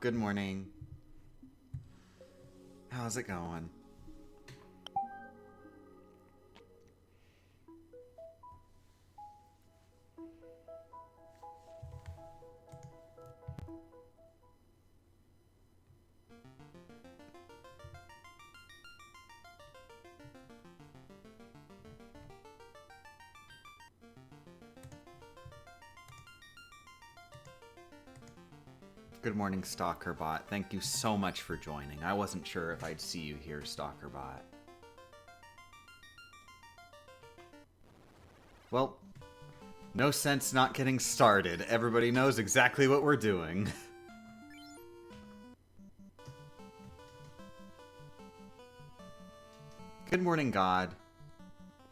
Good morning. How's it going? Good morning, Stalkerbot. Thank you so much for joining. I wasn't sure if I'd see you here, Stalkerbot. Well, no sense not getting started. Everybody knows exactly what we're doing. Good morning, God.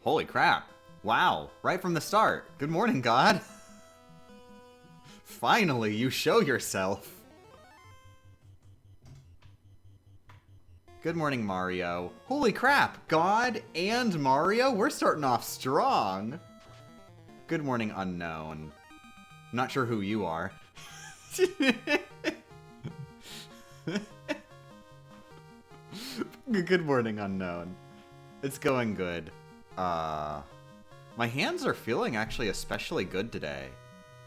Holy crap. Wow, right from the start. Good morning, God. Finally, you show yourself. Good morning, Mario. Holy crap, God and Mario? We're starting off strong. Good morning, Unknown. Not sure who you are. Good morning, Unknown. It's going good. My hands are feeling actually especially good today.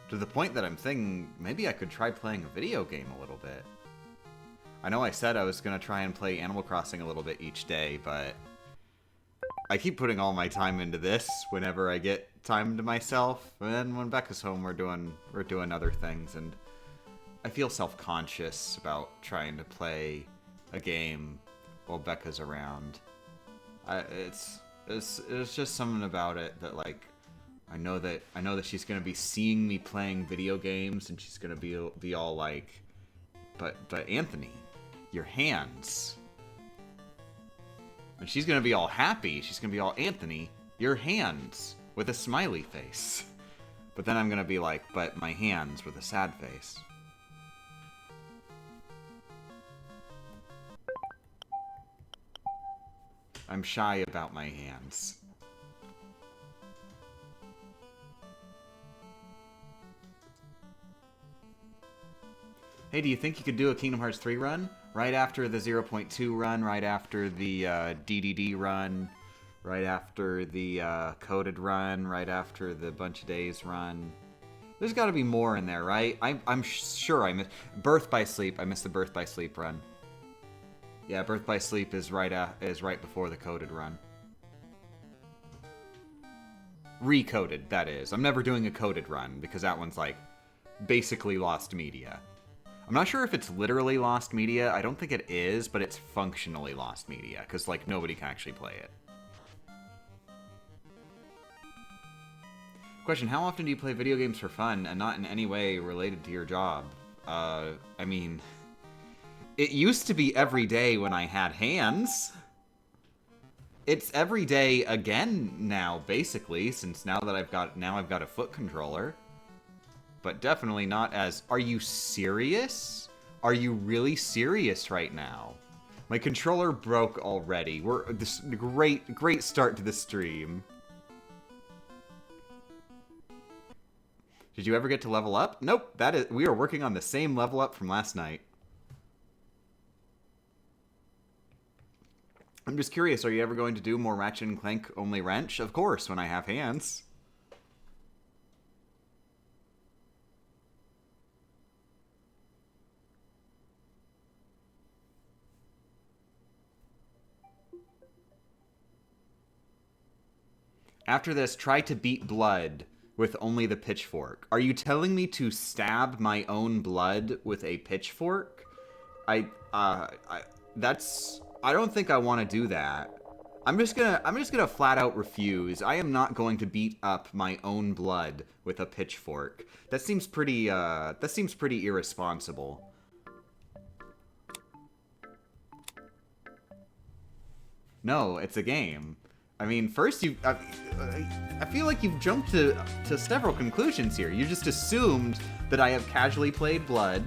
To the point that I'm thinking maybe I could try playing a video game a little bit. I know I said I was going to try and play Animal Crossing a little bit each day, but I keep putting all my time into this whenever I get time to myself. And then when Becca's home, we're doing other things, and I feel self-conscious about trying to play a game while Becca's around. It's just something about it that, like, I know that she's gonna be seeing me playing video games, and she's gonna be all like, but Anthony, your hands. And she's gonna be all happy. She's gonna be all, Anthony, your hands, with a smiley face. But then I'm gonna be like, but my hands, with a sad face. I'm shy about my hands. Hey, do you think you could do a Kingdom Hearts 3 run? Right after the 0.2 run, right after the DDD run, right after the coded run, right after the bunch of days run. There's got to be more in there, right? I'm sure I missed Birth by Sleep. I missed the Birth by Sleep run. Yeah, Birth by Sleep is right before the coded run. Recoded, that is. I'm never doing a coded run because that one's like basically lost media. I'm not sure if it's literally lost media. I don't think it is, but it's functionally lost media because like nobody can actually play it. Question, how often do you play video games for fun and not in any way related to your job? I mean, it used to be every day when I had hands. It's every day again now, basically, since now I've got a foot controller. But definitely not as, are you serious? Are you really serious right now? My controller broke already. This great start to the stream. Did you ever get to level up? Nope, we are working on the same level up from last night. I'm just curious, are you ever going to do more Ratchet & Clank only wrench? Of course, when I have hands. After this, try to beat blood with only the pitchfork. Are you telling me to stab my own blood with a pitchfork? I don't think I want to do that. I'm just gonna flat out refuse. I am not going to beat up my own blood with a pitchfork. That seems pretty irresponsible. No, it's a game. I mean, first I feel like you've jumped to several conclusions here. You just assumed that I have casually played Blood,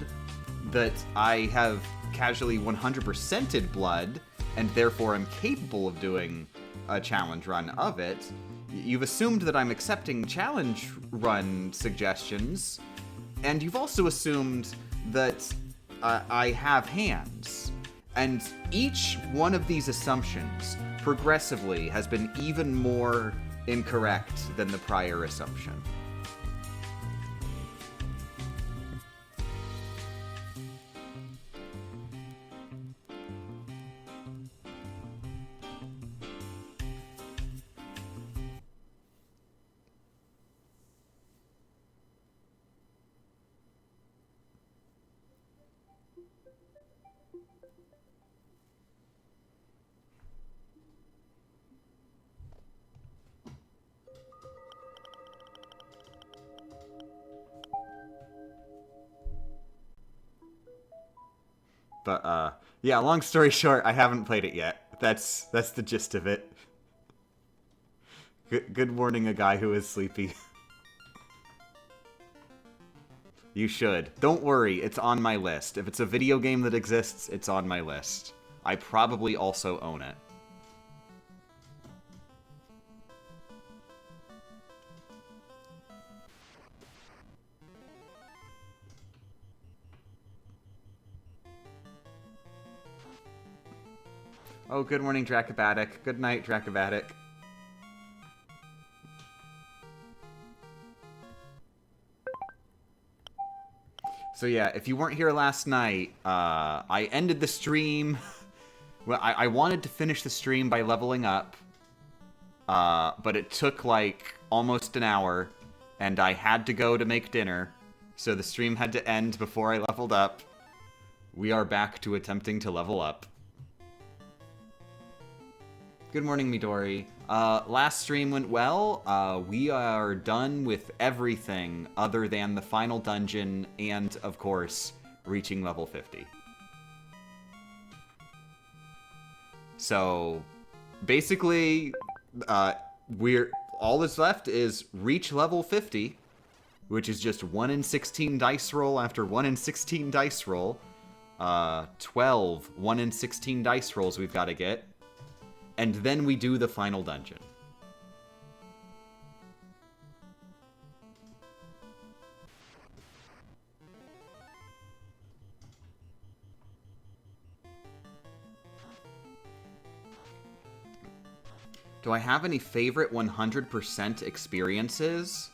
that I have casually 100%ed Blood, and therefore am capable of doing a challenge run of it. You've assumed that I'm accepting challenge run suggestions, and you've also assumed that I have hands. And each one of these assumptions progressively has been even more incorrect than the prior assumption. But, yeah, long story short, I haven't played it yet. That's the gist of it. Good morning, a guy who is sleepy. You should. Don't worry, it's on my list. If it's a video game that exists, it's on my list. I probably also own it. Oh, good morning, Dracobatic. Good night, Dracobatic. So yeah, if you weren't here last night, I ended the stream. Well, I wanted to finish the stream by leveling up, but it took like almost an hour, and I had to go to make dinner, so the stream had to end before I leveled up. We are back to attempting to level up. Good morning, Midori. Last stream went well. We are done with everything other than the final dungeon and, of course, reaching level 50. So, basically, all that's left is reach level 50, which is just 1 in 16 dice roll after 1 in 16 dice roll. 12 1 in 16 dice rolls we've got to get. And then we do the final dungeon. Do I have any favorite 100% experiences?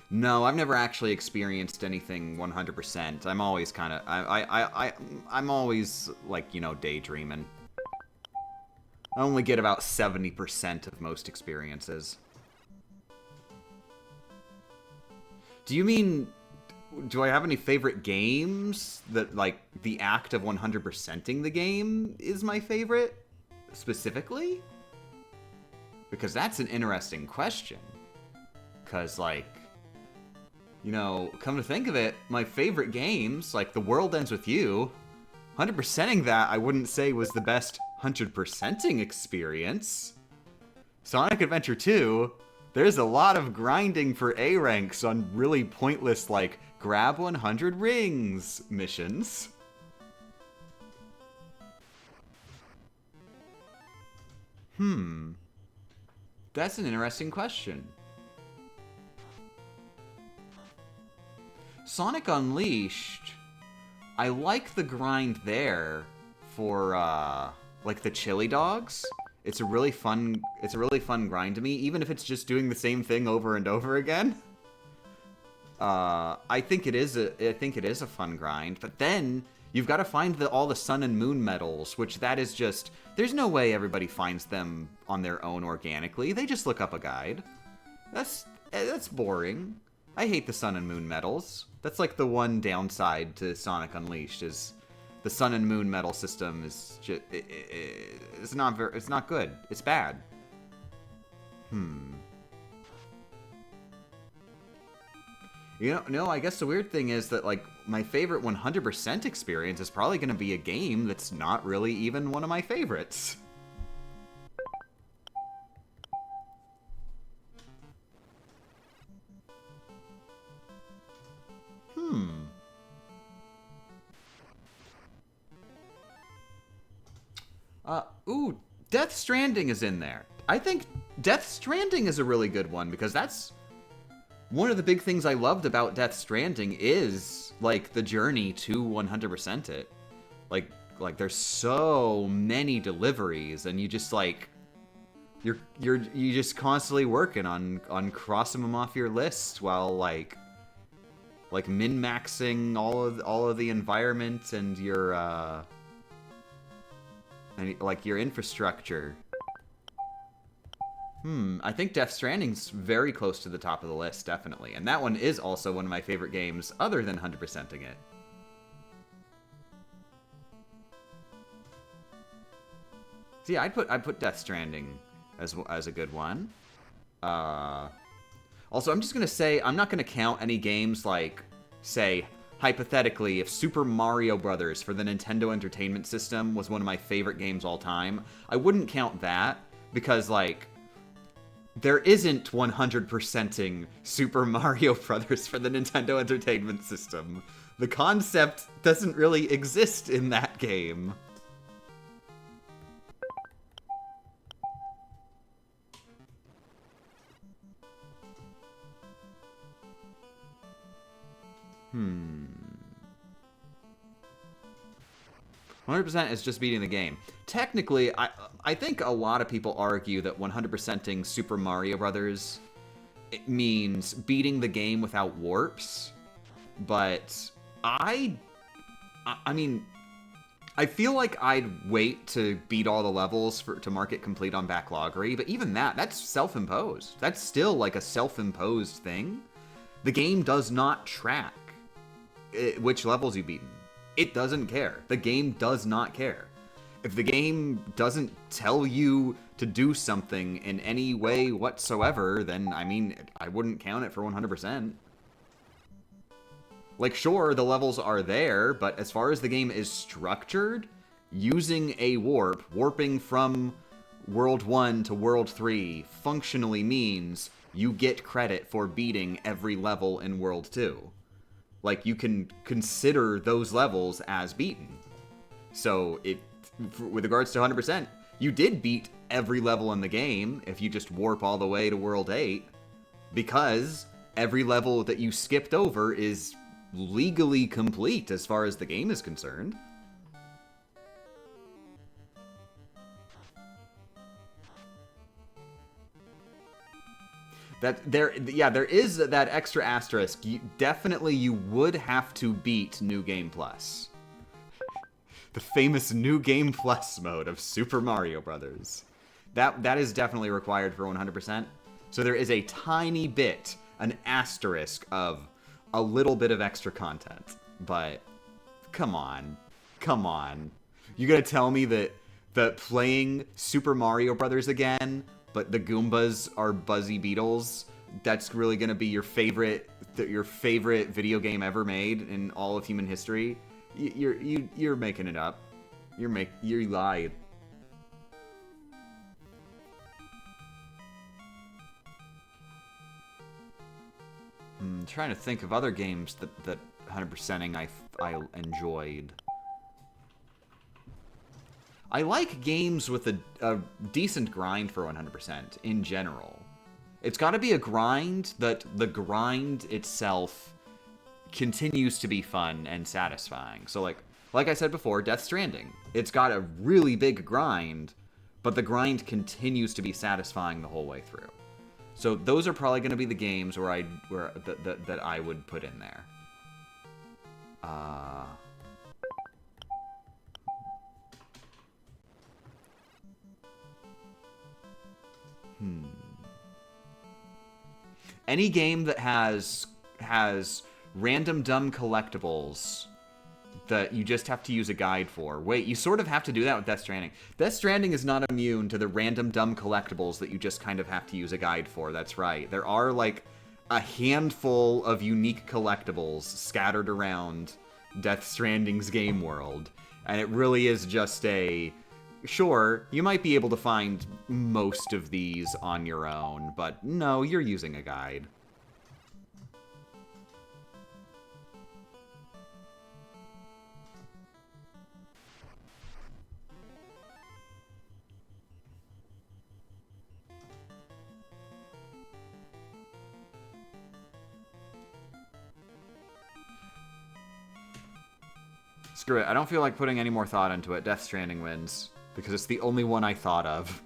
No, I've never actually experienced anything 100%. I'm always kind of... I'm always, like, you know, daydreaming. I only get about 70% of most experiences. Do you mean... Do I have any favorite games that, like, the act of 100%ing the game is my favorite? Specifically? Because that's an interesting question. Because, like... You know, come to think of it, my favorite games, like The World Ends With You... 100%ing that, I wouldn't say was the best 100%ing experience. Sonic Adventure 2, there's a lot of grinding for A ranks on really pointless, like, grab 100 rings missions. That's an interesting question. Sonic Unleashed... I like the grind there for, like the chili dogs. It's a really fun grind to me, even if it's just doing the same thing over and over again. I think it is a fun grind, but then you've got to find all the sun and moon medals, which that is just, there's no way everybody finds them on their own organically. They just look up a guide. That's boring. I hate the sun and moon medals. That's like the one downside to Sonic Unleashed is the sun and moon medal system is just it's not good. It's bad. You know, I guess the weird thing is that, like, my favorite 100% experience is probably going to be a game that's not really even one of my favorites. Ooh, Death Stranding is in there. I think Death Stranding is a really good one because that's one of the big things I loved about Death Stranding is like the journey to 100% it. Like there's so many deliveries, and you just like you just constantly working on crossing them off your list while like min-maxing all of the environment and your infrastructure. I think Death Stranding's very close to the top of the list, definitely. And that one is also one of my favorite games, other than 100%ing it. So yeah, I'd put Death Stranding as a good one. Also, I'm just gonna say I'm not gonna count any games like, say, hypothetically, if Super Mario Brothers for the Nintendo Entertainment System was one of my favorite games all time, I wouldn't count that because like, there isn't 100%ing Super Mario Brothers for the Nintendo Entertainment System. The concept doesn't really exist in that game. Hmm. 100% is just beating the game. Technically, I think a lot of people argue that 100%ing Super Mario Brothers it means beating the game without warps, but I mean, I feel like I'd wait to beat all the levels to mark it complete on Backloggery, but even that's self-imposed. That's still like a self-imposed thing. The game does not track which levels you've beaten. It doesn't care. The game does not care. If the game doesn't tell you to do something in any way whatsoever, then, I mean, I wouldn't count it for 100%. Like, sure, the levels are there, but as far as the game is structured, using a warping from World 1 to World 3, functionally means you get credit for beating every level in World 2. Like, you can consider those levels as beaten. So, with regards to 100%, you did beat every level in the game if you just warp all the way to World 8, because every level that you skipped over is legally complete as far as the game is concerned. There is that extra asterisk. Definitely, you would have to beat New Game Plus. The famous New Game Plus mode of Super Mario Brothers. That is definitely required for 100%. So there is a tiny bit, an asterisk of a little bit of extra content. But come on. You gonna tell me that playing Super Mario Brothers again, but the Goombas are Buzzy Beetles, that's really gonna be your favorite video game ever made in all of human history? You're making it up. You lied. I'm trying to think of other games that 100%ing I enjoyed. I like games with a decent grind for 100% in general. It's got to be a grind that the grind itself continues to be fun and satisfying. So like I said before, Death Stranding. It's got a really big grind, but the grind continues to be satisfying the whole way through. So those are probably going to be the games that I would put in there. Any game that has random dumb collectibles that you just have to use a guide for. Wait, you sort of have to do that with Death Stranding. Death Stranding is not immune to the random dumb collectibles that you just kind of have to use a guide for. That's right. There are like a handful of unique collectibles scattered around Death Stranding's game world. And it really is just sure, you might be able to find most of these on your own, but no, you're using a guide. Screw it. I don't feel like putting any more thought into it. Death Stranding wins. Because it's the only one I thought of.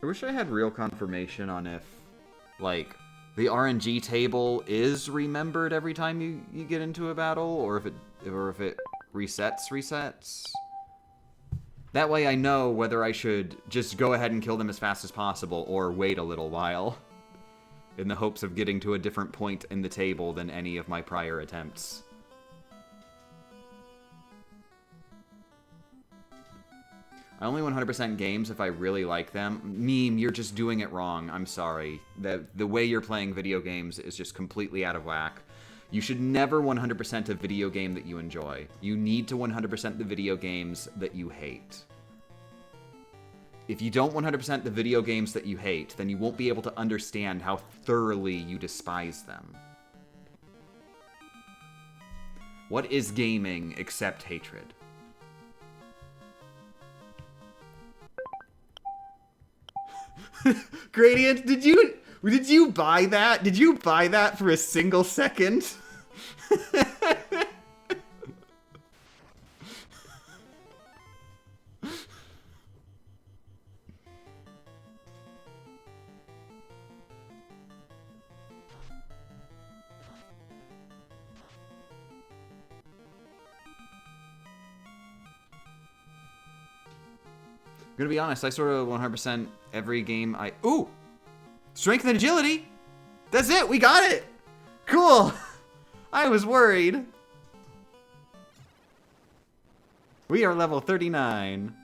I wish I had real confirmation on if, like, the RNG table is remembered every time you get into a battle, or if it resets. That way I know whether I should just go ahead and kill them as fast as possible, or wait a little while, in the hopes of getting to a different point in the table than any of my prior attempts. I only 100% games if I really like them. Meme, you're just doing it wrong. I'm sorry. The way you're playing video games is just completely out of whack. You should never 100% a video game that you enjoy. You need to 100% the video games that you hate. If you don't 100% the video games that you hate, then you won't be able to understand how thoroughly you despise them. What is gaming except hatred? Gradient, did you buy that? Did you buy that for a single second? I'm gonna be honest, I sort of 100% every game I... Ooh! Strength and agility! That's it! We got it! Cool! I was worried. We are level 39.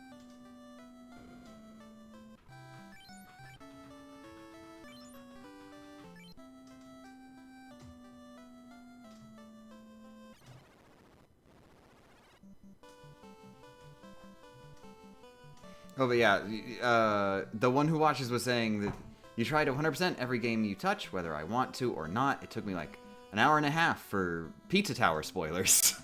Oh, but yeah, the one who watches was saying that you try to 100% every game you touch, whether I want to or not. It took me like an hour and a half for Pizza Tower spoilers.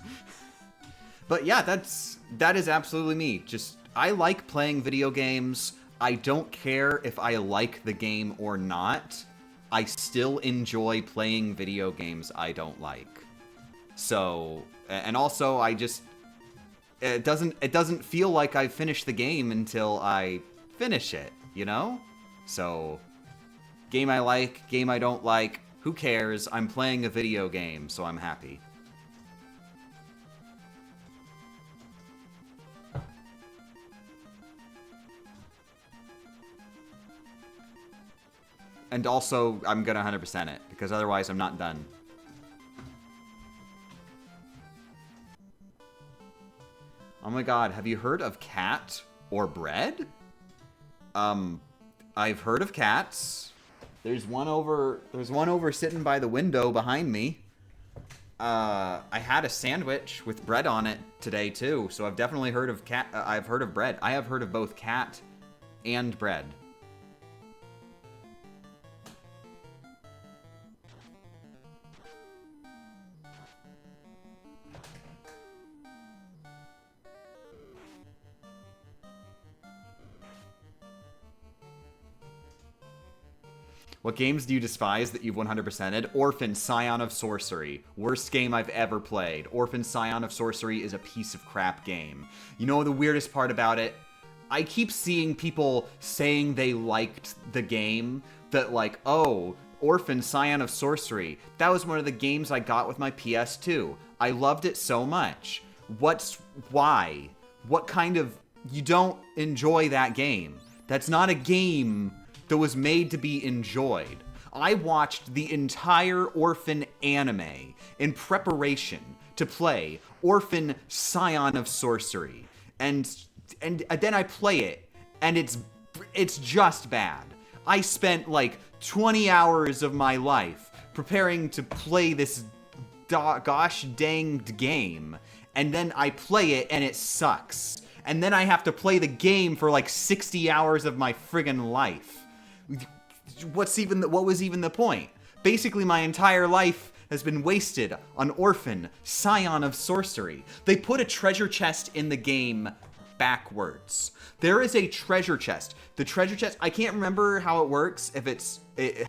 But yeah, that is absolutely me. Just, I like playing video games. I don't care if I like the game or not. I still enjoy playing video games I don't like. So, and also I just... It doesn't feel like I've finished the game until I finish it, you know? So, game I like, game I don't like, who cares? I'm playing a video game, so I'm happy. And also, I'm gonna 100% it, because otherwise I'm not done. Oh my god, have you heard of cat or bread? I've heard of cats. There's one over sitting by the window behind me. I had a sandwich with bread on it today too, so I've definitely heard of cat. I've heard of bread. I have heard of both cat and bread. What games do you despise that you've 100%ed? Orphan, Scion of Sorcery. Worst game I've ever played. Orphan, Scion of Sorcery is a piece of crap game. You know the weirdest part about it? I keep seeing people saying they liked the game, that like, oh, Orphan, Scion of Sorcery. That was one of the games I got with my PS2. I loved it so much. Why? What kind of... You don't enjoy that game. That's not a game that was made to be enjoyed. I watched the entire Orphan anime in preparation to play Orphan Scion of Sorcery. And then I play it, and it's just bad. I spent like 20 hours of my life preparing to play this gosh danged game, and then I play it and it sucks. And then I have to play the game for like 60 hours of my friggin' life. what was even the point? Basically, my entire life has been wasted on Orphan, Scion of Sorcery. They put a treasure chest in the game backwards. There is a treasure chest. The treasure chest, I can't remember how it works, if it's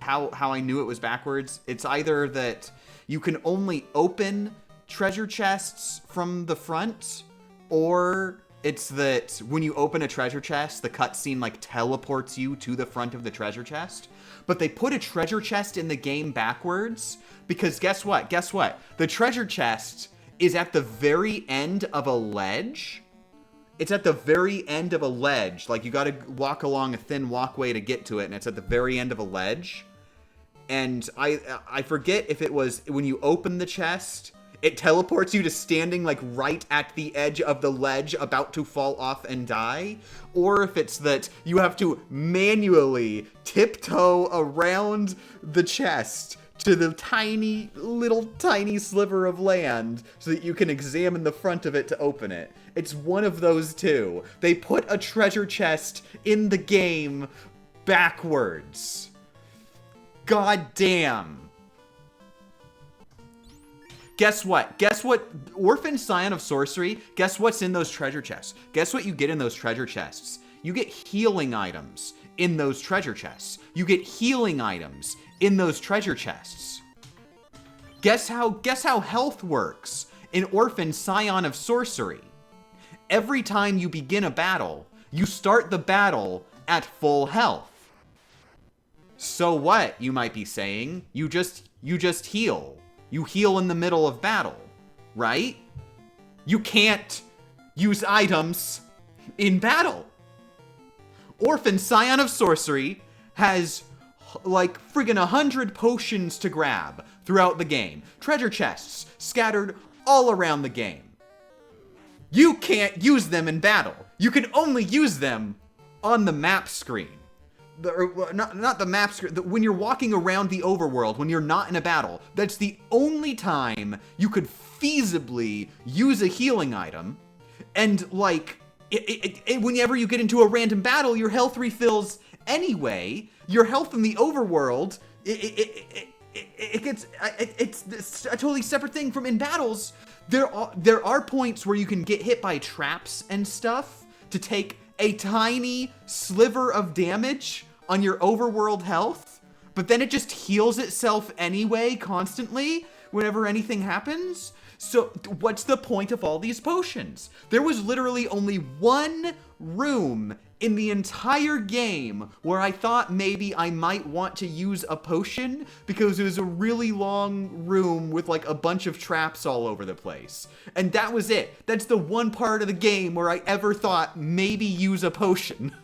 how I knew it was backwards. It's either that you can only open treasure chests from the front, or it's that when you open a treasure chest, the cutscene like teleports you to the front of the treasure chest. But they put a treasure chest in the game backwards because guess what? Guess what? The treasure chest is at the very end of a ledge. It's at the very end of a ledge. Like, you gotta walk along a thin walkway to get to it, and it's at the very end of a ledge. And I forget if it was when you open the chest, it teleports you to standing like right at the edge of the ledge about to fall off and die, or if it's that you have to manually tiptoe around the chest to the tiny sliver of land so that you can examine the front of it to open it. It's one of those two. They put a treasure chest in the game backwards. God damn. Guess what? Guess what? Orphan Scion of Sorcery, guess what's in those treasure chests? Guess what you get in those treasure chests? You get healing items in those treasure chests. You get healing items in those treasure chests. Guess how health works in Orphan Scion of Sorcery. Every time you begin a battle, you start the battle at full health. So what, you might be saying? You just heal. You heal in the middle of battle, right? You can't use items in battle. Orphan Scion of Sorcery has like friggin' 100 potions to grab throughout the game. Treasure chests scattered all around the game. You can't use them in battle. You can only use them on the map screen. Not the map screen. When you're walking around the overworld, when you're not in a battle, that's the only time you could feasibly use a healing item. And like, whenever you get into a random battle, your health refills anyway. Your health in the overworld, it's a totally separate thing from in battles. There are points where you can get hit by traps and stuff to take a tiny sliver of damage on your overworld health, but then it just heals itself anyway constantly whenever anything happens. So what's the point of all these potions? There was literally only one room in the entire game where I thought maybe I might want to use a potion because it was a really long room with like a bunch of traps all over the place. And that was it. That's the one part of the game where I ever thought maybe use a potion.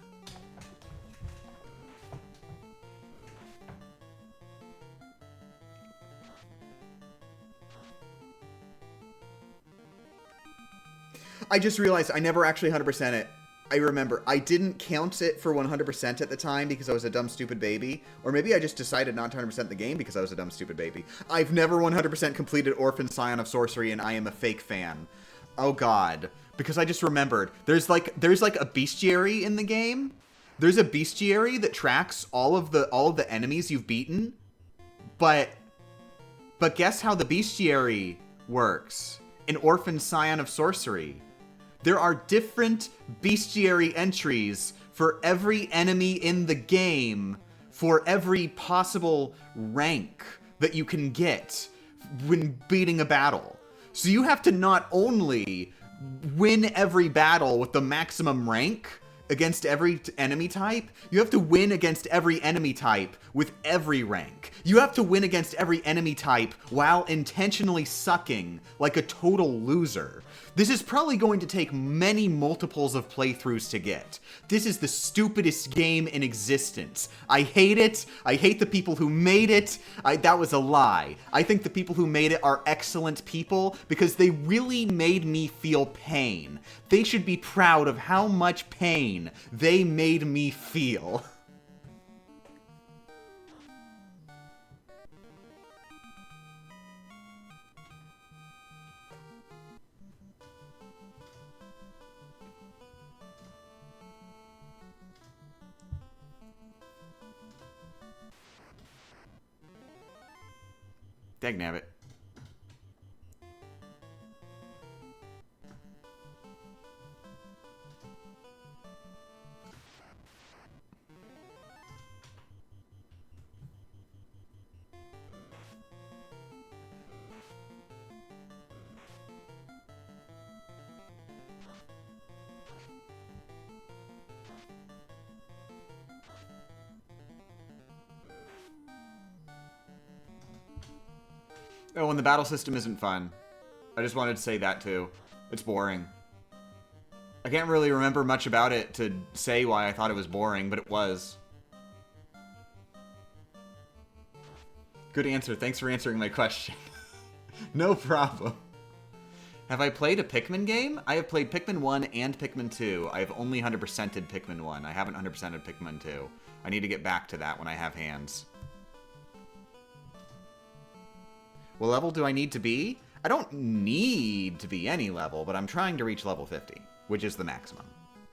I just realized I never actually 100% it. I remember, I didn't count it for 100% at the time because I was a dumb, stupid baby. Or maybe I just decided not to 100% the game because I was a dumb, stupid baby. I've never 100% completed Orphan Scion of Sorcery, and I am a fake fan. Oh god. Because I just remembered, there's like a bestiary in the game. There's a bestiary that tracks all of the enemies you've beaten. But guess how the bestiary works in Orphan Scion of Sorcery? There are different bestiary entries for every enemy in the game, for every possible rank that you can get when beating a battle. So you have to not only win every battle with the maximum rank against every enemy type, you have to win against every enemy type with every rank. You have to win against every enemy type while intentionally sucking like a total loser. This is probably going to take many multiples of playthroughs to get. This is the stupidest game in existence. I hate it. I hate the people who made it. That was a lie. I think the people who made it are excellent people because they really made me feel pain. They should be proud of how much pain they made me feel. Dagnabbit. Oh, and the battle system isn't fun. I just wanted to say that too. It's boring. I can't really remember much about it to say why I thought it was boring, but it was. Good answer. Thanks for answering my question. No problem. Have I played a Pikmin game? I have played Pikmin 1 and Pikmin 2. I have only 100%ed Pikmin 1. I haven't 100%ed Pikmin 2. I need to get back to that when I have hands. What level do I need to be? I don't need to be any level, but I'm trying to reach level 50, which is the maximum.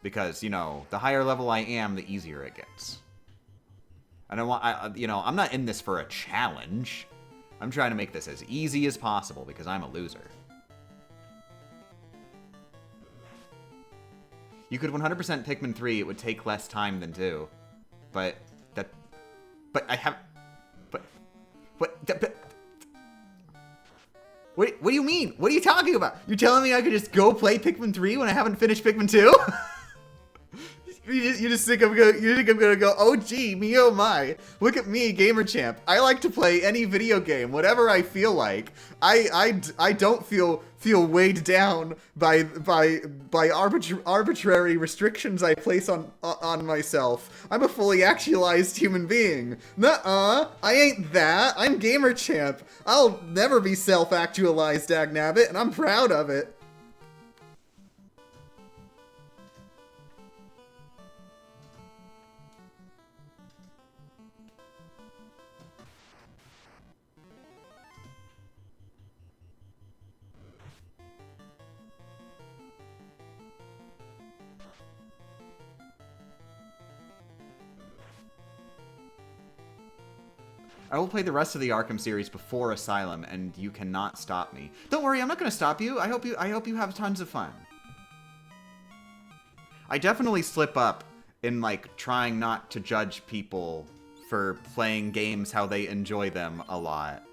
Because, you know, the higher level I am, the easier it gets. I don't want, you know, I'm not in this for a challenge. I'm trying to make this as easy as possible because I'm a loser. You could 100% Pikmin 3, it would take less time than 2. But I have, but what do you mean? What are you talking about? You're telling me I could just go play Pikmin 3 when I haven't finished Pikmin 2? You just think I'm gonna go, oh gee, me oh my. Look at me, gamer champ. I like to play any video game, whatever I feel like. I don't feel weighed down by arbitrary restrictions I place on myself. I'm a fully actualized human being. Nuh-uh, I ain't that. I'm gamer champ. I'll never be self-actualized, Dagnabbit, and I'm proud of it. I will play the rest of the Arkham series before Asylum, and you cannot stop me. Don't worry, I'm not going to stop you. I hope you have tons of fun. I definitely slip up in, like, trying not to judge people for playing games how they enjoy them a lot.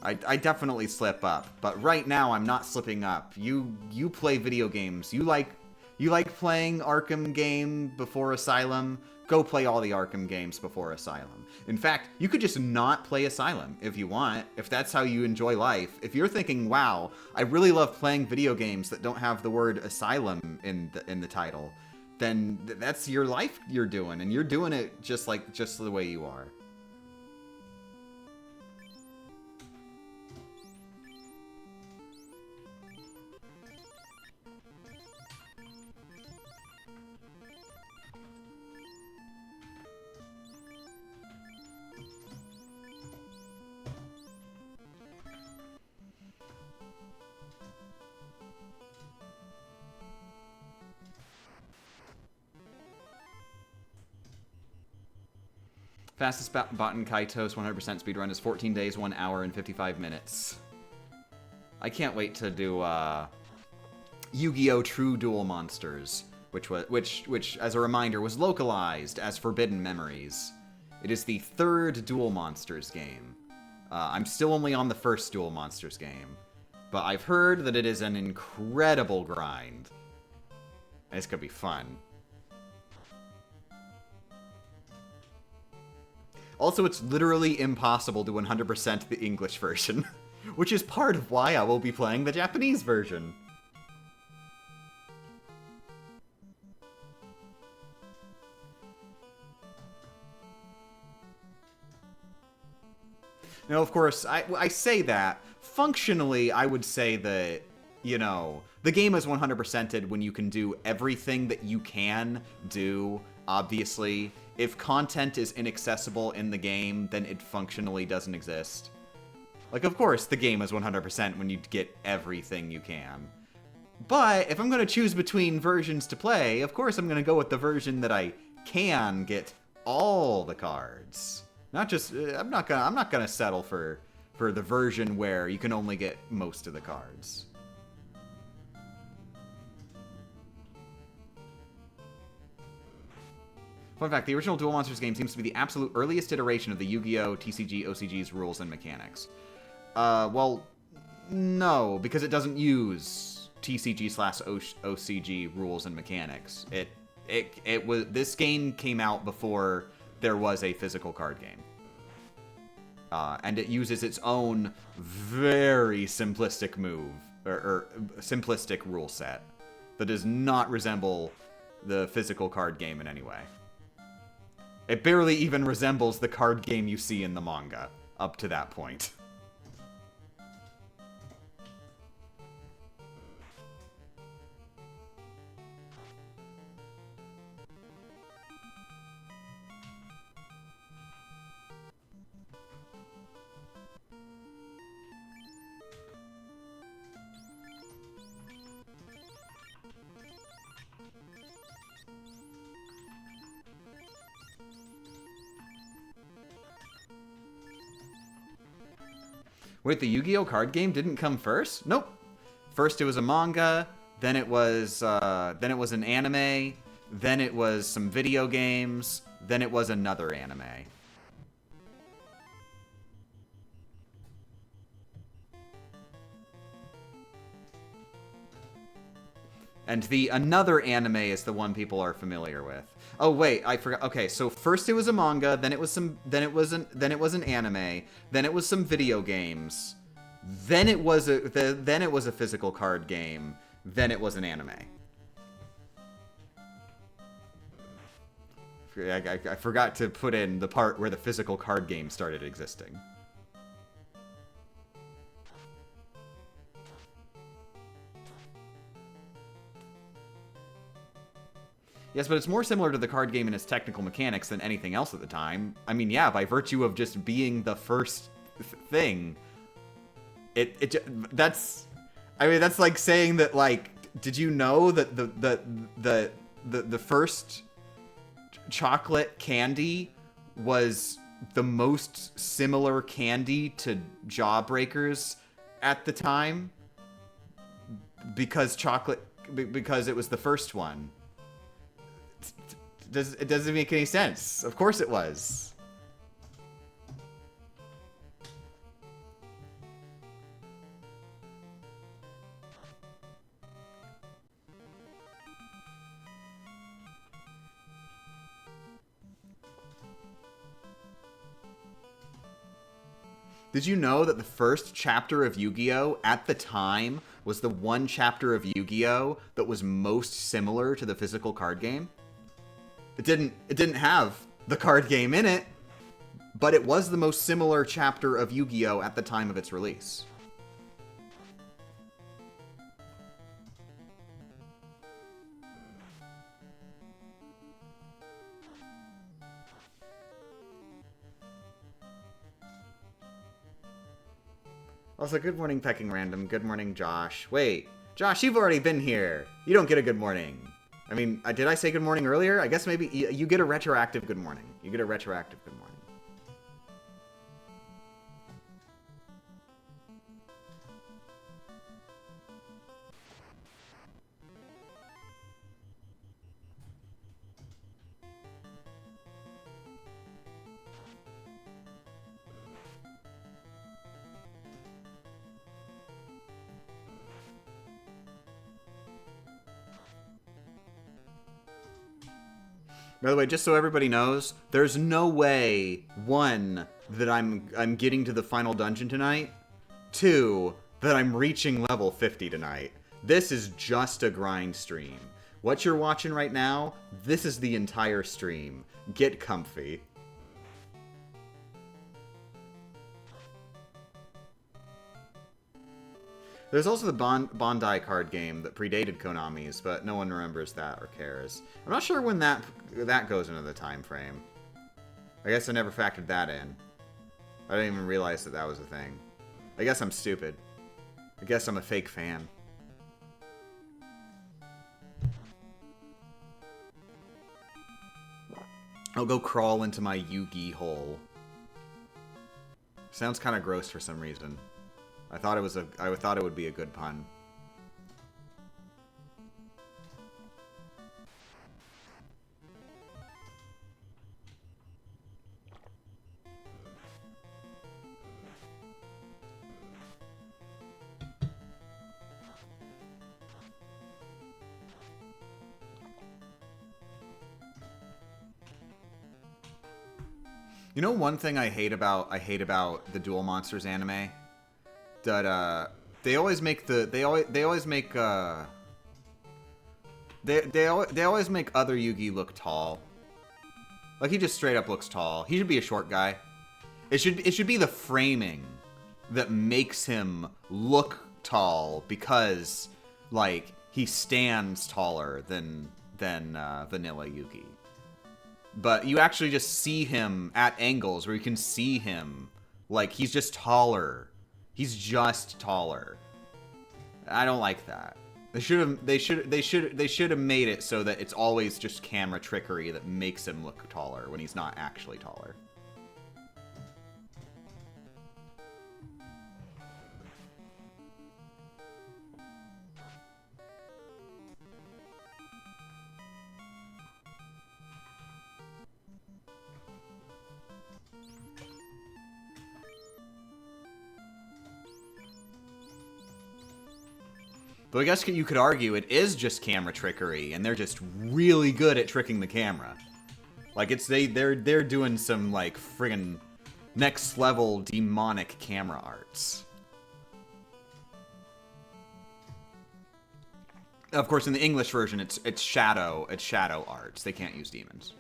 I definitely slip up, but right now I'm not slipping up. You play video games. You like playing Arkham game before Asylum? Go play all the Arkham games before Asylum. In fact, you could just not play Asylum if you want, if that's how you enjoy life. If you're thinking, wow, I really love playing video games that don't have the word Asylum in the title, then that's your life you're doing, and you're doing it just the way you are. Fastest button Kaitos 100% speedrun is 14 days, 1 hour, and 55 minutes. I can't wait to do Yu-Gi-Oh! True Duel Monsters, which, as a reminder, was localized as Forbidden Memories. It is the third Duel Monsters game. I'm still only on the first Duel Monsters game, but I've heard that it is an incredible grind. And it's gonna be fun. Also, it's literally impossible to 100% the English version, which is part of why I will be playing the Japanese version. Now, of course, I say that. Functionally, I would say that, you know, the game is 100%ed when you can do everything that you can do, obviously. If content is inaccessible in the game, then it functionally doesn't exist. Like, of course, the game is 100% when you get everything you can. But if I'm going to choose between versions to play, of course I'm going to go with the version that I can get all the cards. Not just, I'm not gonna settle for for the version where you can only get most of the cards. Fun fact, the original Duel Monsters game seems to be the absolute earliest iteration of the Yu-Gi-Oh! TCG OCG's rules and mechanics. Well, no, because it doesn't use TCG/OCG rules and mechanics. This game came out before there was a physical card game. And it uses its own very simplistic move, or simplistic rule set that does not resemble the physical card game in any way. It barely even resembles the card game you see in the manga, up to that point. Wait, the Yu-Gi-Oh! Card game didn't come first? Nope. First it was a manga, then it was an anime, then it was some video games, then it was another anime. And the another anime is the one people are familiar with. Oh wait, I forgot. Okay, so first it was a manga, then it was an anime, then it was some video games, then it was a physical card game, then it was an anime. I forgot to put in the part where the physical card game started existing. Yes, but it's more similar to the card game in its technical mechanics than anything else at the time. I mean, yeah, by virtue of just being the first thing, that's like saying that, like, did you know that the first chocolate candy was the most similar candy to Jawbreakers at the time? Because it was the first one. It doesn't make any sense. Of course it was. Did you know that the first chapter of Yu-Gi-Oh! At the time was the one chapter of Yu-Gi-Oh! That was most similar to the physical card game? It didn't have the card game in it, but it was the most similar chapter of Yu-Gi-Oh! At the time of its release. Also, good morning, Pecking Random. Good morning, Josh. Wait, Josh, you've already been here. You don't get a good morning. I mean, did I say good morning earlier? I guess maybe you get a retroactive good morning. You get a retroactive good morning. By the way, just so everybody knows, there's no way, 1, that I'm getting to the final dungeon tonight, 2, that I'm reaching level 50 tonight. This is just a grind stream. What you're watching right now, this is the entire stream. Get comfy. There's also the Bondi card game that predated Konami's, but no one remembers that or cares. I'm not sure when that goes into the time frame. I guess I never factored that in. I didn't even realize that was a thing. I guess I'm stupid. I guess I'm a fake fan. I'll go crawl into my Yugi hole. Sounds kind of gross for some reason. I thought it would be a good pun. You know, one thing I hate about the Duel Monsters anime, that they always make other Yugi look tall. Like, he just straight up looks tall. He should be a short guy. It should be the framing that makes him look tall, because like he stands taller than vanilla Yugi. But you actually just see him at angles where you can see him. Like, he's just taller. He's just taller. I don't like that. They should have made it so that it's always just camera trickery that makes him look taller when he's not actually taller. Though I guess you could argue it is just camera trickery, and they're just really good at tricking the camera. Like, they're doing some like friggin' next level demonic camera arts. Of course, in the English version, it's shadow arts. They can't use demons.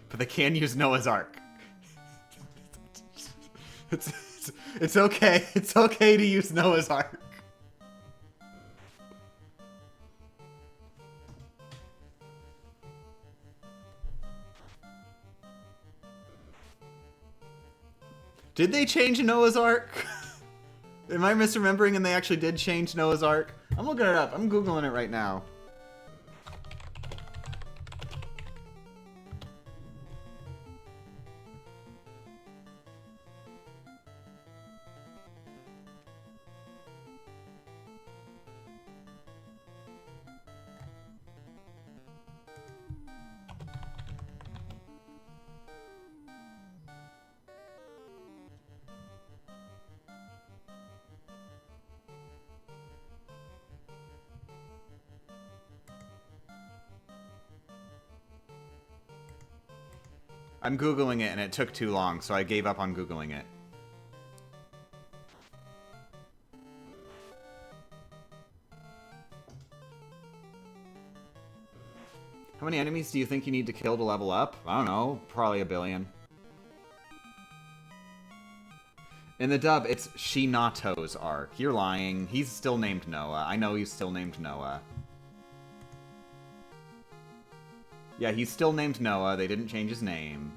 But they can use Noah's Ark. It's okay. It's okay to use Noah's Ark. Did they change Noah's Ark? Am I misremembering and they actually did change Noah's Ark? I'm looking it up. I'm Googling it right now. I'm Googling it and it took too long, so I gave up on Googling it. How many enemies do you think you need to kill to level up? I don't know, probably 1 billion. In the dub, it's Shinato's arc. You're lying. He's still named Noah. I know he's still named Noah. Yeah, he's still named Noah. They didn't change his name.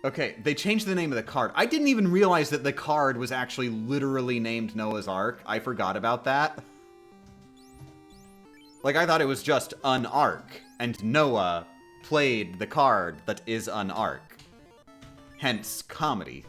Okay, they changed the name of the card. I didn't even realize that the card was actually literally named Noah's Ark. I forgot about that. Like, I thought it was just an Ark, and Noah played the card that is an Ark. Hence, comedy.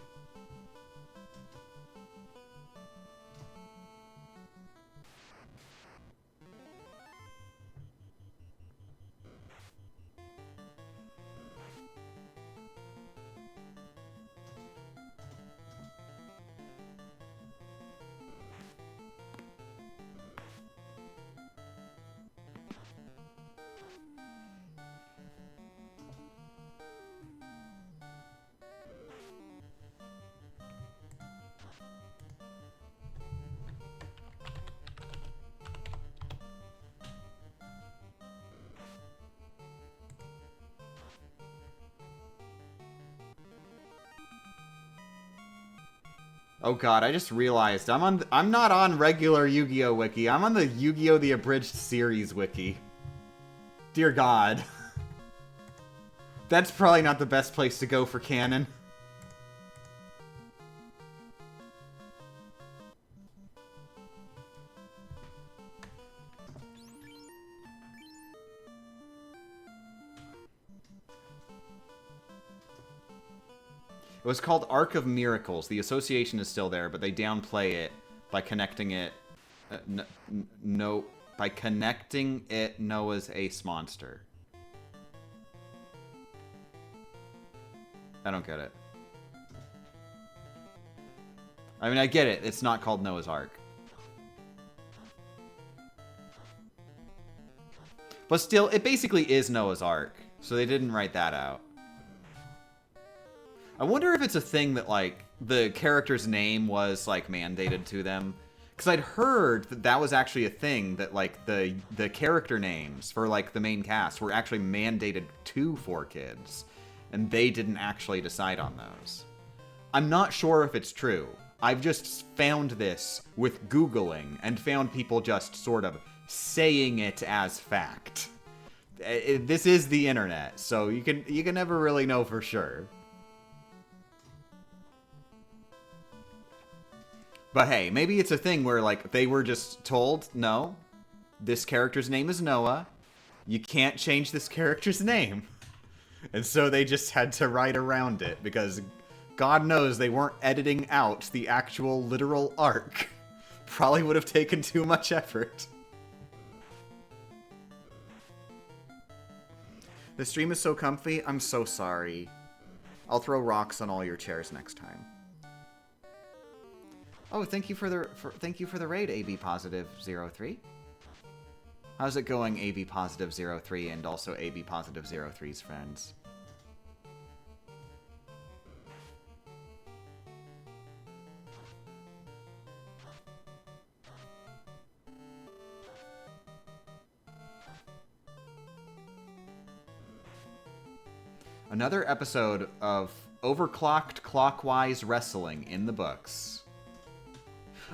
Oh god, I just realized I'm not on regular Yu-Gi-Oh wiki. I'm on the Yu-Gi-Oh the Abridged Series wiki. Dear god. That's probably not the best place to go for canon. It was called Arc of Miracles. The association is still there, but they downplay it by connecting it... by connecting it Noah's Ace Monster. I don't get it. I mean, I get it. It's not called Noah's Ark. But still, it basically is Noah's Ark. So they didn't write that out. I wonder if it's a thing that, like, the character's name was, like, mandated to them. Because I'd heard that that was actually a thing, that, like, the character names for, like, the main cast were actually mandated to 4Kids. And they didn't actually decide on those. I'm not sure if it's true. I've just found this with Googling and found people just sort of saying it as fact. This is the internet, so you can never really know for sure. But hey, maybe it's a thing where, like, they were just told, no, this character's name is Noah. You can't change this character's name. And so they just had to write around it, because God knows they weren't editing out the actual literal arc. Probably would have taken too much effort. The stream is so comfy, I'm so sorry. I'll throw rocks on all your chairs next time. Oh, thank you for the raid, AB Positive 03. How's it going, AB Positive 03, and also AB Positive 03's friends? Another episode of Overclocked Clockwise Wrestling in the books.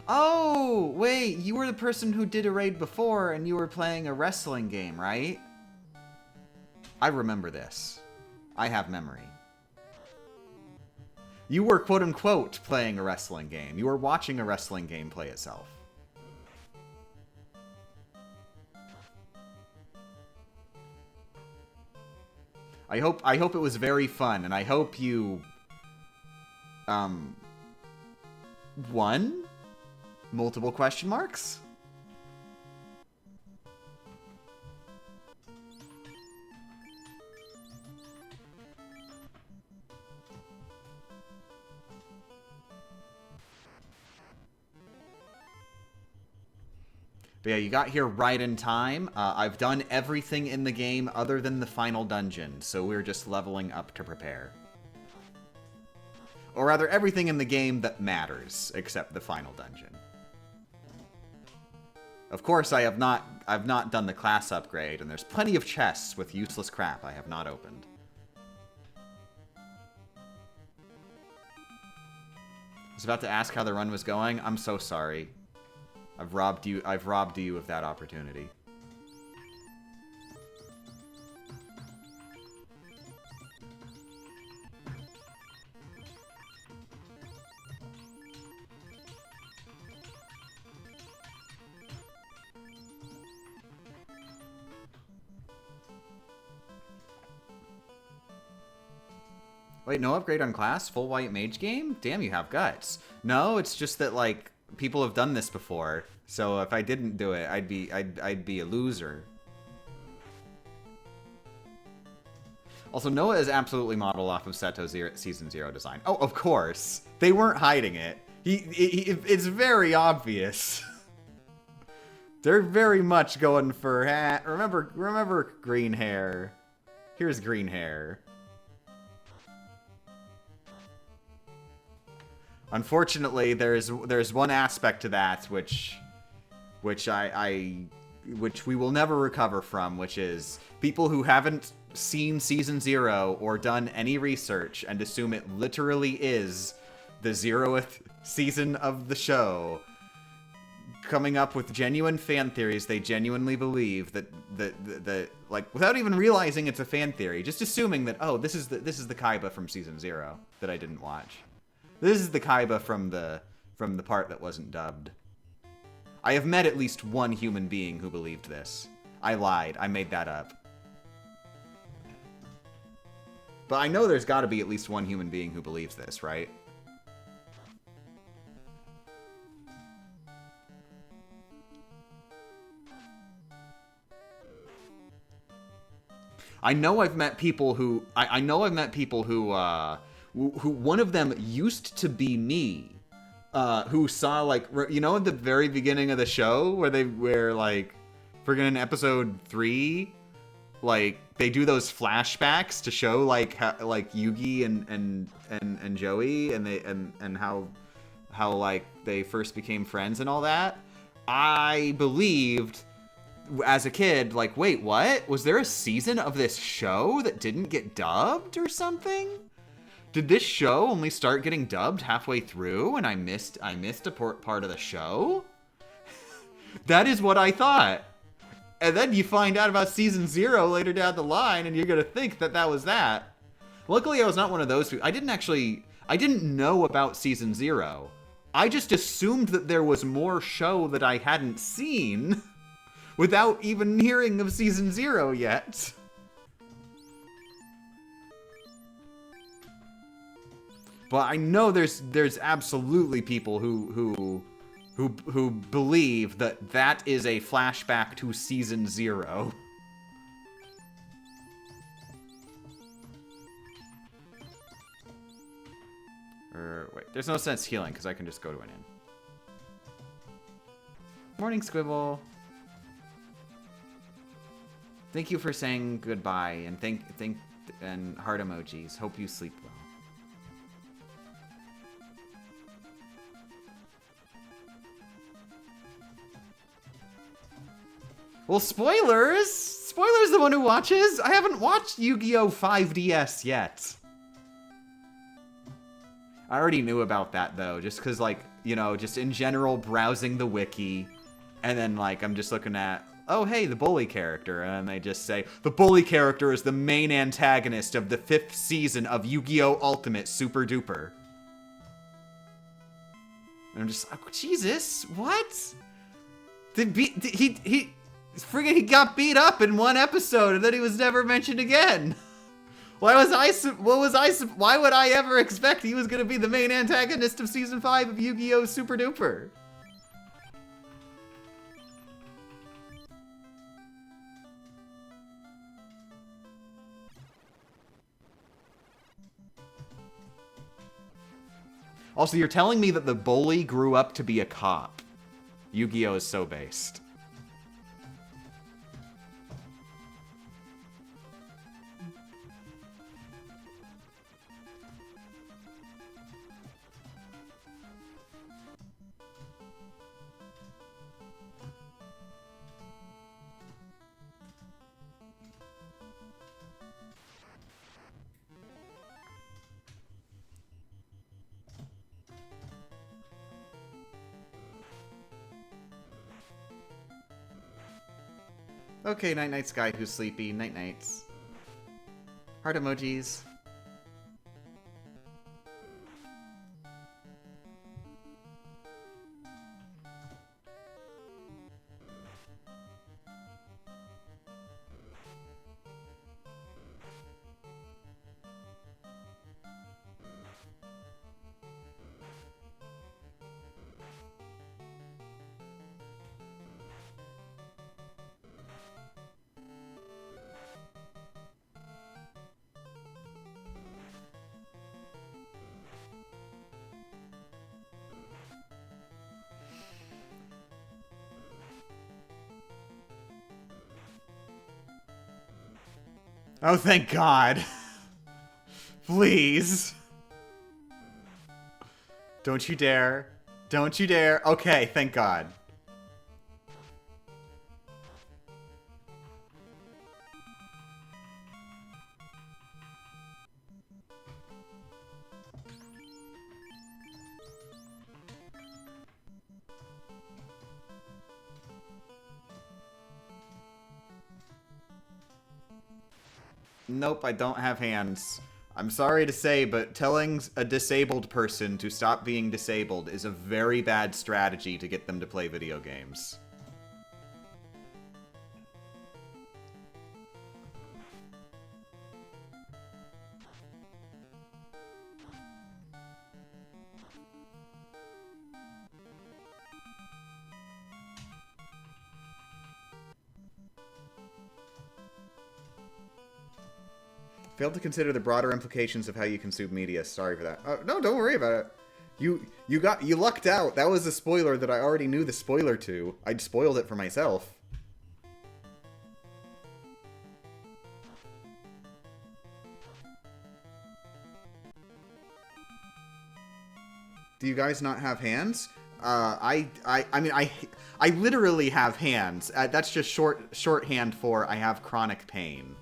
Oh, wait, you were the person who did a raid before, and you were playing a wrestling game, right? I remember this. I have memory. You were, quote-unquote, playing a wrestling game. You were watching a wrestling game play itself. I hope it was very fun, and I hope you, won? Multiple question marks? But yeah, you got here right in time. I've done everything in the game other than the final dungeon, so we're just leveling up to prepare. Or rather, everything in the game that matters, except the final dungeon. Of course, I've not done the class upgrade, and there's plenty of chests with useless crap I have not opened. I was about to ask how the run was going. I'm so sorry. I've robbed you of that opportunity. Wait, no upgrade on class? Full white mage game? Damn, you have guts. No, it's just that, like, people have done this before. So if I didn't do it, I'd be a loser. Also, Noah is absolutely modeled off of Seto's Season 0 design. Oh, of course. They weren't hiding it. It's very obvious. They're very much going for remember green hair. Here's green hair. Unfortunately, there's one aspect to that which we will never recover from, which is people who haven't seen Season 0 or done any research and assume it literally is the 0th season of the show, coming up with genuine fan theories they genuinely believe that like, without even realizing it's a fan theory, just assuming that, oh, this is the Kaiba from season 0 that I didn't watch. This is the Kaiba from the part that wasn't dubbed. I have met at least one human being who believed this. I lied. I made that up. But I know there's got to be at least one human being who believes this, right? I know I've met people who who one of them used to be me, who saw, like, you know, at the very beginning of the show where like, friggin' in episode 3, like, they do those flashbacks to show like how, like, Yugi and Joey and how like they first became friends and all that. I believed as a kid, like, wait, what? Was there a season of this show that didn't get dubbed or something? Did this show only start getting dubbed halfway through and I missed a part of the show? That is what I thought. And then you find out about season 0 later down the line and you're gonna think that was that. Luckily, I was not one of those people. I didn't know about season 0. I just assumed that there was more show that I hadn't seen without even hearing of season 0 yet. But I know there's absolutely people who believe that is a flashback to season 0. Wait, there's no sense healing because I can just go to an inn. Morning, Squibble. Thank you for saying goodbye, and and heart emojis. Hope you sleep well. Well, spoilers! Spoilers the one who watches! I haven't watched Yu-Gi-Oh! 5DS yet. I already knew about that, though, just because, like, you know, just in general browsing the wiki, and then, like, I'm just looking at, oh, hey, the bully character, and they just say, the bully character is the main antagonist of the 5th season of Yu-Gi-Oh! Ultimate Super Duper. And I'm just like, oh, Jesus, what? He got beat up in one episode, and then he was never mentioned again. Why would I ever expect he was gonna be the main antagonist of season 5 of Yu-Gi-Oh! Super Duper? Also, you're telling me that the bully grew up to be a cop. Yu-Gi-Oh! Is so based. Okay, night-nights guy who's sleepy. Night-nights. Heart emojis. Oh, thank God. Please. Don't you dare. Don't you dare. Okay, thank God. Nope, I don't have hands. I'm sorry to say, but telling a disabled person to stop being disabled is a very bad strategy to get them to play video games. Failed to consider the broader implications of how you consume media. Sorry for that. No, don't worry about it. You lucked out. That was a spoiler that I already knew the spoiler to. I'd spoiled it for myself. Do you guys not have hands? I mean, I literally have hands. That's just shorthand for I have chronic pain.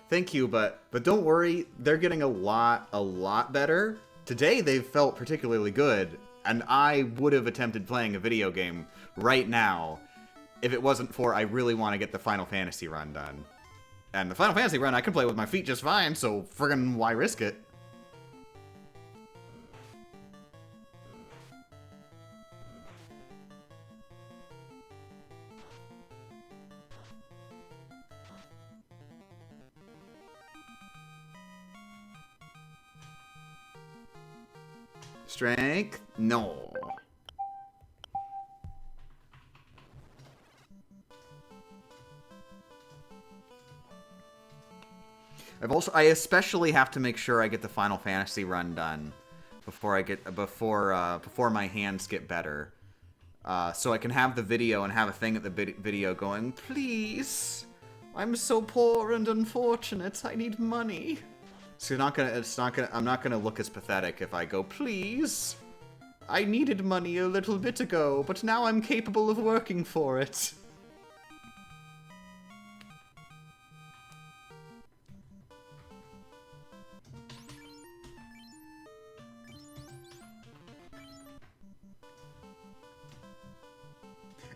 Thank you, but don't worry, they're getting a lot better. Today they've felt particularly good, and I would have attempted playing a video game right now if it wasn't for I really want to get the Final Fantasy run done. And the Final Fantasy run I can play with my feet just fine, so friggin' why risk it? Strength? No. I especially have to make sure I get the Final Fantasy run done before my hands get better. So I can have the video and have a thing at the video going, please, I'm so poor and unfortunate, I need money. So I'm not gonna look as pathetic if I go, please, I needed money a little bit ago, but now I'm capable of working for it.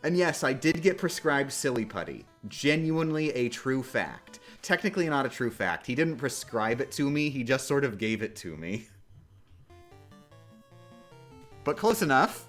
And yes, I did get prescribed silly putty. Genuinely a true fact. Technically not a true fact. He didn't prescribe it to me, he just sort of gave it to me. But close enough.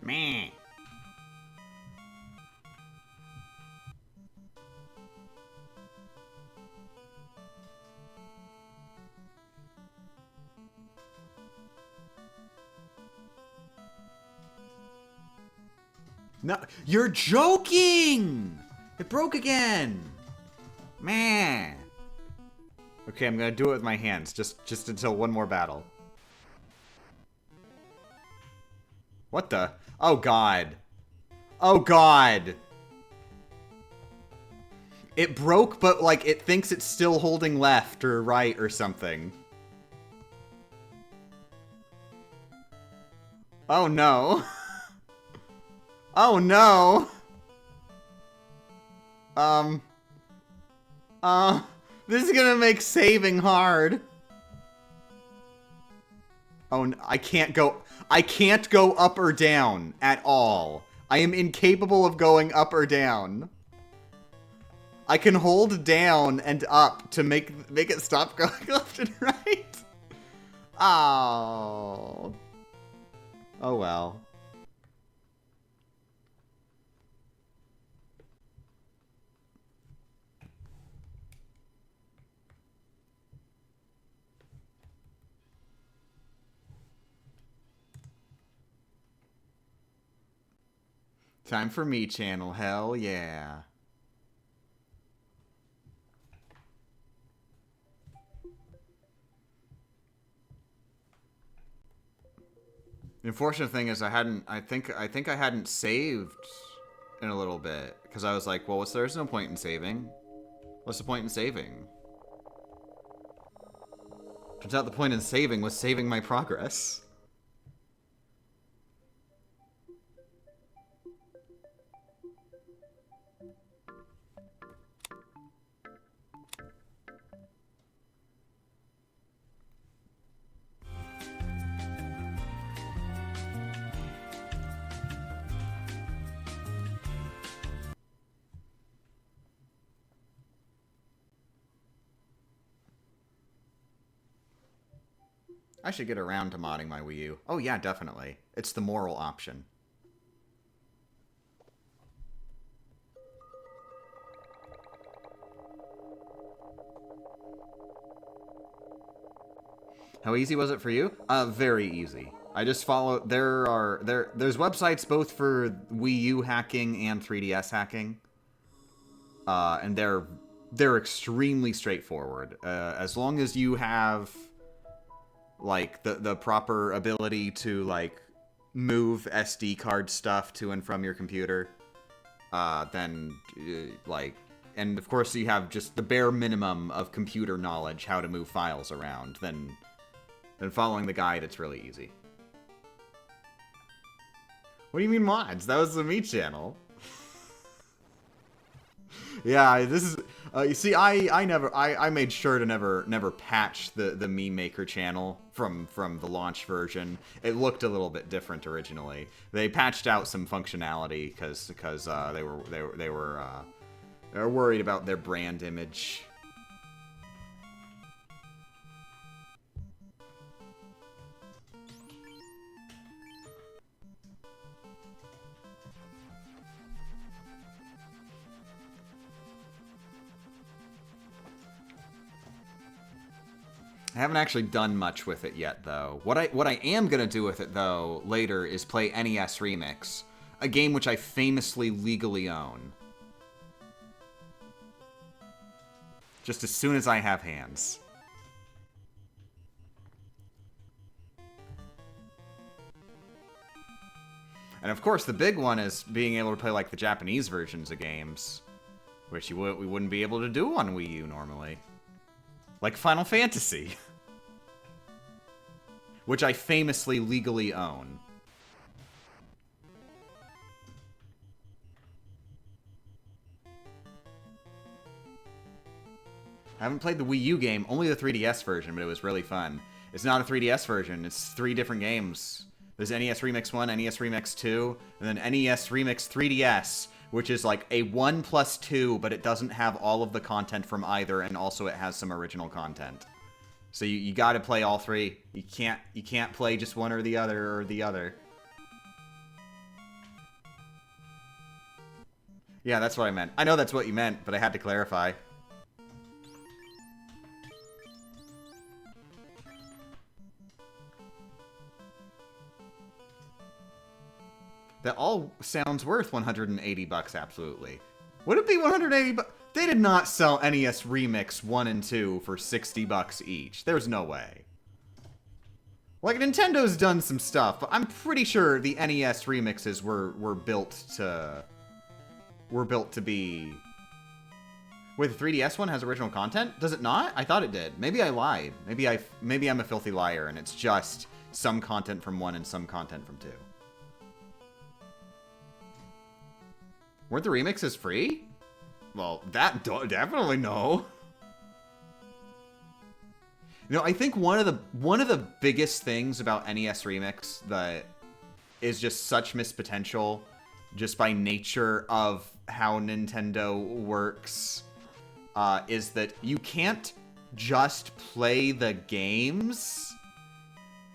Meh. No, you're joking! It broke again! Man. Okay, I'm gonna do it with my hands, just until one more battle. What the? Oh god. Oh god. It broke, but like it thinks it's still holding left or right or something. Oh no. Oh no. This is gonna make saving hard. Oh, no, I can't go up or down at all. I am incapable of going up or down. I can hold down and up to make it stop going left and right. Oh. Oh well. Time for me channel, hell yeah. The unfortunate thing is I think I hadn't saved in a little bit because I was like, well, there's no point in saving. What's the point in saving? Turns out the point in saving was saving my progress. I should get around to modding my Wii U. Oh yeah, definitely. It's the moral option. How easy was it for you? Very easy. I just follow. There's websites both for Wii U hacking and 3DS hacking, and they're extremely straightforward. As long as you have like the proper ability to like move SD card stuff to and from your computer, then like, and of course you have just the bare minimum of computer knowledge how to move files around, then following the guide, it's really easy. What do you mean mods? That was the Mage channel. Yeah, this is. You see, I made sure to never patch the Meme Maker channel from the launch version. It looked a little bit different originally. They patched out some functionality because they were worried about their brand image. I haven't actually done much with it yet, though. What I am gonna do with it, though, later is play NES Remix, a game which I famously legally own. Just as soon as I have hands. And of course, the big one is being able to play like the Japanese versions of games, which we wouldn't be able to do on Wii U normally. Like Final Fantasy. Which I famously legally own. I haven't played the Wii U game, only the 3DS version, but it was really fun. It's not a 3DS version, it's 3 different games. There's NES Remix 1, NES Remix 2, and then NES Remix 3DS, which is like a 1+2, but it doesn't have all of the content from either, and also it has some original content. So you gotta play all 3. You can't play just one or the other. Yeah, that's what I meant. I know that's what you meant, but I had to clarify. That all sounds worth 180 bucks, absolutely. Would it be 180 bucks? They did not sell NES Remix 1 and 2 for 60 bucks each. There's no way. Like, Nintendo's done some stuff, but I'm pretty sure the NES remixes were built to be... Wait, the 3DS one has original content? Does it not? I thought it did. Maybe I lied. Maybe I'm a filthy liar, and it's just some content from 1 and some content from 2. Weren't the remixes free? Well, definitely no. You know, I think one of the biggest things about NES Remix that is just such missed potential, just by nature of how Nintendo works, is that you can't just play the games.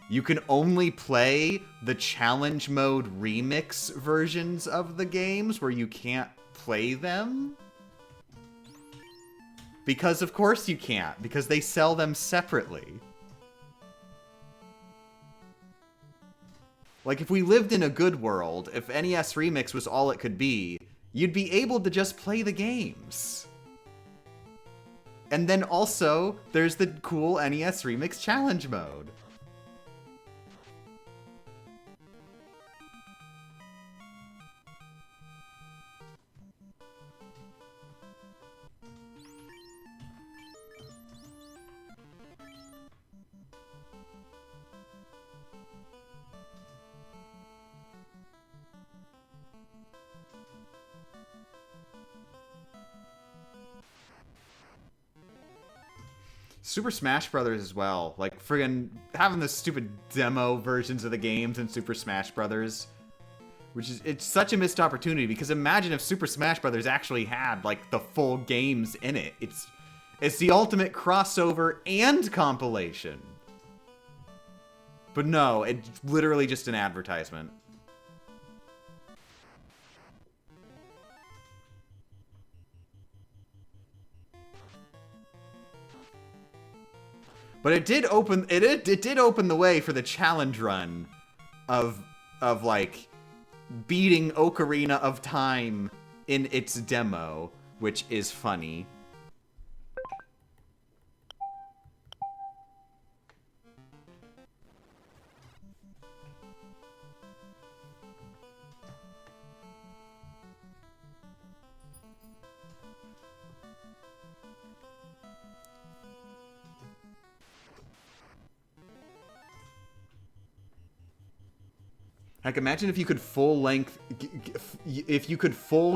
You can only play the challenge mode remix versions of the games where you can't play them. Because of course you can't, because they sell them separately. Like, if we lived in a good world, if NES Remix was all it could be, you'd be able to just play the games. And then also, there's the cool NES Remix challenge mode. Super Smash Brothers as well. Like, friggin' having the stupid demo versions of the games in Super Smash Brothers. Which is, it's such a missed opportunity, because imagine if Super Smash Brothers actually had, like, the full games in it. It's the ultimate crossover and compilation. But no, it's literally just an advertisement. But it did open it did open the way for the challenge run of like beating Ocarina of Time in its demo, which is funny. Like, imagine if you could full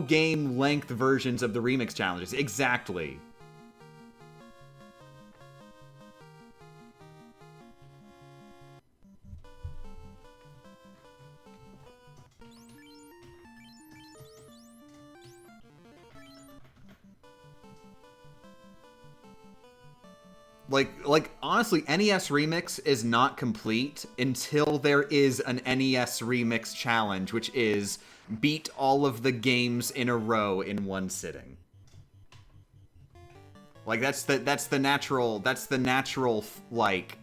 game length versions of the remix challenges. Exactly. Like honestly, NES Remix is not complete until there is an NES Remix challenge, which is beat all of the games in a row in one sitting. Like that's the natural like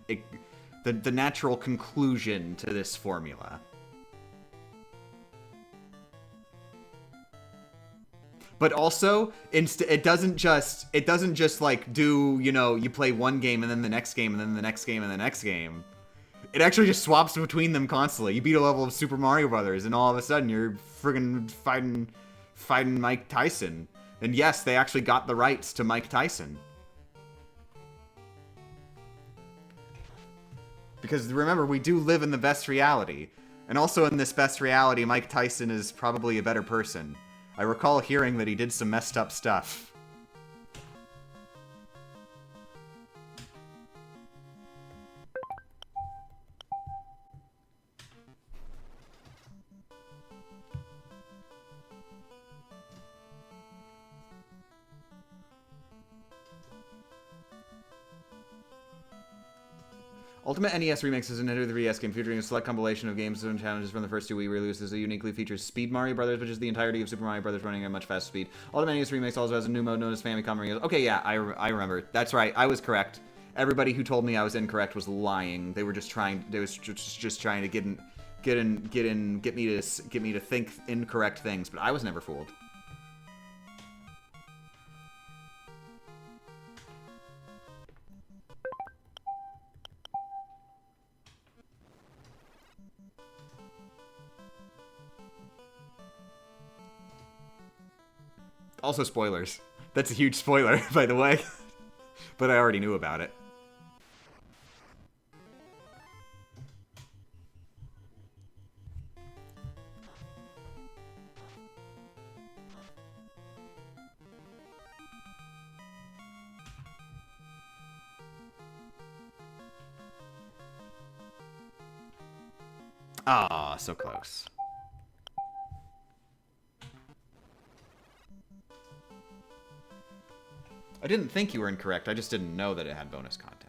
the natural conclusion to this formula. But also, it doesn't just like do, you know, you play one game and then the next game and then the next game and the next game. It actually just swaps between them constantly. You beat a level of Super Mario Brothers and all of a sudden you're friggin' fighting Mike Tyson. And yes, they actually got the rights to Mike Tyson. Because remember, we do live in the best reality. And also in this best reality, Mike Tyson is probably a better person. I recall hearing that he did some messed up stuff. Ultimate NES Remix is an Nintendo 3DS game featuring a select compilation of games and challenges from the first two Wii releases. It uniquely features Speed Mario Brothers, which is the entirety of Super Mario Brothers running at much faster speed. Ultimate NES Remix also has a new mode known as Famicom Remix. Okay, yeah, I remember. That's right. I was correct. Everybody who told me I was incorrect was lying. They were just trying. They was just trying to get me to think incorrect things. But I was never fooled. Also spoilers. That's a huge spoiler, by the way. But I already knew about it. Ah, so close. I didn't think you were incorrect. I just didn't know that it had bonus content.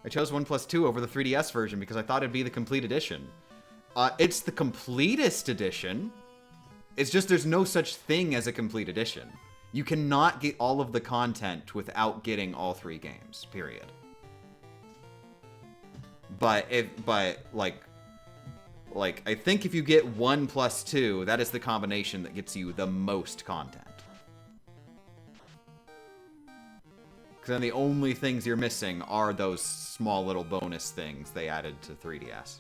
I chose 1+2 over the 3DS version because I thought it'd be the complete edition. It's the completest edition. It's just there's no such thing as a complete edition. You cannot get all of the content without getting all 3 games, period. But I think if you get 1+2, that is the combination that gets you the most content. Because then the only things you're missing are those small little bonus things they added to 3DS.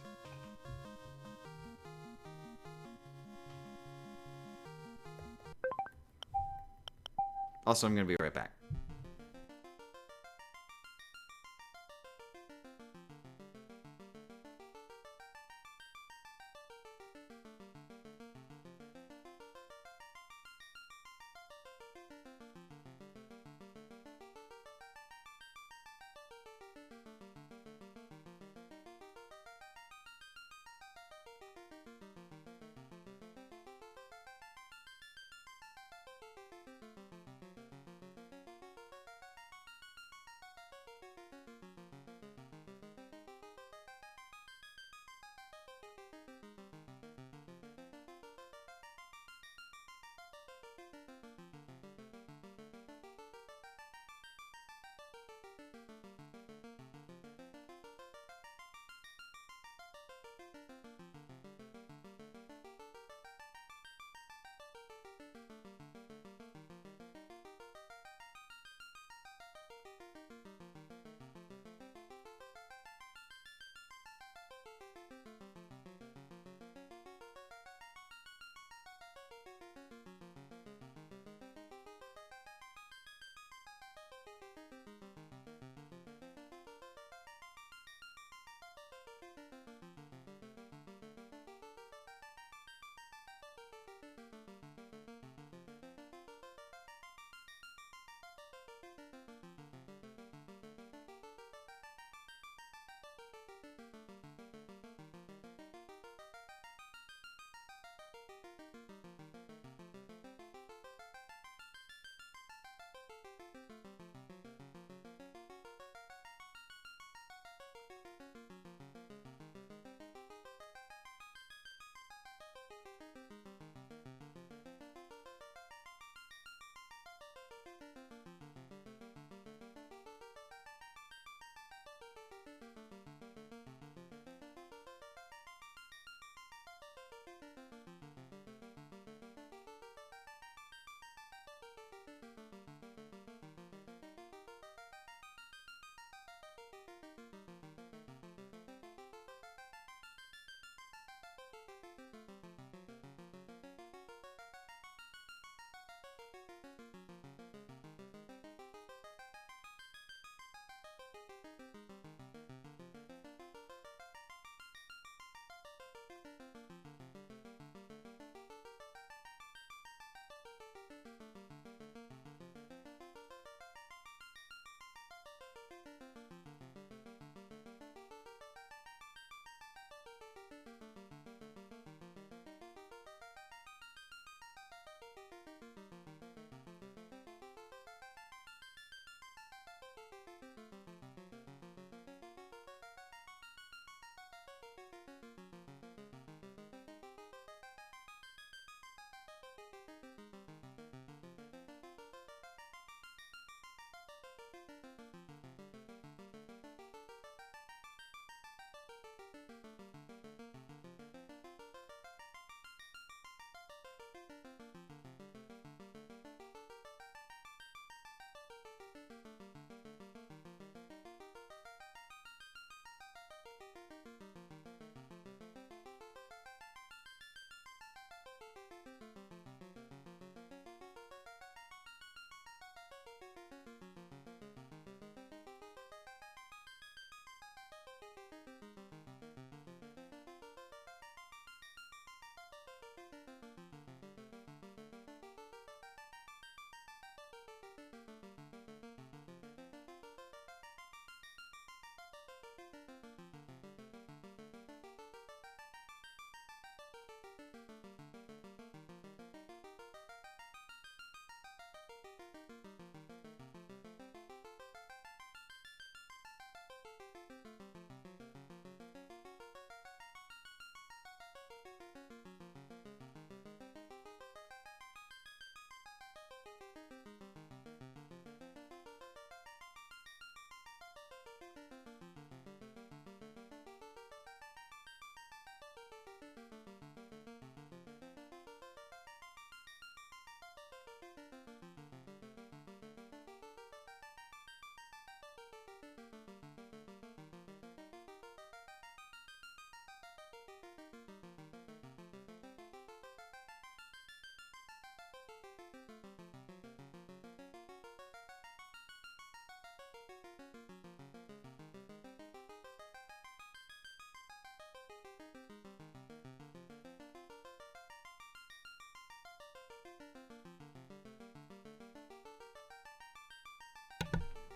Also, I'm going to be right back.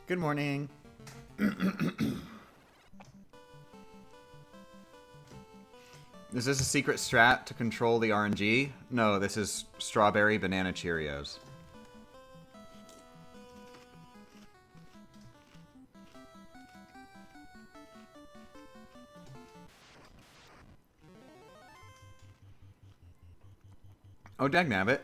Good morning. Is this a secret strat to control the RNG? No, this is strawberry banana Cheerios. Oh, dagnabbit.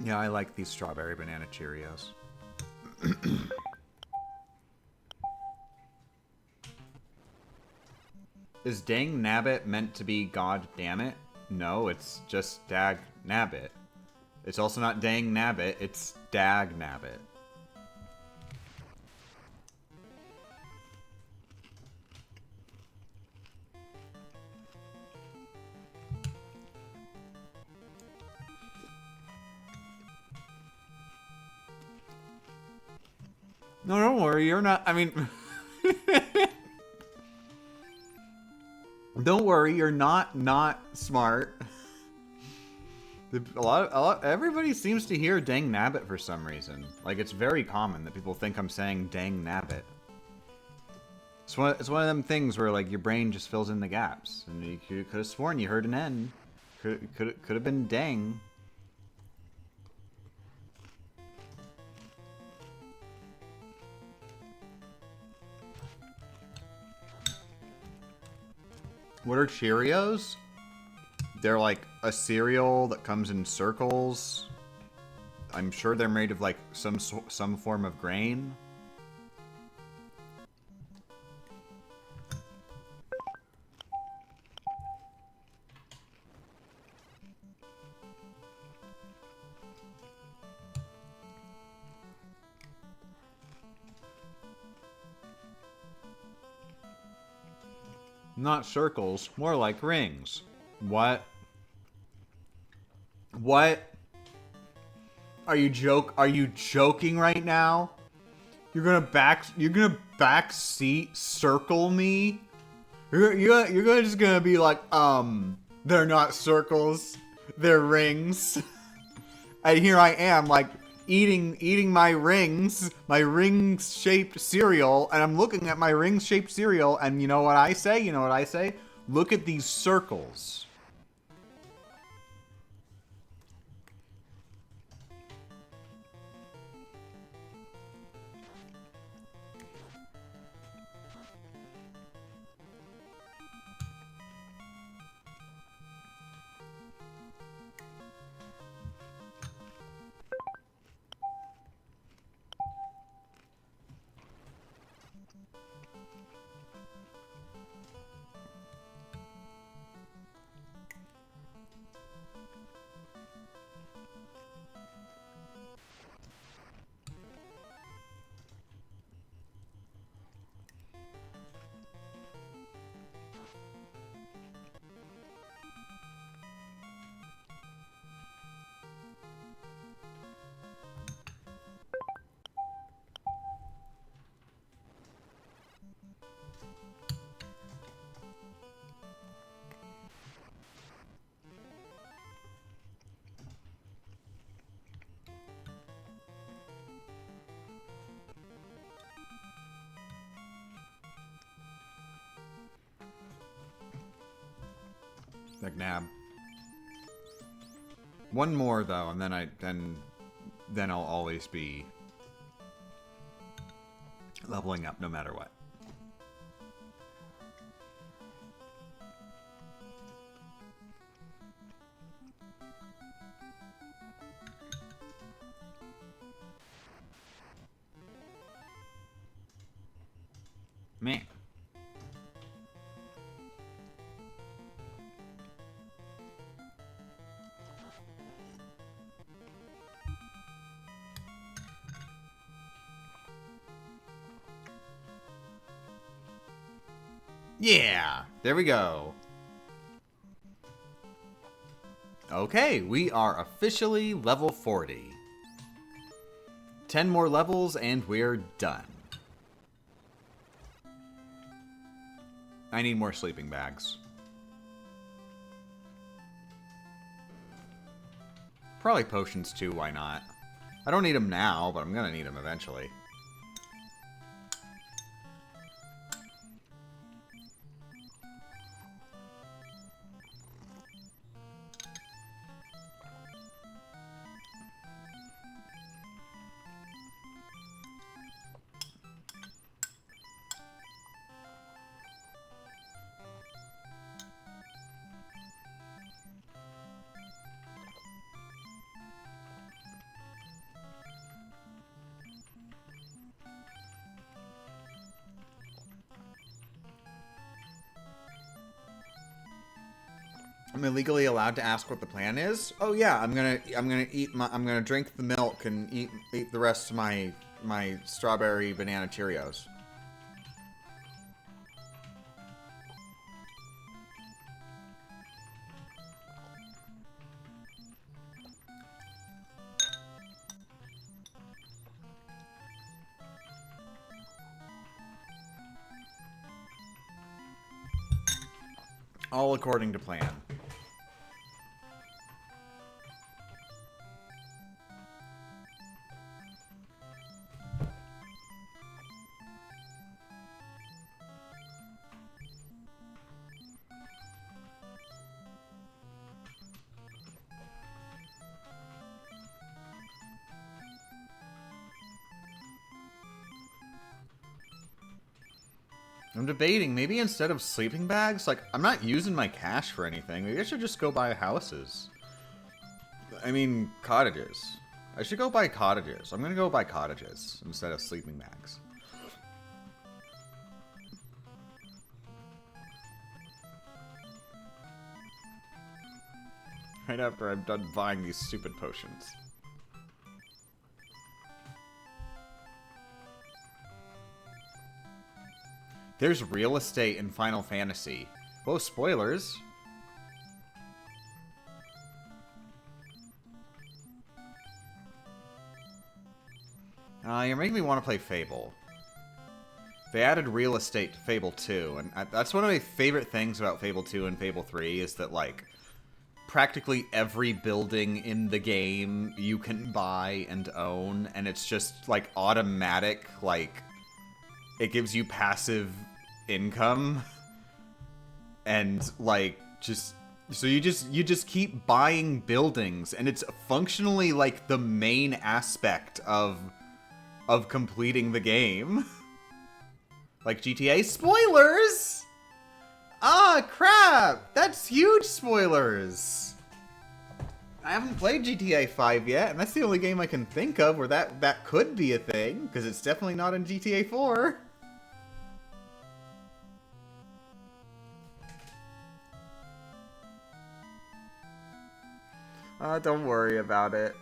Yeah, I like these strawberry banana Cheerios. Is dang nabbit meant to be god damn it? No, it's just dag nabbit. It's also not dang nabbit, it's dag nabbit. No, don't worry, you're not, I mean... Don't worry, you're not smart. Everybody seems to hear dang nabbit for some reason. Like, it's very common that people think I'm saying dang nabbit. It's one of them things where, like, your brain just fills in the gaps. And you could have sworn you heard an N. Could have been dang. What are Cheerios? They're like a cereal that comes in circles. I'm sure they're made of like some form of grain. Not circles, more like rings. What? What? Are you joking right now? You're gonna backseat circle me? You're just gonna be like, they're not circles, they're rings. And here I am, like, eating my ring-shaped cereal, and I'm looking at my ring-shaped cereal, and you know what I say? Look at these circles. Like nab. One more though, and then I'll always be leveling up no matter what. Man. Yeah, there we go. Okay, we are officially level 40. 10 more levels and we're done. I need more sleeping bags. Probably potions too, why not? I don't need them now, but I'm gonna need them eventually. I'm illegally allowed to ask what the plan is. Oh yeah, I'm gonna drink the milk and eat the rest of my strawberry banana Cheerios. All according to plan. I'm debating, maybe instead of sleeping bags, like, I'm not using my cash for anything. Maybe I should just go buy houses. I mean, cottages. I should go buy cottages. I'm gonna go buy cottages instead of sleeping bags. Right after I'm done buying these stupid potions. There's real estate in Final Fantasy. Whoa, spoilers. You're making me want to play Fable. They added real estate to Fable 2, and that's one of my favorite things about Fable 2 and Fable 3 is that, like, practically every building in the game you can buy and own, and it's just, like, automatic, like, it gives you passive income, and, like, just... So you just keep buying buildings, and it's functionally, like, the main aspect of completing the game. Like GTA spoilers! Ah, crap! That's huge spoilers! I haven't played GTA 5 yet, and that's the only game I can think of where that could be a thing, because it's definitely not in GTA 4. Don't worry about it.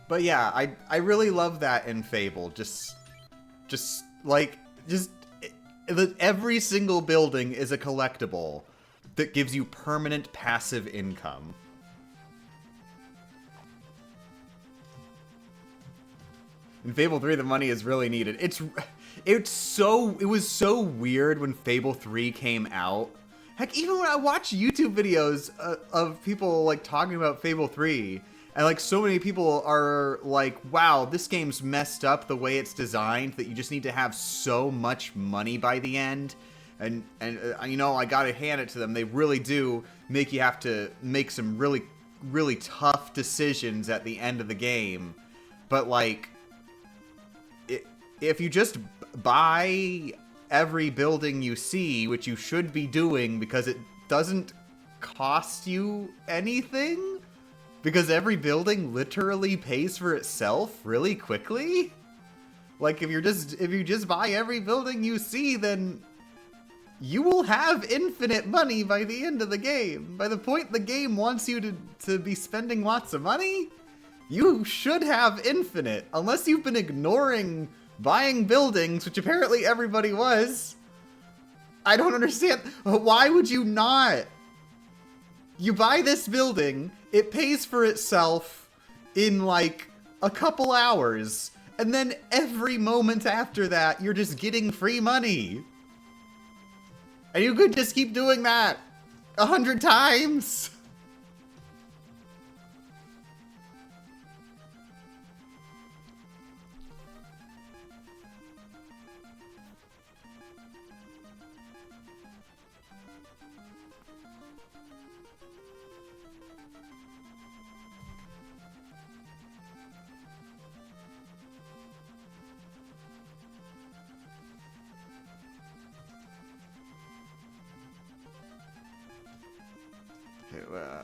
But yeah, I really love that in Fable. Just every single building is a collectible that gives you permanent passive income. In Fable 3, the money is really needed. It was so weird when Fable 3 came out. Heck, even when I watch YouTube videos of people like talking about Fable 3, and like so many people are like, wow, this game's messed up the way it's designed that you just need to have so much money by the end. And you know, I gotta hand it to them. They really do make you have to make some really, really tough decisions at the end of the game. But like, if you just buy every building you see, which you should be doing because it doesn't cost you anything, because every building literally pays for itself really quickly. Like, if you just buy every building you see, then you will have infinite money by the end of the game. By the point the game wants you to be spending lots of money, You should have infinite, unless you've been ignoring buying buildings, which apparently everybody was. I don't understand. Why would you not? You buy this building, it pays for itself in like a couple hours, and then every moment after that, you're just getting free money. And you could just keep doing that 100 times.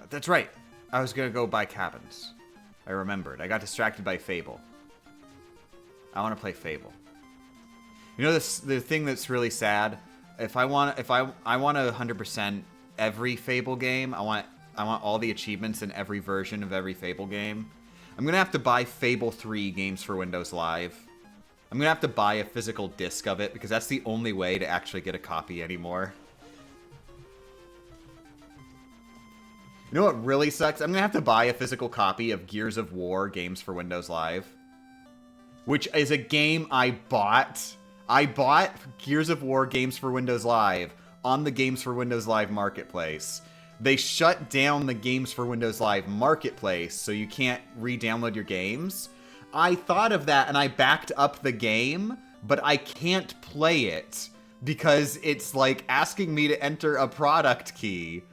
That's right. I was gonna go buy cabins. I remembered. I got distracted by Fable. I want to play Fable. You know the thing that's really sad? If I want to 100% every Fable game, I want all the achievements in every version of every Fable game. I'm gonna have to buy Fable 3 games for Windows Live. I'm gonna have to buy a physical disc of it because that's the only way to actually get a copy anymore. You know what really sucks? I'm gonna have to buy a physical copy of Gears of War games for Windows Live. Which is a game I bought. I bought Gears of War games for Windows Live on the Games for Windows Live marketplace. They shut down the Games for Windows Live marketplace, so you can't re-download your games. I thought of that and I backed up the game, but I can't play it because it's like asking me to enter a product key.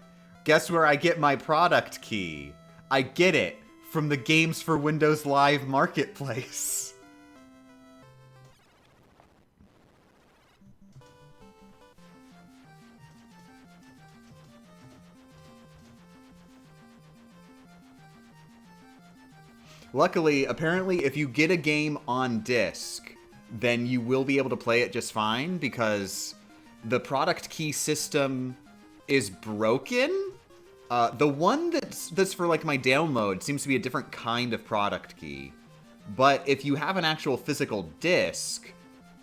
Guess where I get my product key? I get it from the Games for Windows Live marketplace. Luckily, apparently, if you get a game on disc, then you will be able to play it just fine because the product key system is broken. The one that's for like my download seems to be a different kind of product key. But if you have an actual physical disc,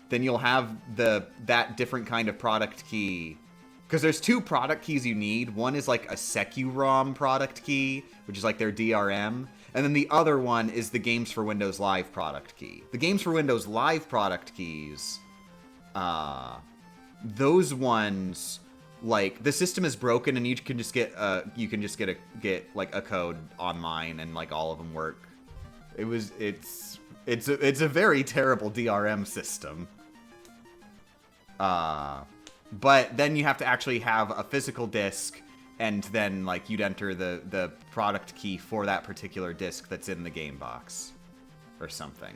then you'll have that different kind of product key. Because there's two product keys you need. One is like a Secu-ROM product key, which is like their DRM. And then the other one is the Games for Windows Live product key. The Games for Windows Live product keys, those ones, like, the system is broken and you can just get like a code online and like all of them work. It's a very terrible DRM system. But then you have to actually have a physical disc, and then like you'd enter the product key for that particular disc that's in the game box or something.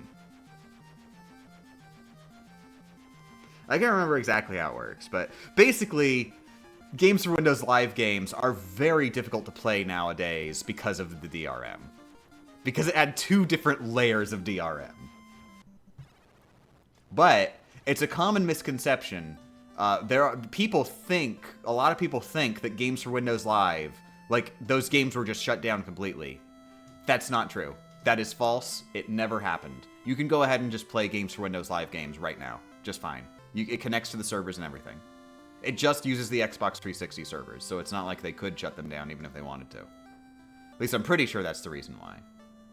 I can't remember exactly how it works, but basically Games for Windows Live games are very difficult to play nowadays because of the DRM. Because it had two different layers of DRM. But it's a common misconception. A lot of people think that Games for Windows Live, like, those games were just shut down completely. That's not true. That is false. It never happened. You can go ahead and just play Games for Windows Live games right now. Just fine. It connects to the servers and everything. It just uses the Xbox 360 servers, so it's not like they could shut them down even if they wanted to. At least I'm pretty sure that's the reason why.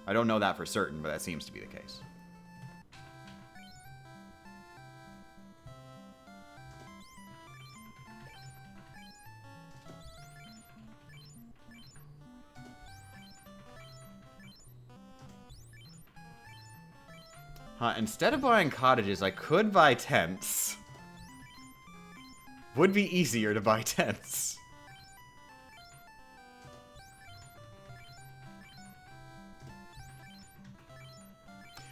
I don't know that for certain, but that seems to be the case. Instead of buying cottages, I could buy tents. Would be easier to buy tents.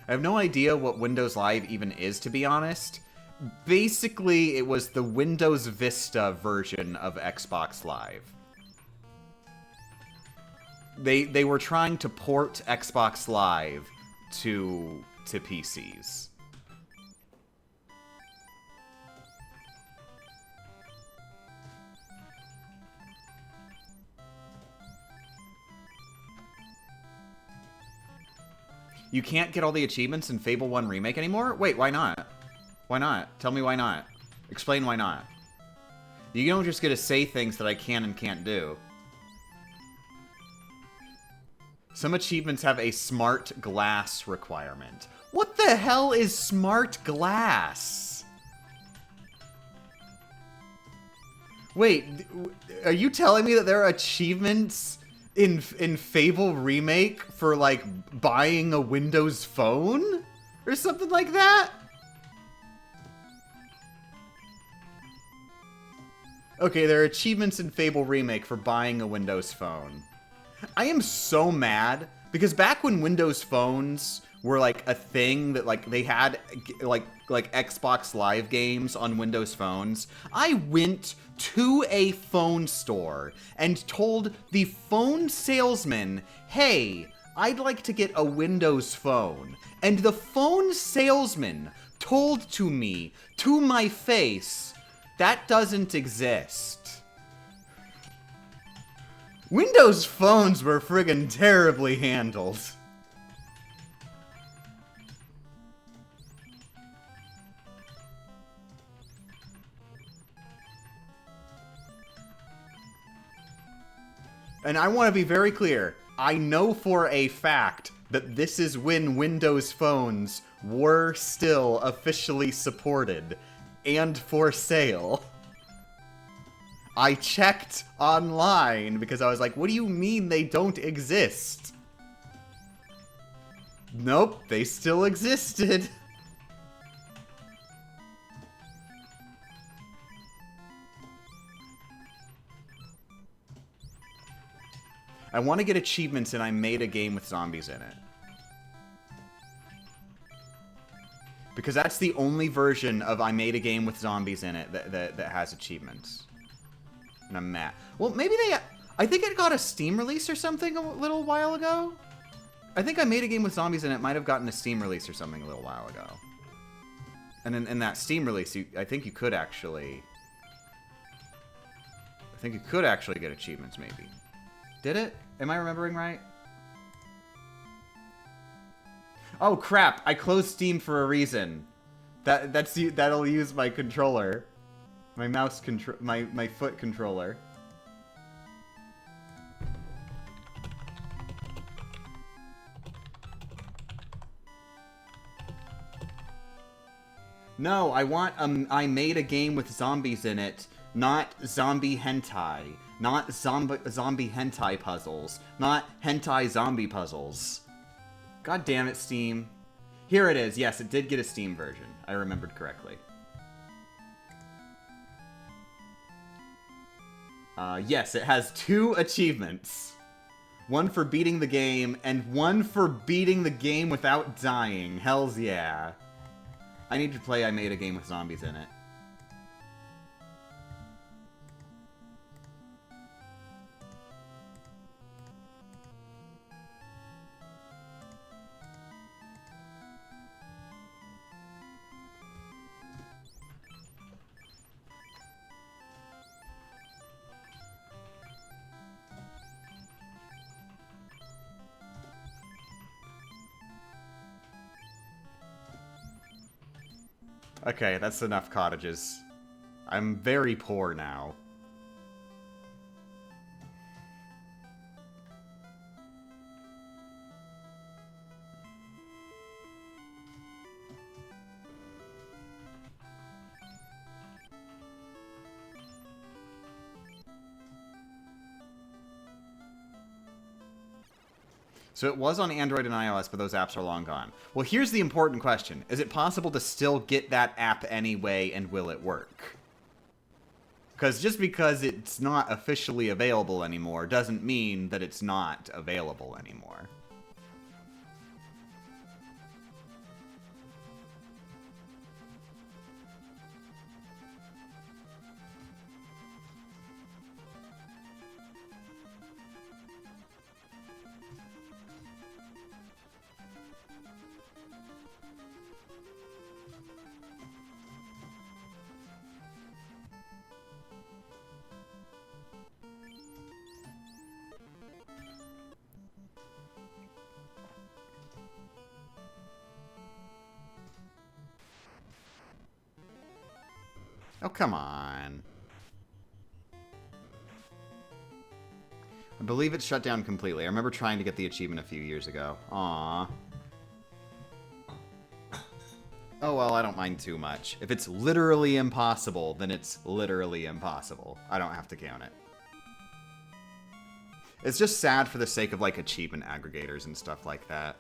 I have no idea what Windows Live even is, to be honest. Basically, it was the Windows Vista version of Xbox Live. They were trying to port Xbox Live to PCs. You can't get all the achievements in Fable 1 Remake anymore? Wait, why not? Why not? Tell me why not. Explain why not. You don't just get to say things that I can and can't do. Some achievements have a smart glass requirement. What the hell is smart glass? Wait, are you telling me that there are achievements in Fable Remake for, like, buying a Windows Phone? Or something like that? Okay, there are achievements in Fable Remake for buying a Windows Phone. I am so mad, because back when Windows Phones were, like, a thing that, like, they had, like Xbox Live games on Windows Phones, I went to a phone store and told the phone salesman, hey, I'd like to get a Windows Phone. And the phone salesman told to me, to my face, that doesn't exist. Windows Phones were friggin' terribly handled. And I want to be very clear. I know for a fact that this is when Windows Phones were still officially supported and for sale. I checked online because I was like, what do you mean they don't exist? Nope, they still existed. I want to get achievements and I made a game with zombies in it. Because that's the only version of I made a game with zombies in it that has achievements. And I'm mad. Well, maybe they... I think it got a Steam release or something a little while ago. I think I made a game with zombies in it. Might have gotten a Steam release or something a little while ago. And in that Steam release, I think you could actually... I think you could actually get achievements, maybe. Did it? Am I remembering right? Oh crap! I closed Steam for a reason. That'll use my controller, my mouse my foot controller. No, I want I made a game with zombies in it, not zombie hentai, not zombie hentai puzzles, not hentai zombie puzzles. God damn it, Steam. Here it is. Yes, it did get a Steam version. I remembered correctly. Yes, it has 2 achievements. One for beating the game, and one for beating the game without dying. Hells yeah. I need to play I Made a Game with Zombies in it. Okay, that's enough cottages. I'm very poor now. So it was on Android and iOS, but those apps are long gone. Well, here's the important question. Is it possible to still get that app anyway, and will it work? Because just because it's not officially available anymore doesn't mean that it's not available anymore. Oh, come on. I believe it's shut down completely. I remember trying to get the achievement a few years ago. Aww. Oh, well, I don't mind too much. If it's literally impossible, then it's literally impossible. I don't have to count it. It's just sad for the sake of, like, achievement aggregators and stuff like that.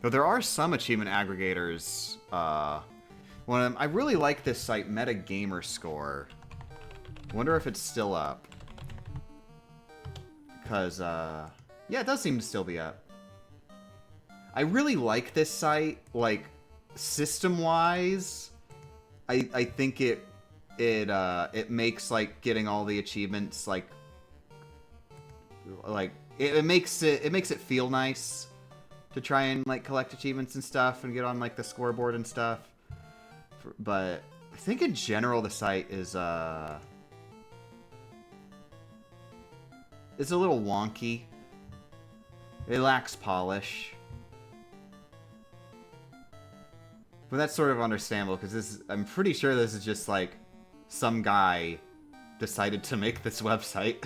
Though there are some achievement aggregators. I really like this site, Meta Gamer Score. Wonder if it's still up. Because, yeah, it does seem to still be up. I really like this site, like, system-wise. I think it makes, like, getting all the achievements, like it makes it feel nice to try and, like, collect achievements and stuff and get on, like, the scoreboard and stuff. But I think in general the site is it's a little wonky. It lacks polish. But that's sort of understandable because I'm pretty sure this is just like some guy decided to make this website.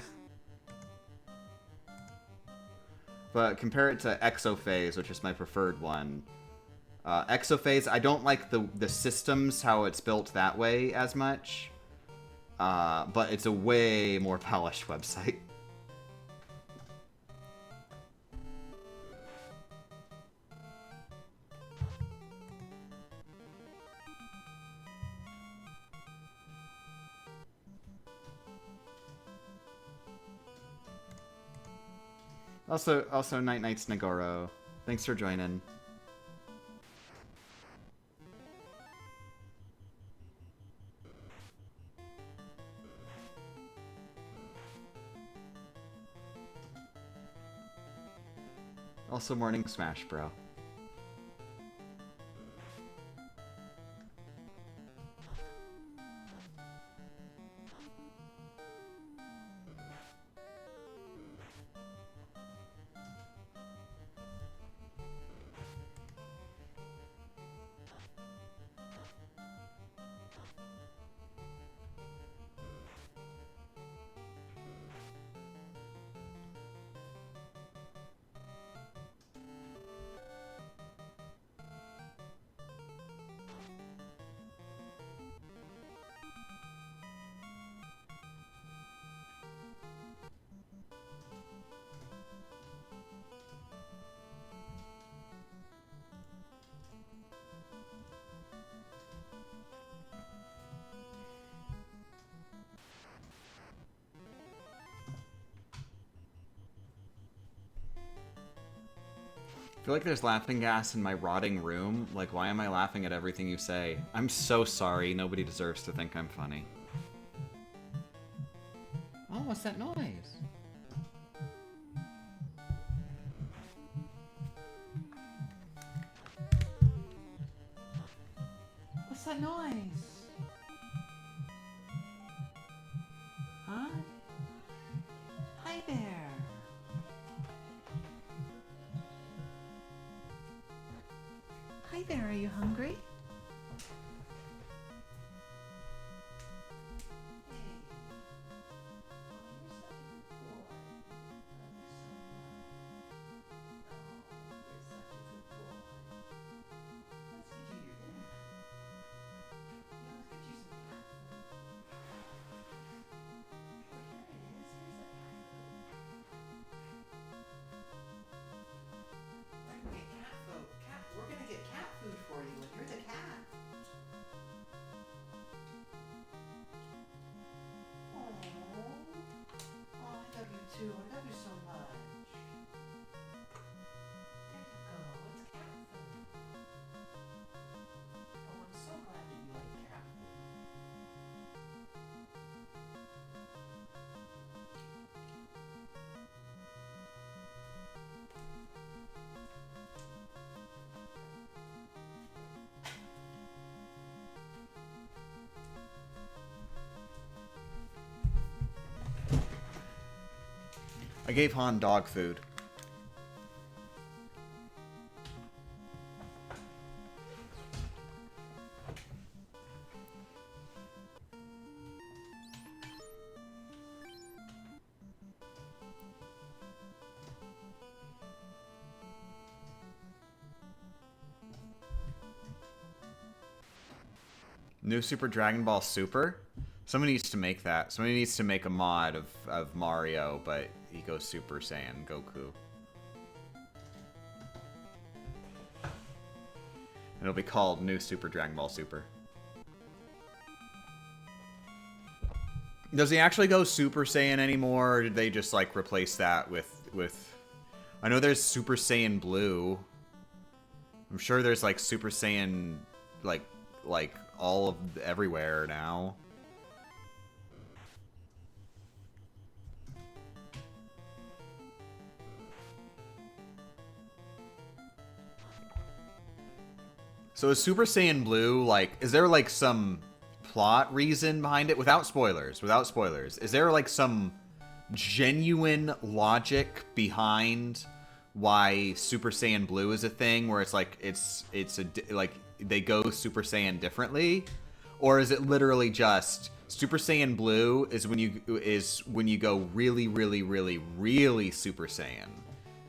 But compare it to Exophase, which is my preferred one. Exophase, I don't like the systems, how it's built that way as much. But it's a way more polished website. Also, Night Nights Nagoro. Thanks for joining. Also, Morning Smash, bro. I feel like there's laughing gas in my rotting room. Like, why am I laughing at everything you say? I'm so sorry. Nobody deserves to think I'm funny. Oh, what's that noise? What's that noise? Huh? Hi there. Hi there, are you hungry? We're gonna get cat food for you. Here's a I gave Han dog food. New Super Dragon Ball Super? Somebody needs to make that. Somebody needs to make a mod of Mario, but he goes Super Saiyan Goku. And it'll be called New Super Dragon Ball Super. Does he actually go Super Saiyan anymore, or did they just, like, replace that with... I know there's Super Saiyan Blue. I'm sure there's, like, Super Saiyan, like all of everywhere now. So is Super Saiyan Blue, like, is there, like, some plot reason behind it? Without spoilers, is there, like, some genuine logic behind why Super Saiyan Blue is a thing, where it's, like, like, they go Super Saiyan differently? Or is it literally just Super Saiyan Blue is when you go really, really, really, really Super Saiyan,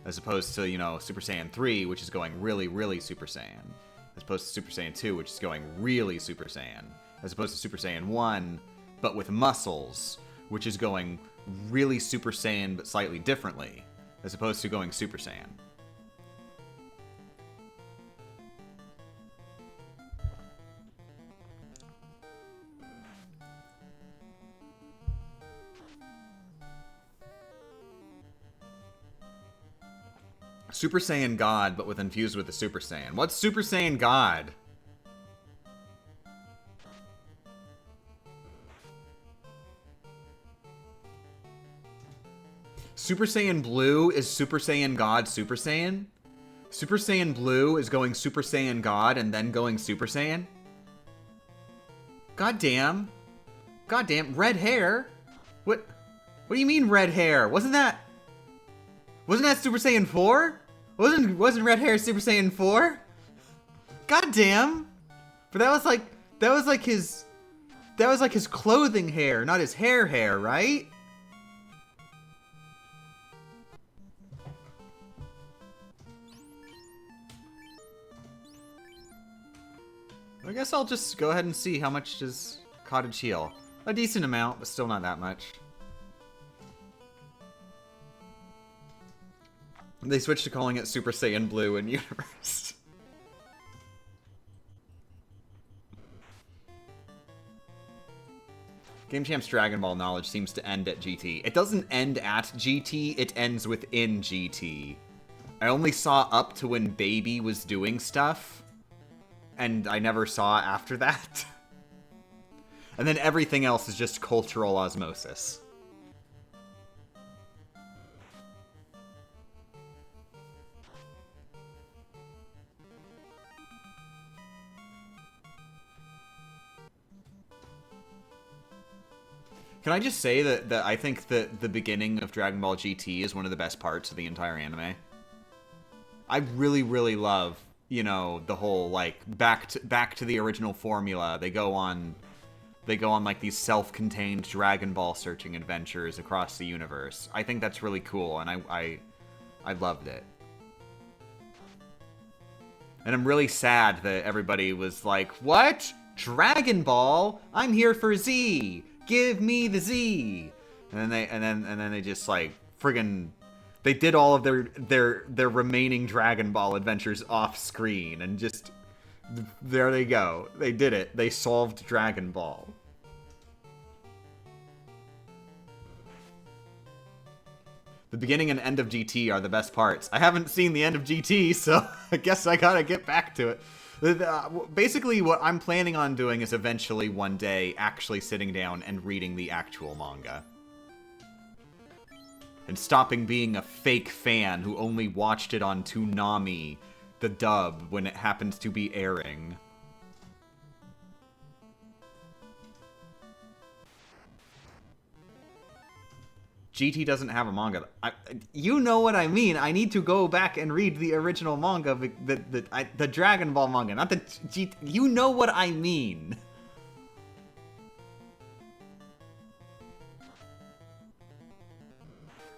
as opposed to, you know, Super Saiyan 3, which is going really, really Super Saiyan, as opposed to Super Saiyan 2, which is going really Super Saiyan, as opposed to Super Saiyan 1, but with muscles, which is going really Super Saiyan but slightly differently, as opposed to going Super Saiyan. Super Saiyan God, but infused with the Super Saiyan. What's Super Saiyan God? Super Saiyan Blue is Super Saiyan God Super Saiyan? Super Saiyan Blue is going Super Saiyan God and then going Super Saiyan? Goddamn. Goddamn. Red hair? What do you mean red hair? Wasn't that Super Saiyan 4? Wasn't red hair Super Saiyan 4? Goddamn. But that was like his clothing hair, not his hair, right? I guess I'll just go ahead and see how much does Cottage heal. A decent amount, but still not that much. They switched to calling it Super Saiyan Blue in Universe. Game Champ's Dragon Ball knowledge seems to end at GT. It doesn't end at GT, it ends within GT. I only saw up to when Baby was doing stuff, and I never saw after that. And then everything else is just cultural osmosis. Can I just say that I think that the beginning of Dragon Ball GT is one of the best parts of the entire anime? I really, really love, you know, the whole, like, back to the original formula. They go on like these self-contained Dragon Ball searching adventures across the universe. I think that's really cool, and I loved it. And I'm really sad that everybody was like, "What? Dragon Ball? I'm here for Z. Give me the Z." And then they just, like, friggin', they did all of their remaining Dragon Ball adventures off screen, and just there they go. They did it. They solved Dragon Ball. The beginning and end of GT are the best parts. I haven't seen the end of GT, so I guess I gotta get back to it. Basically, what I'm planning on doing is eventually one day actually sitting down and reading the actual manga. And stopping being a fake fan who only watched it on Toonami, the dub, when it happens to be airing. GT doesn't have a manga. You know what I mean. I need to go back and read the original manga, the Dragon Ball manga, not the GT. You know what I mean.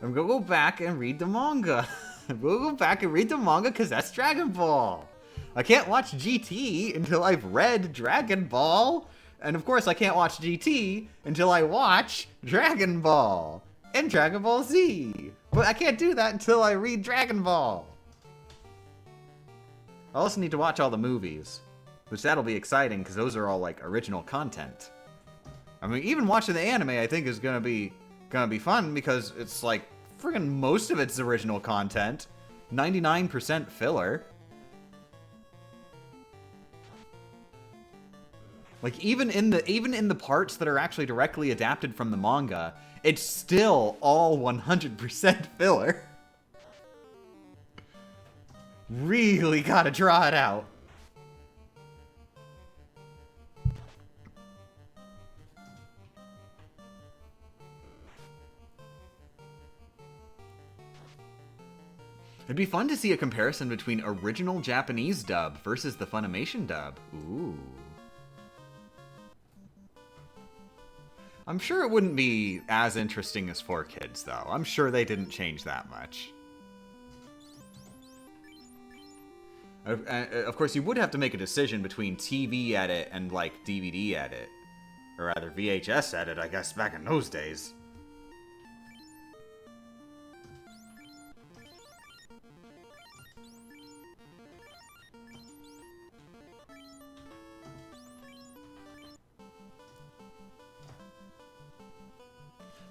I'm gonna go back and read the manga. We'll go back and read the manga because that's Dragon Ball. I can't watch GT until I've read Dragon Ball. And of course I can't watch GT until I watch Dragon Ball and Dragon Ball Z. But I can't do that until I read Dragon Ball. I also need to watch all the movies, which that'll be exciting because those are all like original content. I mean, even watching the anime I think is gonna be fun because it's like friggin' most of it's original content, 99% filler. Like even in the parts that are actually directly adapted from the manga, it's still all 100% filler. Really gotta draw it out. It'd be fun to see a comparison between original Japanese dub versus the Funimation dub. Ooh. I'm sure it wouldn't be as interesting as 4Kids, though. I'm sure they didn't change that much. Of course, you would have to make a decision between TV edit and, like, DVD edit. Or rather, VHS edit, I guess, back in those days.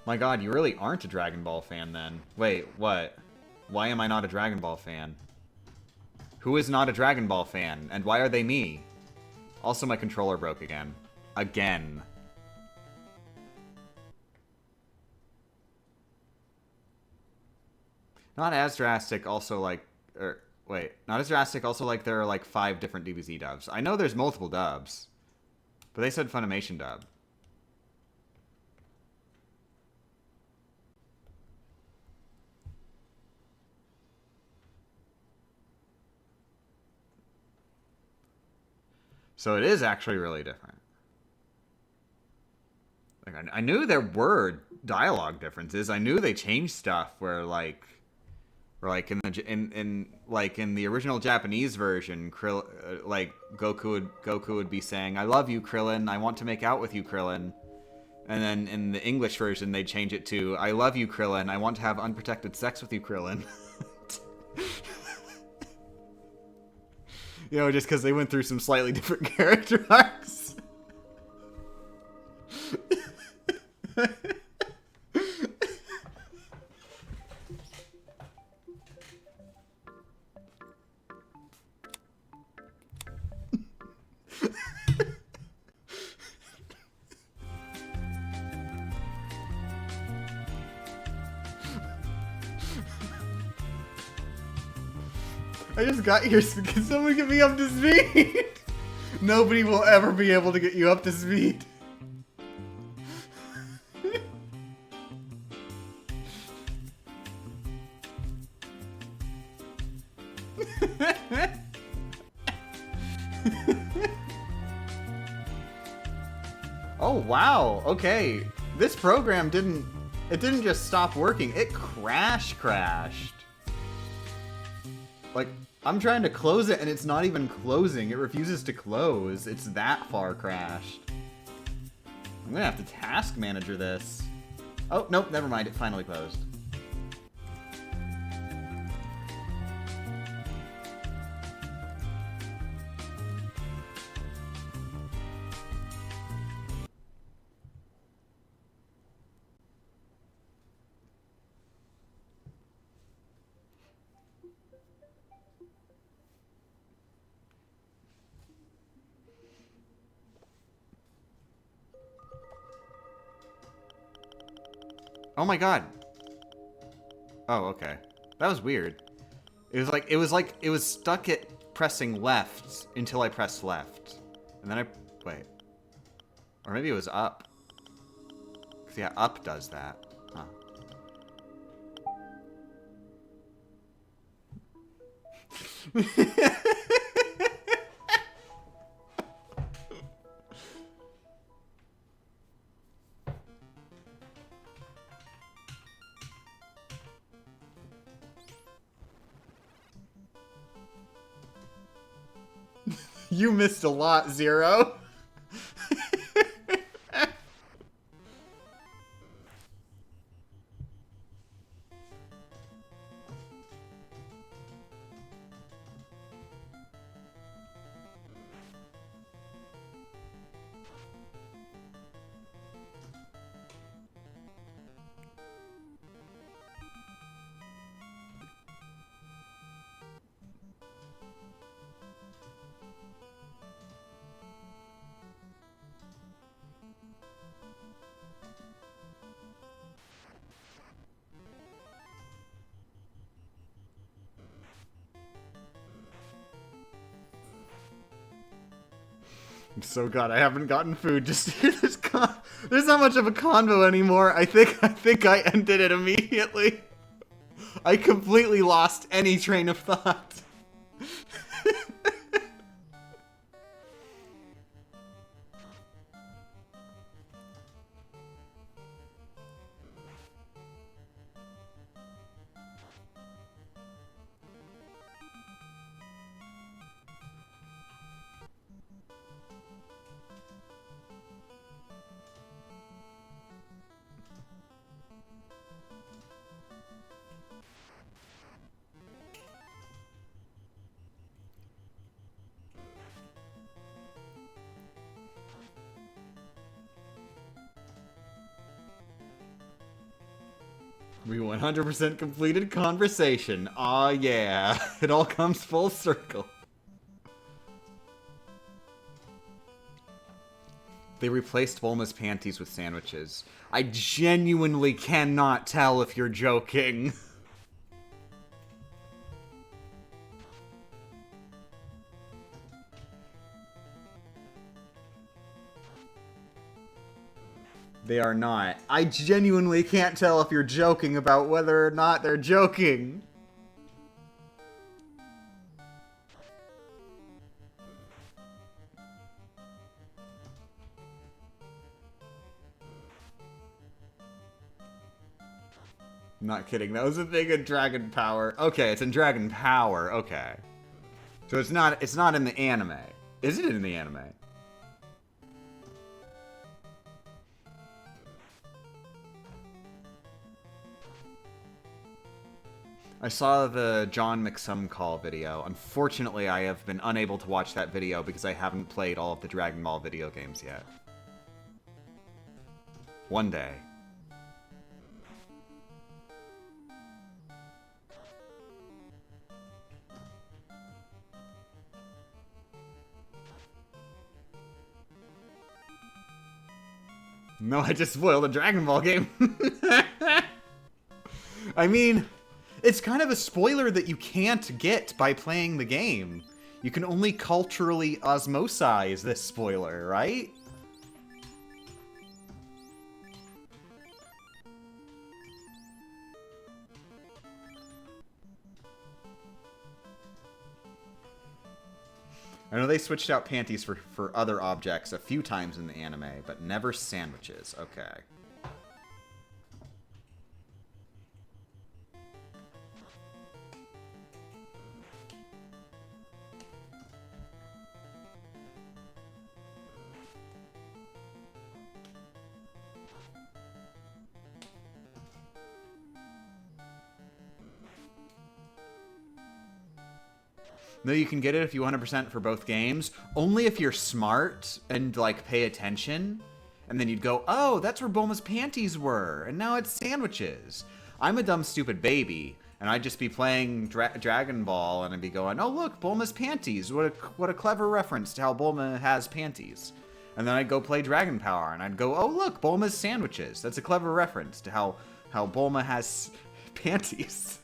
My god, you really aren't a Dragon Ball fan then. Wait, what? Why am I not a Dragon Ball fan? Who is not a Dragon Ball fan? And why are they me? Also, my controller broke again. Again. Not as drastic, also like... wait, not as drastic, also like there are like 5 different DBZ dubs. I know there's multiple dubs. But they said Funimation dub. So it is actually really different. Like I knew there were dialogue differences. I knew they changed stuff where like in the original Japanese version, like Goku would be saying, "I love you, Krillin. I want to make out with you, Krillin." And then in the English version, they change it to, "I love you, Krillin. I want to have unprotected sex with you, Krillin." You know, just because they went through some slightly different character arcs. I just got here. Can someone get me up to speed? Nobody will ever be able to get you up to speed. Oh wow, okay. This program didn't just stop working, it crashed. Like, I'm trying to close it and it's not even closing. It refuses to close. It's that far crashed. I'm gonna have to task manager this. Oh, nope, never mind. It finally closed. Oh my god. Oh, okay. That was weird. It was stuck at pressing left until I pressed left. And then wait. Or maybe it was up. 'Cause yeah, up does that. Huh. You missed a lot, Zero. I'm so glad I haven't gotten food. Just there's not much of a convo anymore. I think I ended it immediately. I completely lost any train of thought. We 100% completed conversation. Aw, yeah. It all comes full circle. They replaced Bulma's panties with sandwiches. I genuinely cannot tell if you're joking. They are not. I genuinely can't tell if you're joking about whether or not they're joking. I'm not kidding. That was a thing in Dragon Power. Okay, it's in Dragon Power. Okay. So it's not in the anime. Is it in the anime? I saw the John McSumcall video. Unfortunately, I have been unable to watch that video because I haven't played all of the Dragon Ball video games yet. One day. No, I just spoiled a Dragon Ball game. I mean, it's kind of a spoiler that you can't get by playing the game. You can only culturally osmosize this spoiler, right? I know they switched out panties for other objects a few times in the anime, but never sandwiches. Okay. No, you can get it if you 100% for both games. Only if you're smart and, like, pay attention. And then you'd go, oh, that's where Bulma's panties were. And now it's sandwiches. I'm a dumb, stupid baby. And I'd just be playing Dragon Ball and I'd be going, oh, look, Bulma's panties. What a clever reference to how Bulma has panties. And then I'd go play Dragon Power and I'd go, oh, look, Bulma's sandwiches. That's a clever reference to how Bulma has panties.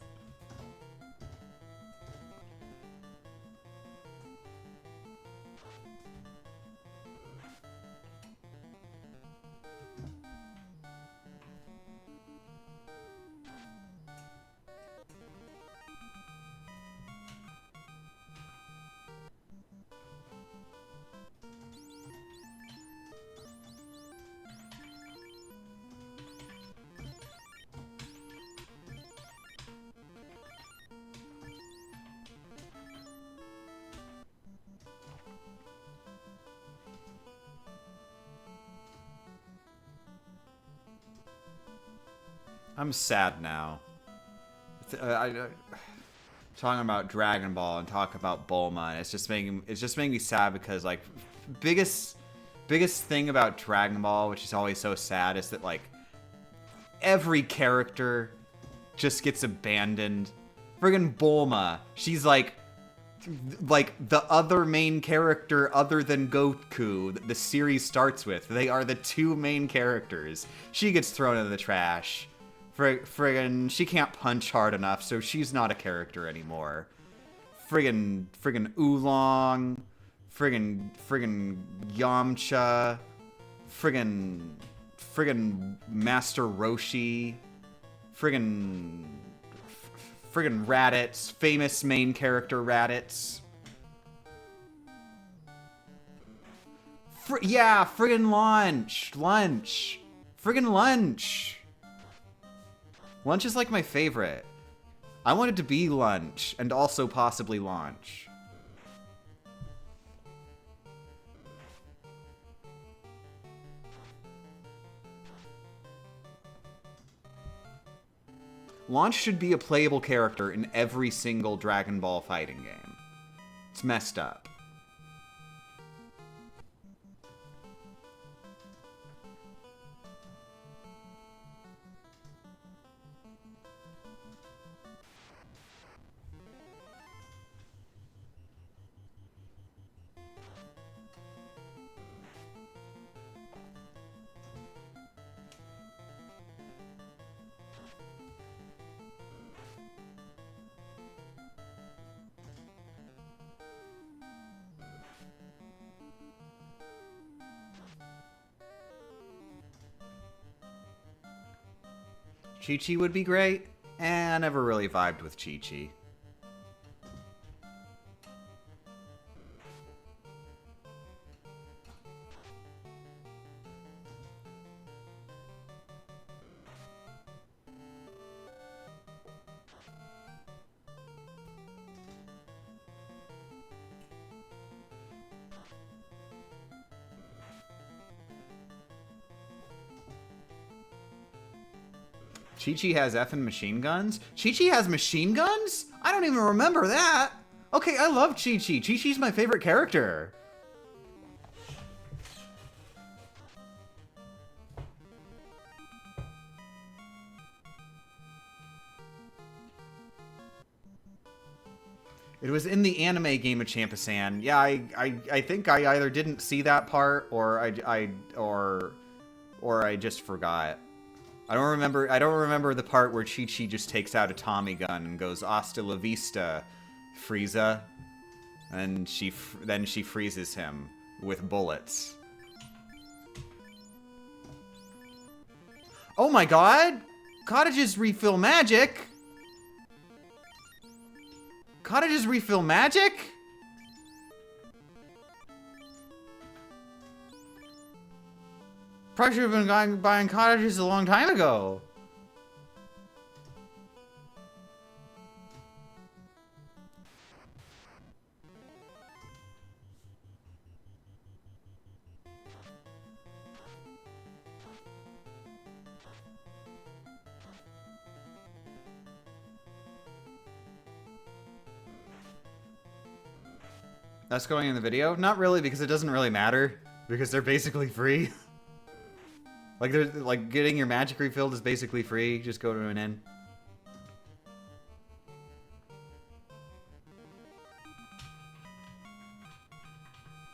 I'm sad now. Talking about Dragon Ball and talking about Bulma, and it's just making me sad because like biggest thing about Dragon Ball, which is always so sad, is that like every character just gets abandoned. Friggin' Bulma, she's like the other main character other than Goku that the series starts with. They are the two main characters. She gets thrown into the trash. Friggin' she can't punch hard enough, so she's not a character anymore. Friggin' Oolong. Friggin' Yamcha. Friggin' Master Roshi. Friggin' Raditz. Famous main character Raditz. Yeah, friggin' Lunch. Friggin' Lunch. Lunch is like my favorite. I want it to be Lunch, and also possibly Launch. Launch should be a playable character in every single Dragon Ball fighting game. It's messed up. Chi-Chi would be great. I never really vibed with Chi-Chi. Chi-Chi has effing machine guns? Chi-Chi has machine guns? I don't even remember that. Okay, I love Chi-Chi. Chi-Chi's my favorite character. It was in the anime game of Champisan. Yeah, I think I either didn't see that part or I just forgot. I don't remember the part where Chi-Chi just takes out a Tommy gun and goes "Hasta la vista, Frieza," and then she freezes him with bullets. Oh my god! Cottages refill magic? Cottages refill magic? Probably should have been buying cottages a long time ago. That's going in the video? Not really, because it doesn't really matter. Because they're basically free. Like getting your magic refilled is basically free. Just go to an inn.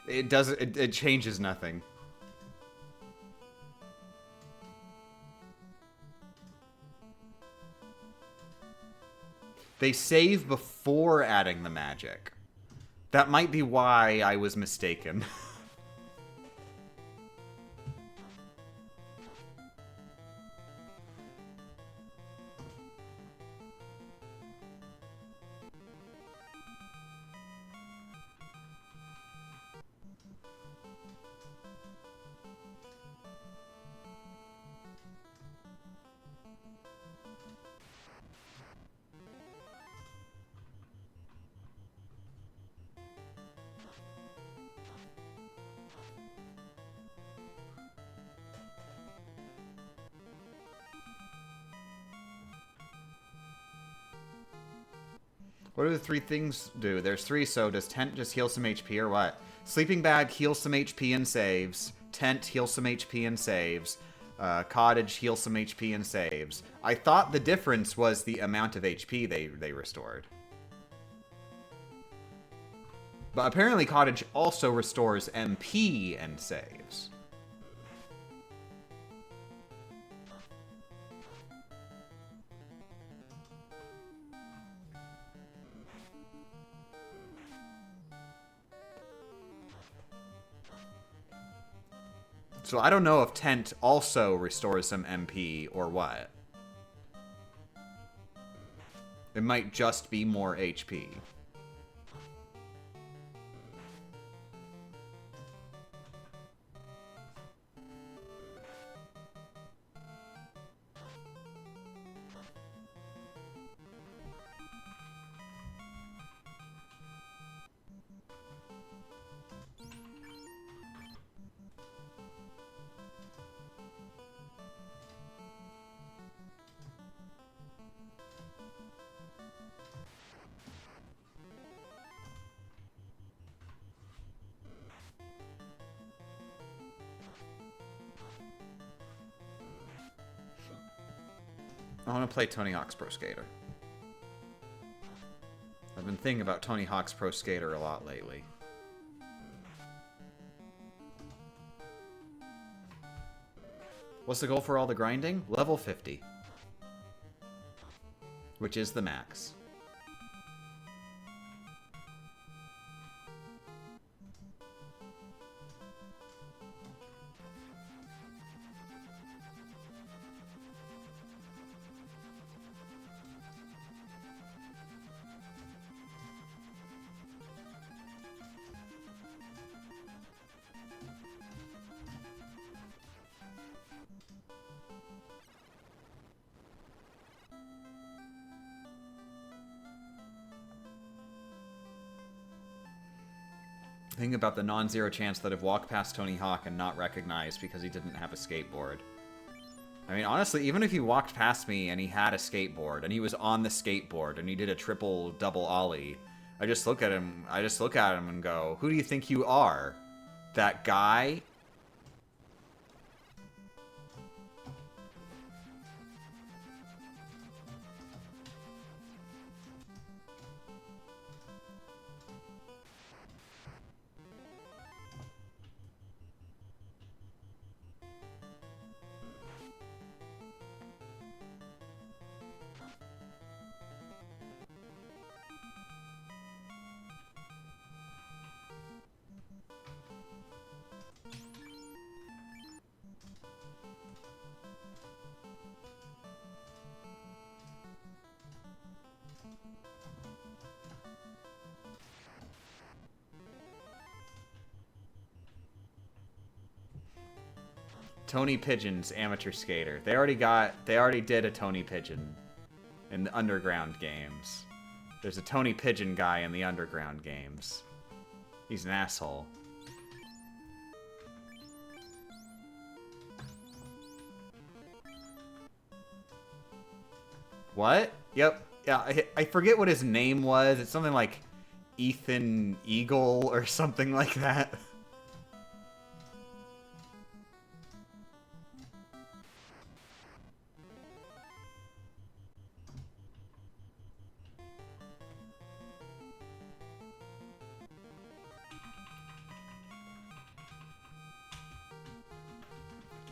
It changes nothing. They save before adding the magic. That might be why I was mistaken. What do the 3 things do? There's 3, so does Tent just heal some HP or what? Sleeping Bag heals some HP and saves. Tent heals some HP and saves. Cottage heals some HP and saves. I thought the difference was the amount of HP they restored. But apparently Cottage also restores MP and saves. So I don't know if Tent also restores some MP or what. It might just be more HP. I want to play Tony Hawk's Pro Skater. I've been thinking about Tony Hawk's Pro Skater a lot lately. What's the goal for all the grinding? Level 50. Which is the max. Think about the non-zero chance that I've walked past Tony Hawk and not recognized because he didn't have a skateboard. I mean, honestly, even if he walked past me and he had a skateboard and he was on the skateboard and he did a triple double ollie, I just look at him and go, "Who do you think you are? That guy?" Tony Pigeon's amateur skater. They already did a Tony Pigeon in the underground games. There's a Tony Pigeon guy in the underground games. He's an asshole. What? Yep. Yeah, I forget what his name was. It's something like Ethan Eagle or something like that.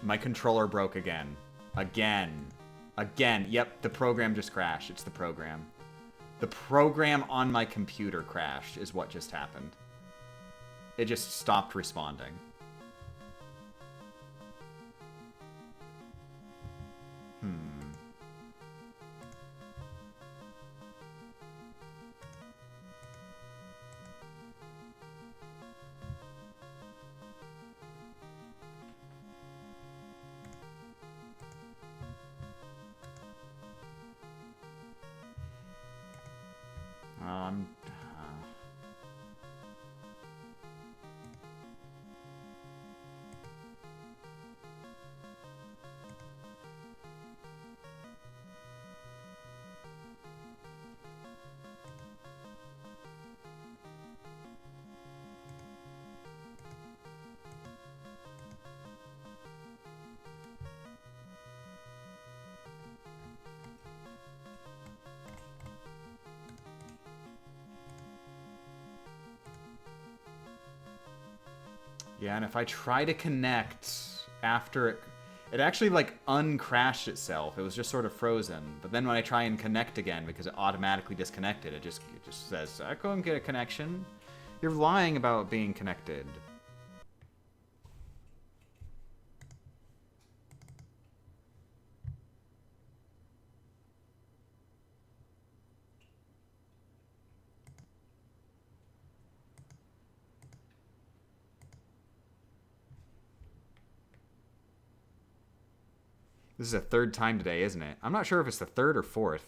My controller broke again. Again. Yep, the program just crashed. It's the program. The program on my computer crashed is what just happened. It just stopped responding. Um, Yeah, and if I try to connect after it actually like uncrashed itself. It was just sort of frozen. But then when I try and connect again, because it automatically disconnected, it just says, I couldn't get a connection. You're lying about being connected. This is a third time today, isn't it? I'm not sure if it's the third or fourth.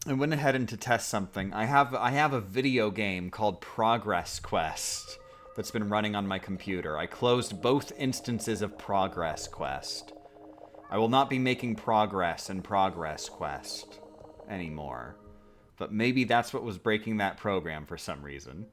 I went ahead and to test something. I have a video game called Progress Quest that's been running on my computer. I closed both instances of Progress Quest. I will not be making progress in Progress Quest anymore. But maybe that's what was breaking that program for some reason.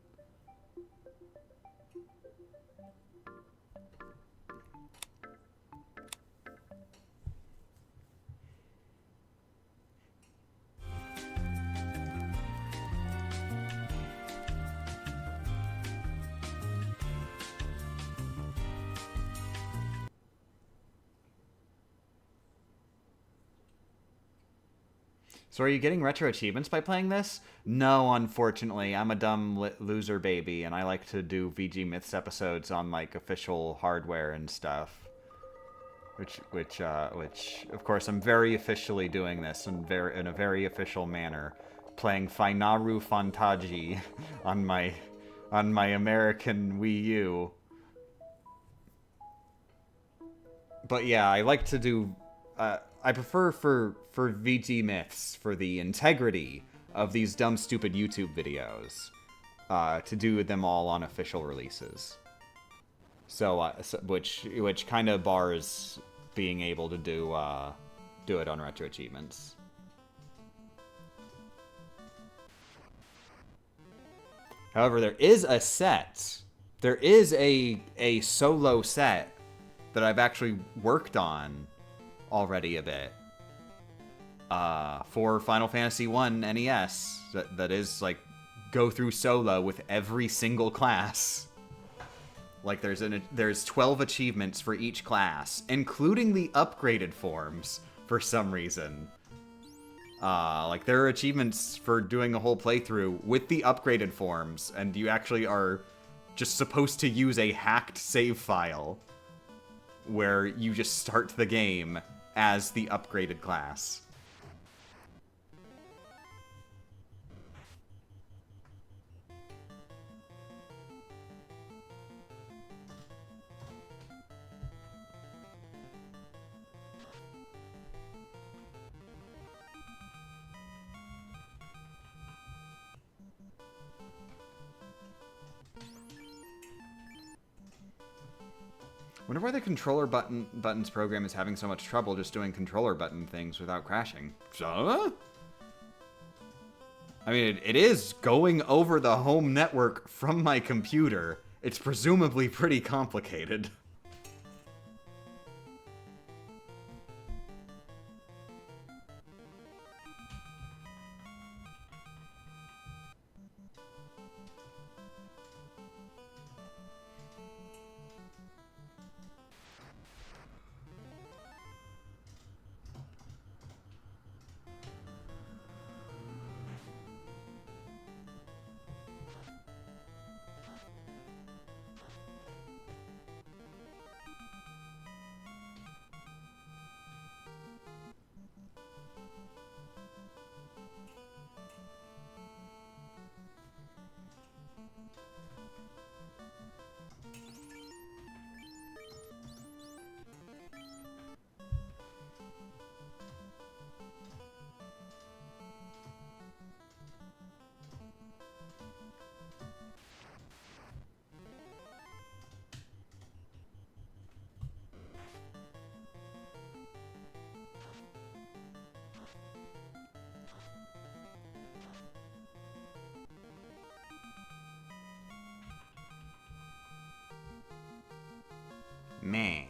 So are you getting retro achievements by playing this? No, unfortunately. I'm a dumb loser baby, and I like to do VG Myths episodes on, like, official hardware and stuff. Which, of course, I'm very officially doing this in a very official manner. Playing Finaru Fantaji on my American Wii U. But yeah, I like to do... I prefer for VG Myths, for the integrity of these dumb, stupid YouTube videos, to do them all on official releases. So, which kind of bars being able to do it on retro achievements. However, there is a set. There is a solo set that I've actually worked on already a bit for Final Fantasy I NES that is like go through solo with every single class. Like there's 12 achievements for each class, including the upgraded forms for some reason. Like there are achievements for doing a whole playthrough with the upgraded forms, and you actually are just supposed to use a hacked save file where you just start the game as the upgraded class. Wonder why the controller buttons program is having so much trouble just doing controller button things without crashing. So? I mean, it is going over the home network from my computer. It's presumably pretty complicated. Meh.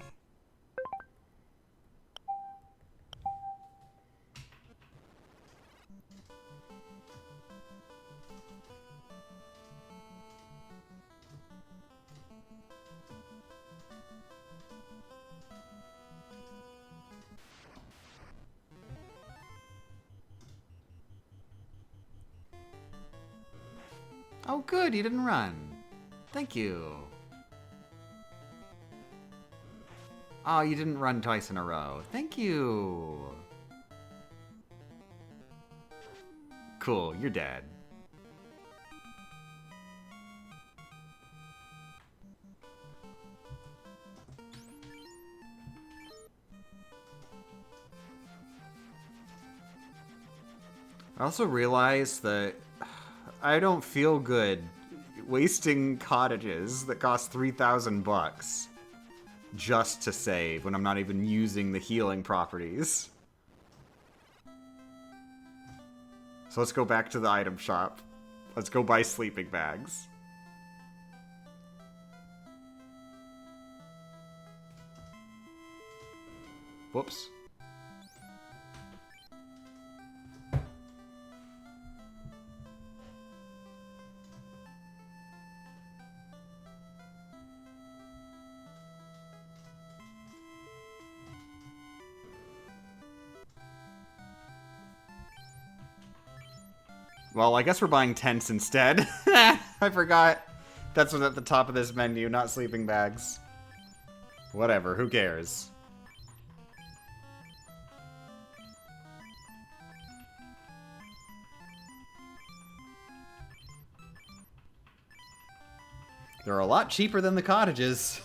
Oh, good, you didn't run. Thank you. Oh, you didn't run twice in a row. Thank you. Cool, you're dead. I also realized that I don't feel good wasting cottages that cost 3,000 bucks just to save when I'm not even using the healing properties. So let's go back to the item shop. Let's go buy sleeping bags. Whoops. Well, I guess we're buying tents instead. I forgot. That's what's at the top of this menu, not sleeping bags. Whatever, who cares? They're a lot cheaper than the cottages.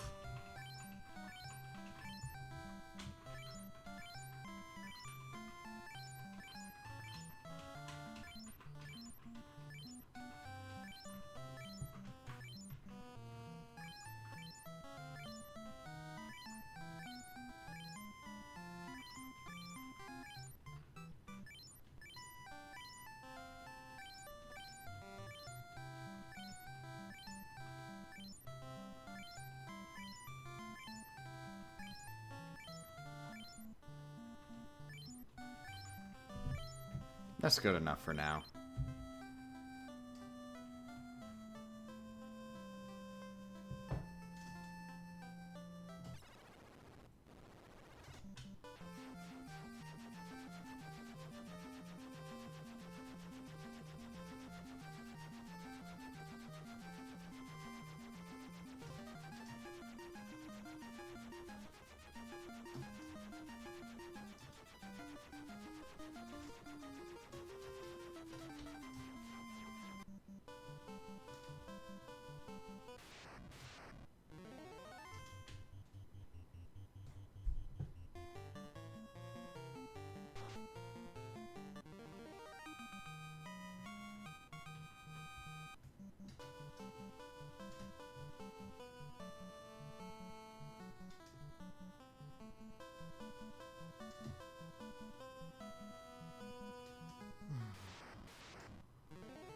That's good enough for now.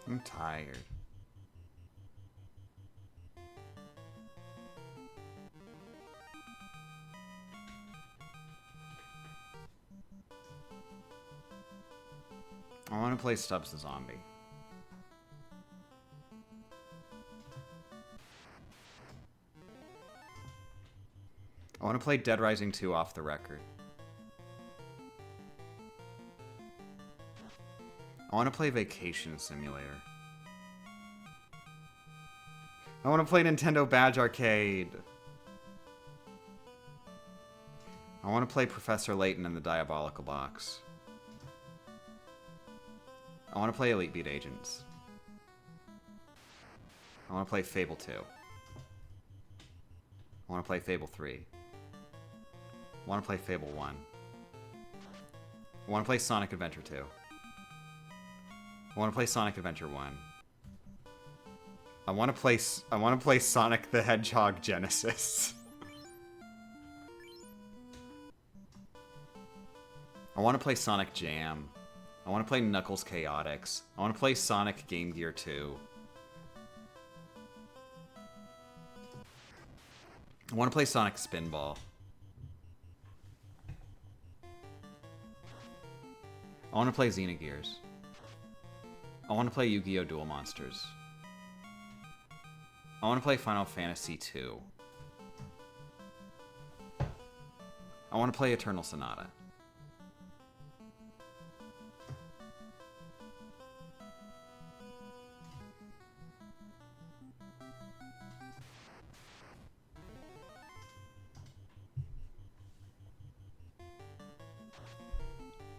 I'm tired. I want to play Stubbs the Zombie. I want to play Dead Rising 2 off the record. I want to play Vacation Simulator. I want to play Nintendo Badge Arcade. I want to play Professor Layton in the Diabolical Box. I want to play Elite Beat Agents. I want to play Fable 2. I want to play Fable 3. I want to play Fable 1. I want to play Sonic Adventure 2. I want to play Sonic Adventure 1. I want to play Sonic the Hedgehog Genesis. I want to play Sonic Jam. I want to play Knuckles Chaotix. I want to play Sonic Game Gear 2. I want to play Sonic Spinball. I want to play Xenogears. I want to play Yu-Gi-Oh! Duel Monsters. I want to play Final Fantasy 2. I want to play Eternal Sonata.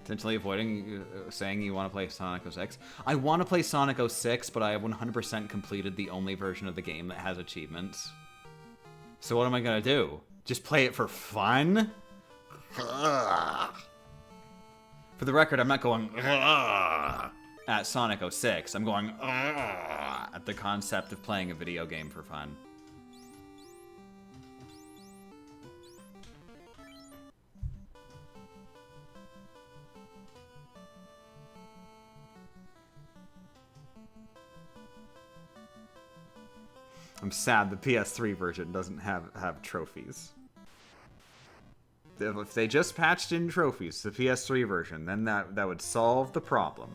Intentionally avoiding saying you want to play Sonic 06. I want to play Sonic 06, but I have 100% completed the only version of the game that has achievements. So what am I going to do? Just play it for fun? For the record, I'm not going at Sonic 06. I'm going at the concept of playing a video game for fun. I'm sad the PS3 version doesn't have trophies. If they just patched in trophies to the PS3 version, then that would solve the problem.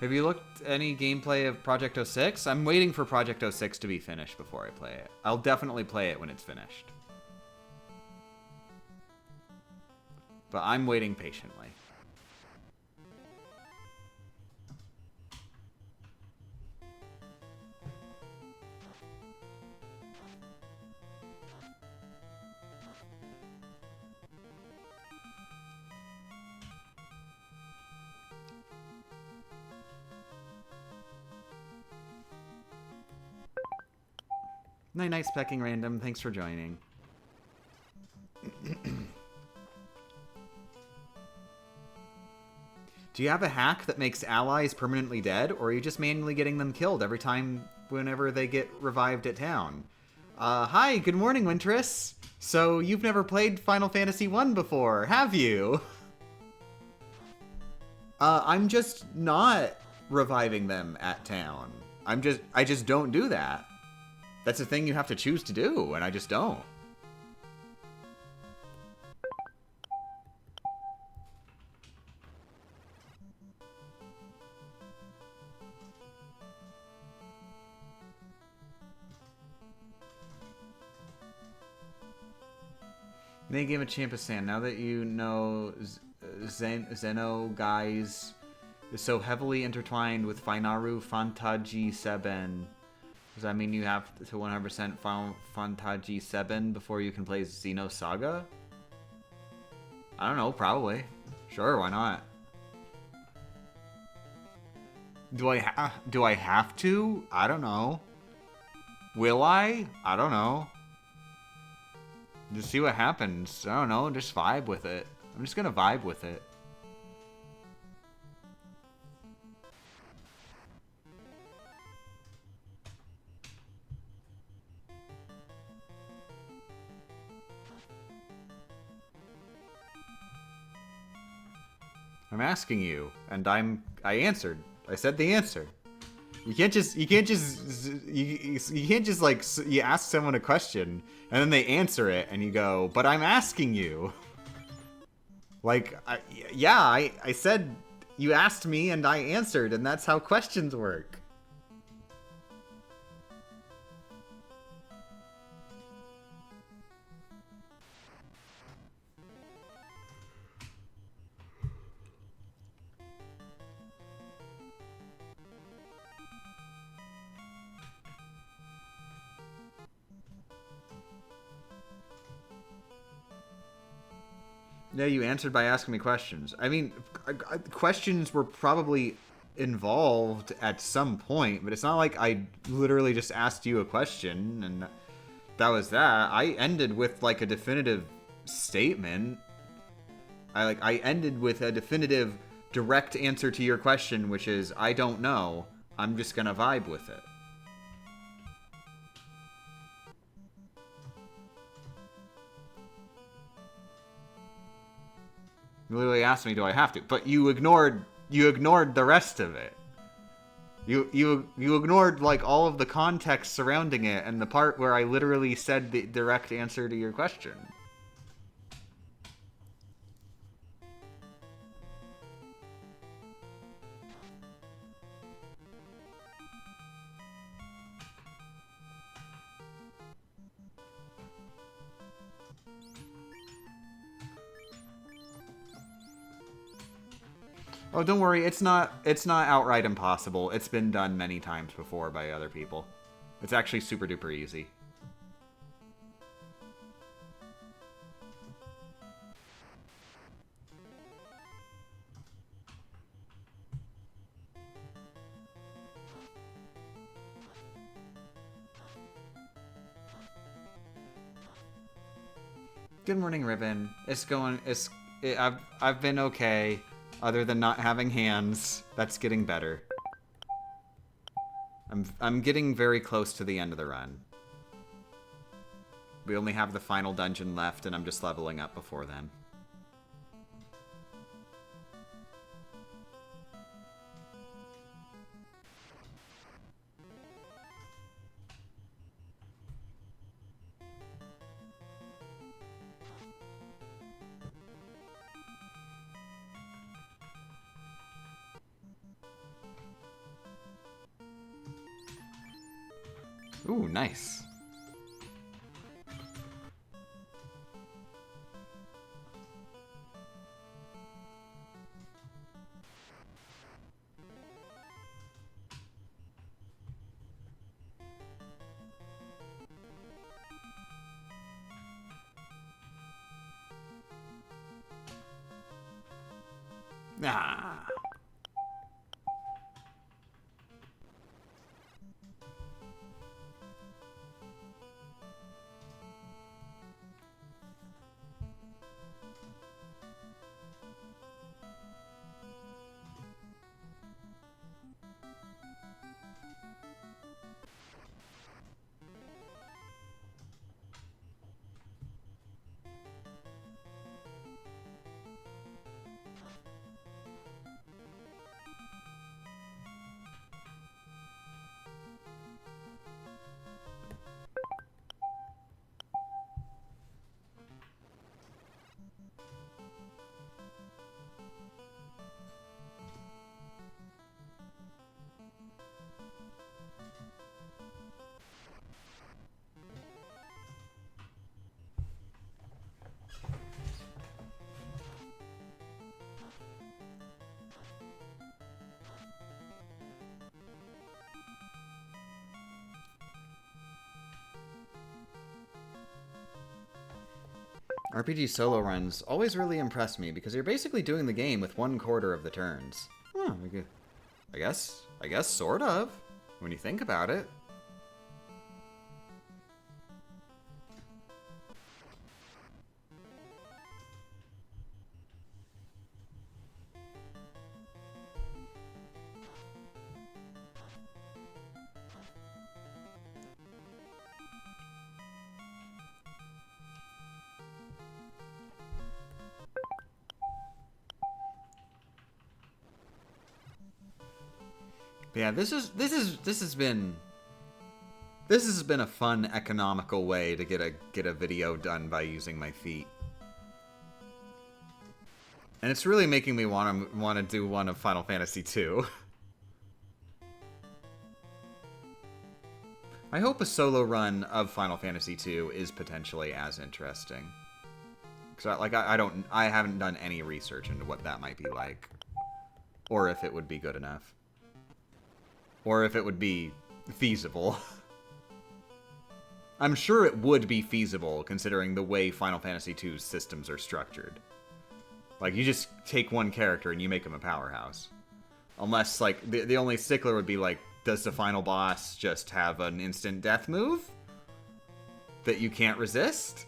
Have you looked at any gameplay of Project 06? I'm waiting for Project 06 to be finished before I play it. I'll definitely play it when it's finished. But I'm waiting patiently. Nice pecking random. Thanks for joining. Do you have a hack that makes allies permanently dead, or are you just manually getting them killed every time whenever they get revived at town? Hi, good morning, Wintress. So you've never played Final Fantasy 1 before, have you? I'm just not reviving them at town. I just don't do that. That's a thing you have to choose to do, and I just don't. They gave a Champisan. Now that you know Zeno guys is so heavily intertwined with Finaru Fantaji Seben. Does that mean you have to 100% Fantaji 7 before you can play Xenosaga? I don't know, probably. Sure, why not? Do I have to? I don't know. Will I? I don't know. Just see what happens. I don't know, just vibe with it. I'm just gonna vibe with it. I'm asking you, and I answered. I said the answer. You can't just like, you ask someone a question and then they answer it and you go, but I'm asking you. Like, I said you asked me and I answered, and that's how questions work. Yeah, you answered by asking me questions. I mean, questions were probably involved at some point, but it's not like I literally just asked you a question and that was that. I ended with like a definitive statement. I ended with a definitive direct answer to your question, which is I don't know. I'm just gonna vibe with it. You literally asked me, do I have to? But you ignored the rest of it. You ignored like all of the context surrounding it and the part where I literally said the direct answer to your question. Oh, don't worry. It's not outright impossible. It's been done many times before by other people. It's actually super duper easy. Good morning, Ribbon. It's going. I've been okay, other than not having hands. That's getting better. I'm getting very close to the end of the run. We only have the final dungeon left, and I'm just leveling up before then. Ooh, nice. Ah. RPG solo runs always really impress me because you're basically doing the game with 1/4 of the turns. Huh, I guess sort of, when you think about it. But yeah, this has been a fun economical way to get a video done by using my feet. And it's really making me want to do one of Final Fantasy II. I hope a solo run of Final Fantasy II is potentially as interesting. Cuz I haven't done any research into what that might be like, or if it would be good enough. Or if it would be feasible. I'm sure it would be feasible, considering the way Final Fantasy II's systems are structured. Like, you just take one character and you make him a powerhouse. Unless, like, the only stickler would be, like, does the final boss just have an instant death move that you can't resist?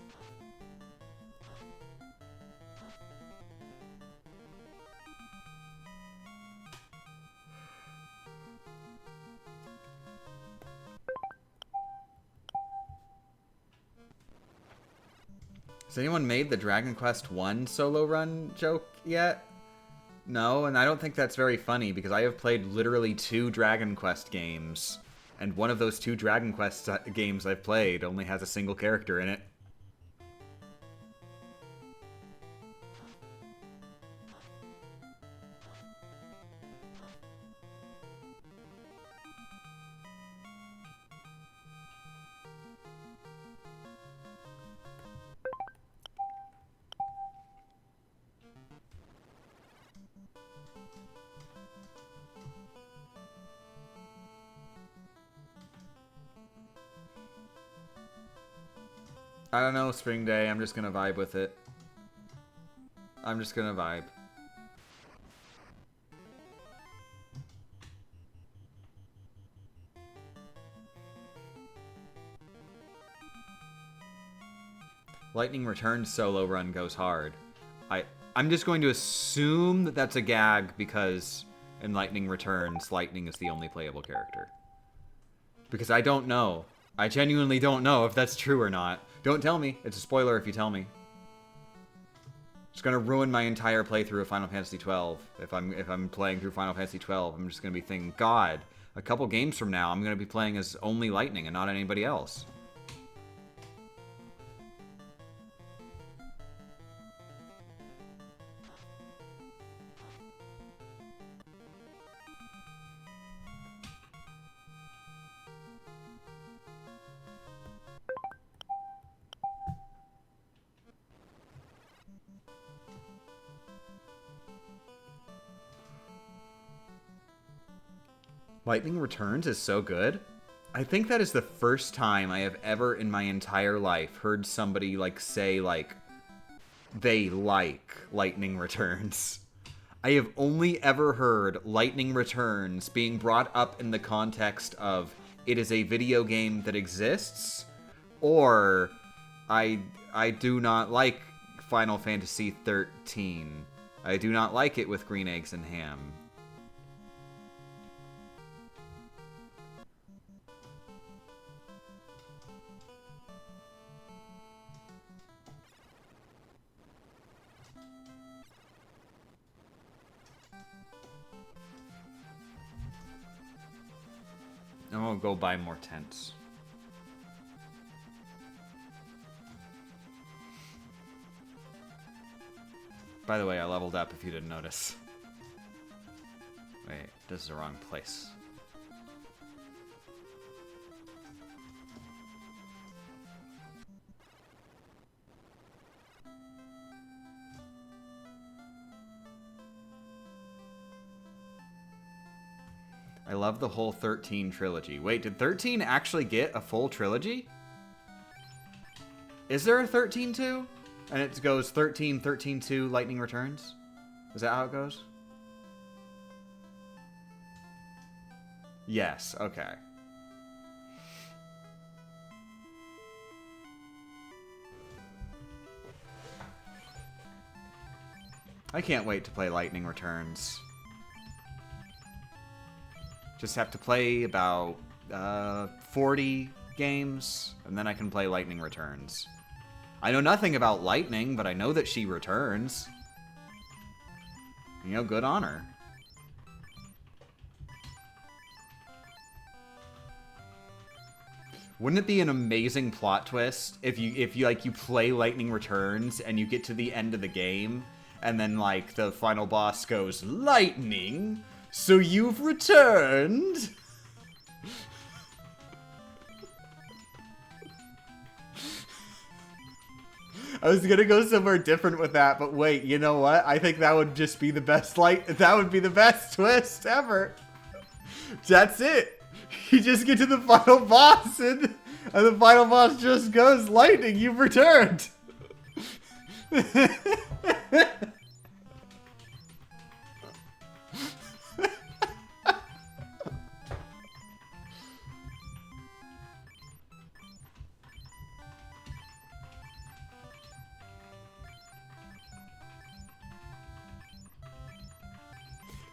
Has anyone made the Dragon Quest I solo run joke yet? No, and I don't think that's very funny because I have played literally 2 Dragon Quest games, and one of those 2 Dragon Quest games I've played only has a single character in it. I don't know, Spring Day. I'm just gonna vibe with it. I'm just gonna vibe. Lightning Returns solo run goes hard. I'm just going to assume that that's a gag because in Lightning Returns, Lightning is the only playable character. Because I don't know. I genuinely don't know if that's true or not. Don't tell me. It's a spoiler if you tell me. It's gonna ruin my entire playthrough of Final Fantasy XII. If I'm playing through Final Fantasy XII, I'm just gonna be thinking, God, a couple games from now, I'm gonna be playing as only Lightning and not anybody else. Lightning Returns is so good. I think that is the first time I have ever in my entire life heard somebody say they like Lightning Returns. I have only ever heard Lightning Returns being brought up in the context of it is a video game that exists, or I do not like Final Fantasy XIII. I do not like it with green eggs and ham. I'm gonna go buy more tents. By the way, I leveled up if you didn't notice. Wait, this is the wrong place. I love the whole 13 trilogy. Wait, did 13 actually get a full trilogy? Is there a 13-2? And it goes 13, 13-2, Lightning Returns? Is that how it goes? Yes, okay. I can't wait to play Lightning Returns. Just have to play about 40 games, and then I can play Lightning Returns. I know nothing about Lightning, but I know that she returns. You know, good on her. Wouldn't it be an amazing plot twist if you play Lightning Returns and you get to the end of the game and then the final boss goes, "Lightning, so you've returned." I was gonna go somewhere different with that, but wait, you know what? I think that would just be the best that would be the best twist ever. That's it. You just get to the final boss and the final boss just goes, "Lightning, you've returned."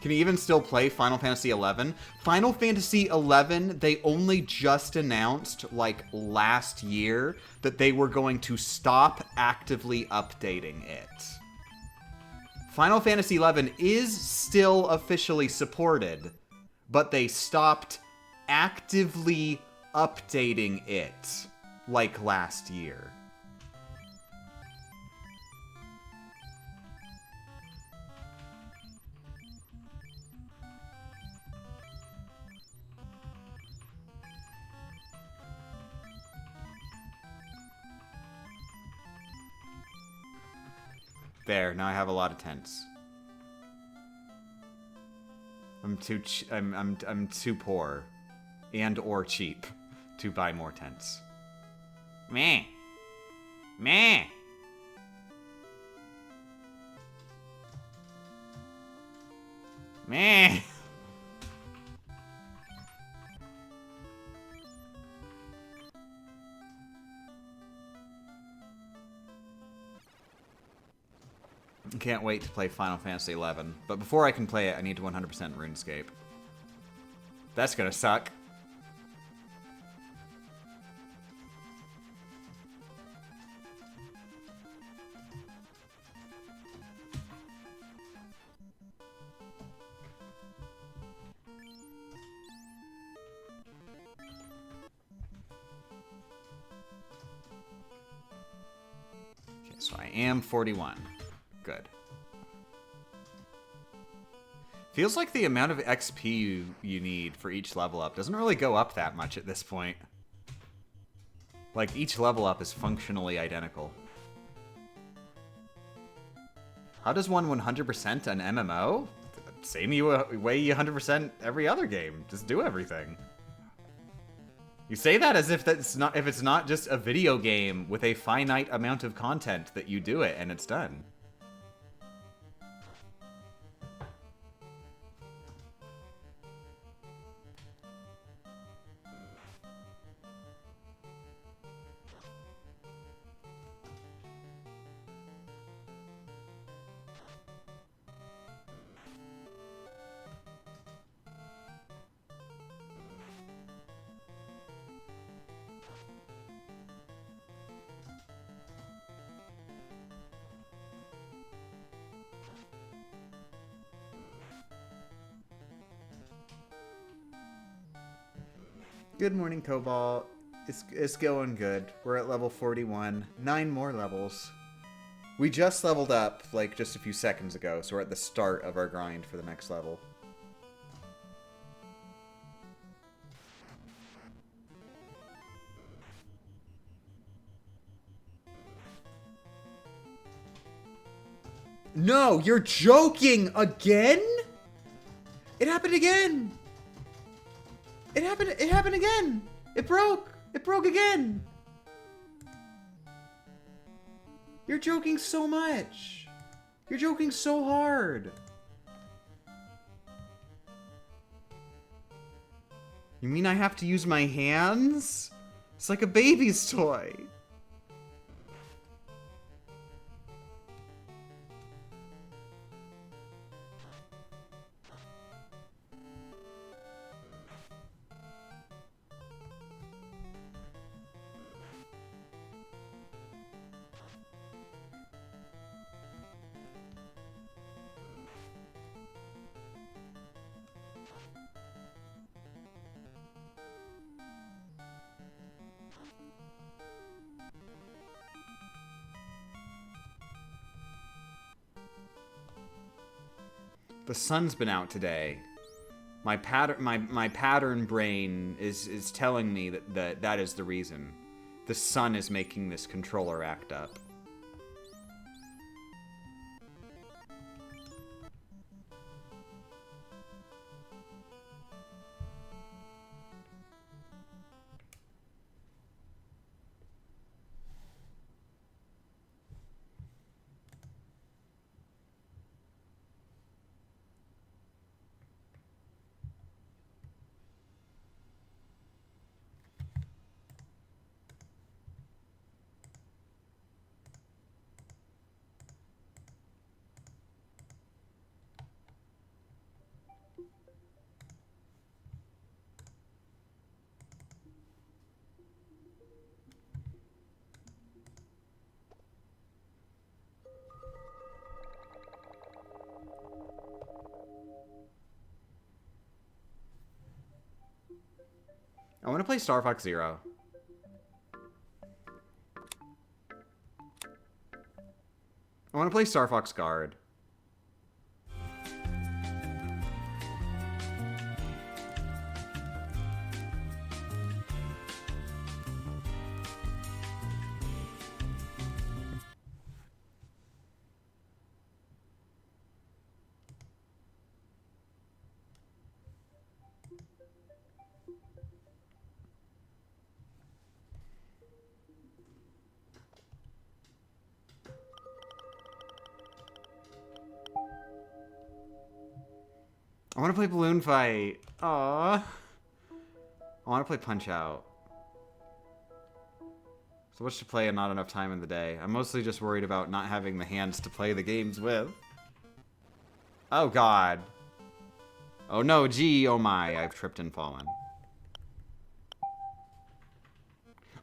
Can you even still play Final Fantasy XI? Final Fantasy XI, they only just announced, last year, that they were going to stop actively updating it. Final Fantasy XI is still officially supported, but they stopped actively updating it, last year. There, now I have a lot of tents. I'm too poor and or cheap to buy more tents. Meh. Meh. Meh. Can't wait to play Final Fantasy XI. But before I can play it, I need to 100% RuneScape. That's gonna suck. Okay, so I am 41. Good. Feels like the amount of XP you need for each level up doesn't really go up that much at this point. Like, each level up is functionally identical. How does one 100% an MMO? Same way you 100% every other game. Just do everything. You say that as if it's not just a video game with a finite amount of content that you do it and it's done. Good morning, Cobalt. It's going good. We're at level 41. 9 more levels. We just leveled up, like, just a few seconds ago, so we're at the start of our grind for the next level. No, you're joking again? It happened again. It happened again. It broke. It broke again. You're joking so much. You're joking so hard. You mean I have to use my hands? It's like a baby's toy. The sun's been out today. My pattern brain is telling me that is the reason. The sun is making this controller act up. I want to play Star Fox Zero. I want to play Star Fox Guard. I want to play Balloon Fight. Aww. I want to play Punch Out. So much to play and not enough time in the day. I'm mostly just worried about not having the hands to play the games with. Oh, God. Oh, no, gee, oh my, I've tripped and fallen.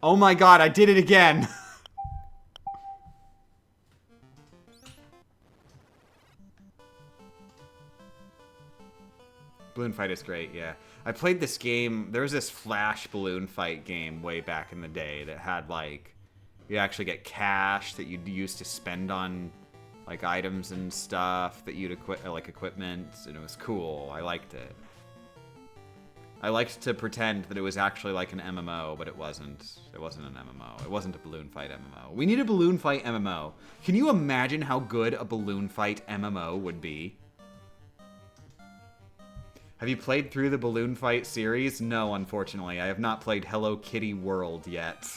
Oh my God, I did it again! Balloon fight is great, yeah. I played this game, there was this Flash balloon fight game way back in the day that had, like, you actually get cash that you'd use to spend on, like, items and stuff that you'd equip, like, equipment, and it was cool. I liked it. I liked to pretend that it was actually like an MMO, but it wasn't. It wasn't an MMO. It wasn't a balloon fight MMO. We need a balloon fight MMO. Can you imagine how good a balloon fight MMO would be? Have you played through the Balloon Fight series? No, unfortunately. I have not played Hello Kitty World yet.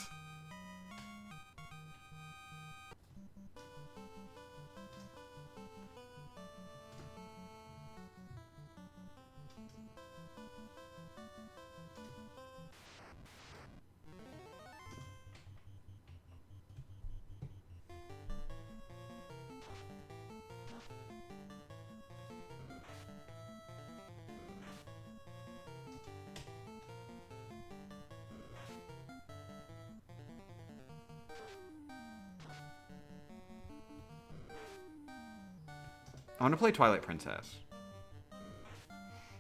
I want to play Twilight Princess.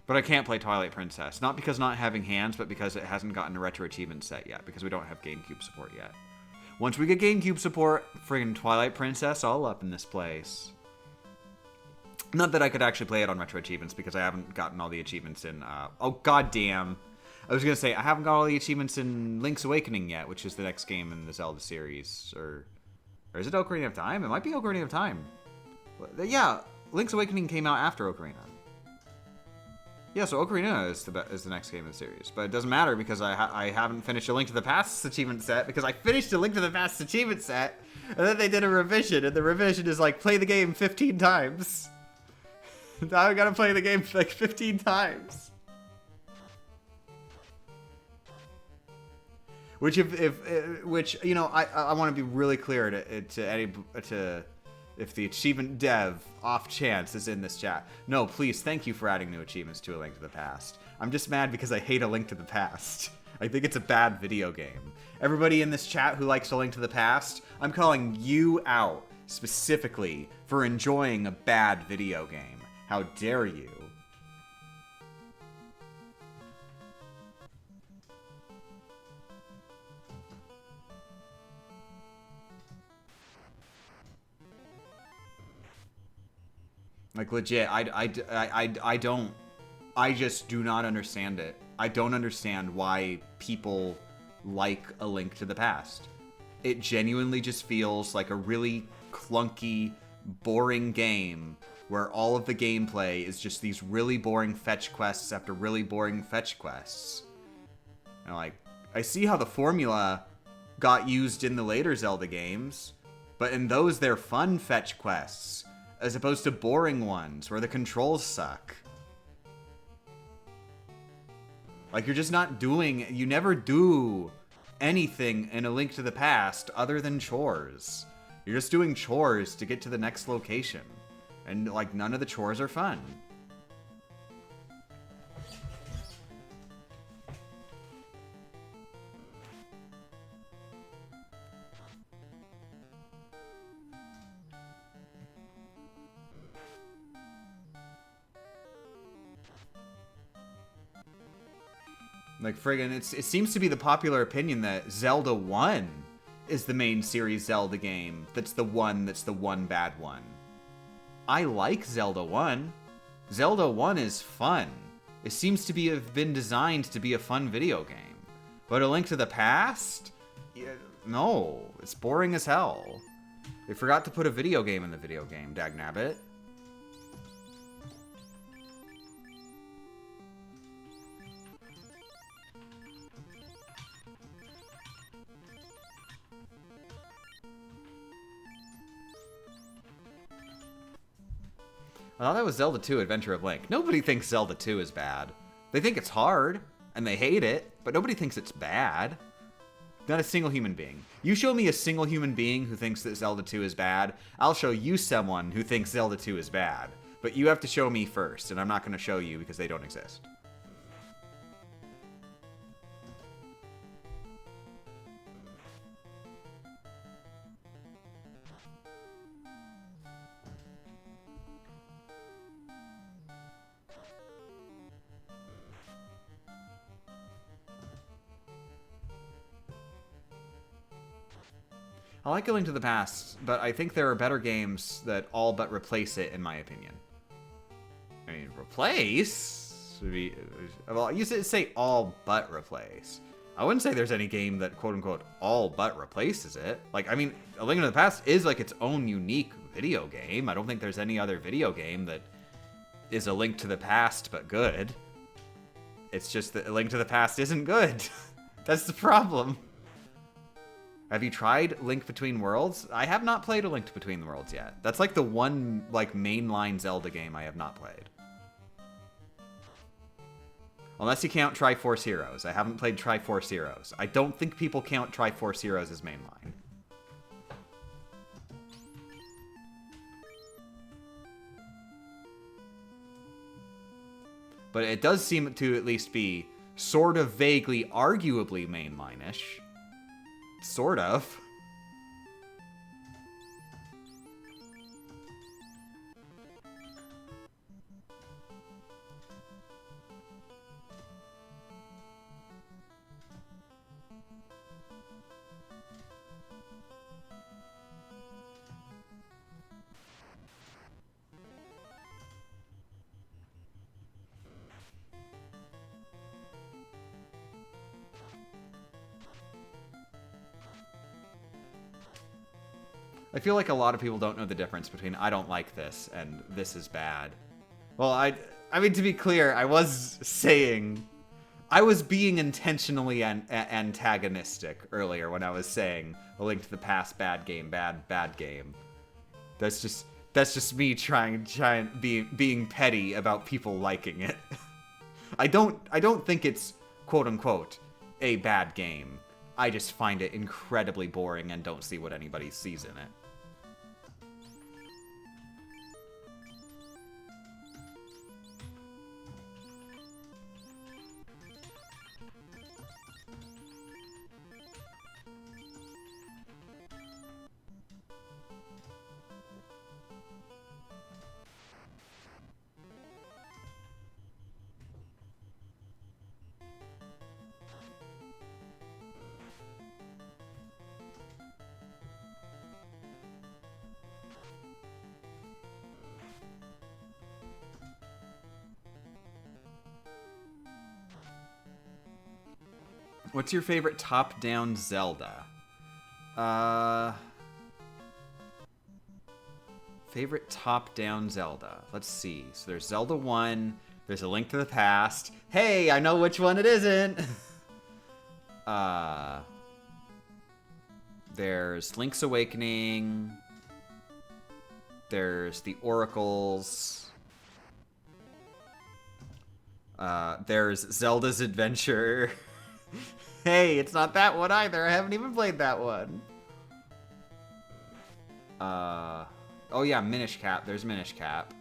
But I can't play Twilight Princess. Not because not having hands, but because it hasn't gotten a retro achievement set yet. Because we don't have GameCube support yet. Once we get GameCube support, friggin' Twilight Princess all up in this place. Not that I could actually play it on retro achievements, because I haven't gotten all the achievements in... oh, goddamn. I was going to say, I haven't got all the achievements in Link's Awakening yet, which is the next game in the Zelda series. Or is it Ocarina of Time? It might be Ocarina of Time. Yeah, Link's Awakening came out after Ocarina. Yeah, so Ocarina is the next game in the series. But it doesn't matter because I haven't finished a Link to the Past achievement set because I finished a Link to the Past achievement set and then they did a revision and the revision is like, play the game 15 times. Now I gotta play the game like 15 times. Which which, you know, I want to be really clear to if the achievement dev, off chance, is in this chat. No, please, thank you for adding new achievements to A Link to the Past. I'm just mad because I hate A Link to the Past. I think it's a bad video game. Everybody in this chat who likes A Link to the Past, I'm calling you out specifically for enjoying a bad video game. How dare you? Like, legit, I just do not understand it. I don't understand why people like A Link to the Past. It genuinely just feels like a really clunky, boring game where all of the gameplay is just these really boring fetch quests after really boring fetch quests. And like, I see how the formula got used in the later Zelda games, but in those they're fun fetch quests, as opposed to boring ones where the controls suck. Like, you're just not doing... You never do anything in A Link to the Past other than chores. You're just doing chores to get to the next location. And, like, none of the chores are fun. Like, friggin', it seems to be the popular opinion that Zelda 1 is the main series Zelda game that's the one bad one. I like Zelda 1. Zelda 1 is fun. It seems to have been designed to be a fun video game. But A Link to the Past? Yeah, no, it's boring as hell. They forgot to put a video game in the video game, dagnabbit. I thought that was Zelda 2 Adventure of Link. Nobody thinks Zelda 2 is bad. They think it's hard, and they hate it, but nobody thinks it's bad. Not a single human being. You show me a single human being who thinks that Zelda 2 is bad, I'll show you someone who thinks Zelda 2 is bad. But you have to show me first, and I'm not going to show you because they don't exist. I like A Link to the Past, but I think there are better games that all but replace it, in my opinion. I mean, replace? Well, you say all but replace. I wouldn't say there's any game that, quote-unquote, all but replaces it. Like, I mean, A Link to the Past is, like, its own unique video game. I don't think there's any other video game that is A Link to the Past but good. It's just that A Link to the Past isn't good. That's the problem. Have you tried Link Between Worlds? I have not played A Link Between Worlds yet. That's like the one like mainline Zelda game I have not played. Unless you count Triforce Heroes. I haven't played Triforce Heroes. I don't think people count Triforce Heroes as mainline. But it does seem to at least be sort of vaguely, arguably mainline-ish. Sort of. I feel like a lot of people don't know the difference between I don't like this and this is bad. Well, I mean, to be clear, I was saying... I was being intentionally antagonistic earlier when I was saying A Link to the Past, bad game, bad game. That's just me being petty about people liking it. I don't think it's quote unquote a bad game. I just find it incredibly boring and don't see what anybody sees in it. What's your favorite top-down Zelda? Favorite top-down Zelda. Let's see. So there's Zelda 1. There's A Link to the Past. Hey, I know which one it isn't. There's Link's Awakening. There's the Oracles. There's Zelda's Adventure. Hey, it's not that one either. I haven't even played that one. Oh yeah, Minish Cap. There's Minish Cap.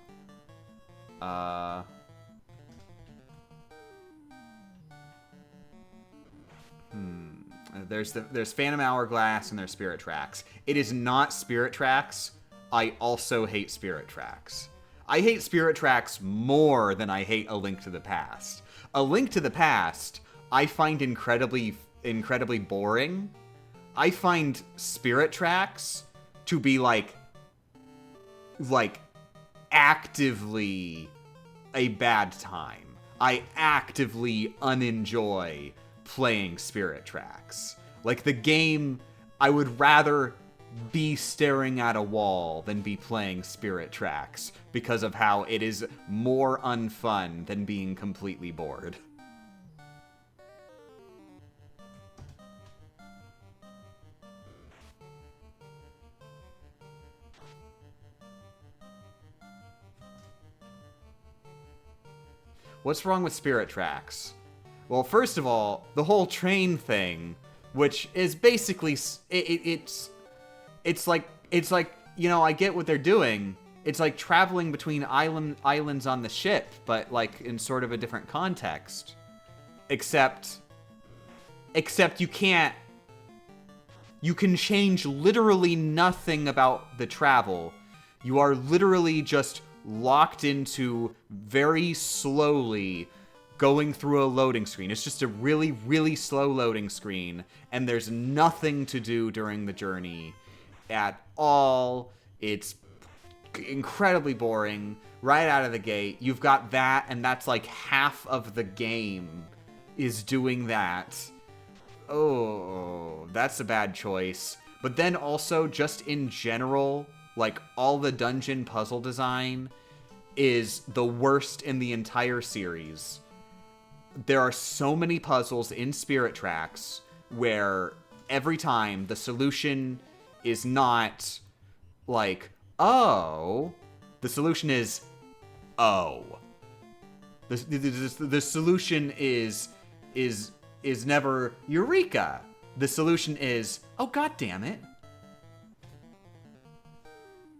There's Phantom Hourglass and there's Spirit Tracks. It is not Spirit Tracks. I also hate Spirit Tracks. I hate Spirit Tracks more than I hate A Link to the Past. A Link to the Past I find incredibly boring. I find Spirit Tracks to be like actively a bad time. I actively unenjoy playing Spirit Tracks. Like the game, I would rather be staring at a wall than be playing Spirit Tracks because of how it is more unfun than being completely bored. What's wrong with Spirit Tracks? Well, first of all, the whole train thing which is basically it's like you know, I get what they're doing. It's like traveling between islands on the ship, but like in sort of a different context. Except you can't. You can change literally nothing about the travel. You are literally just locked into very slowly going through a loading screen. It's just a really, really slow loading screen, and there's nothing to do during the journey at all. It's incredibly boring right out of the gate. You've got that, and that's like half of the game is doing that. Oh, that's a bad choice. But then also, just in general, like, all the dungeon puzzle design is the worst in the entire series. There are so many puzzles in Spirit Tracks where every time the solution is not like, oh, the solution is, oh. The solution is never Eureka. The solution is, oh, god damn it.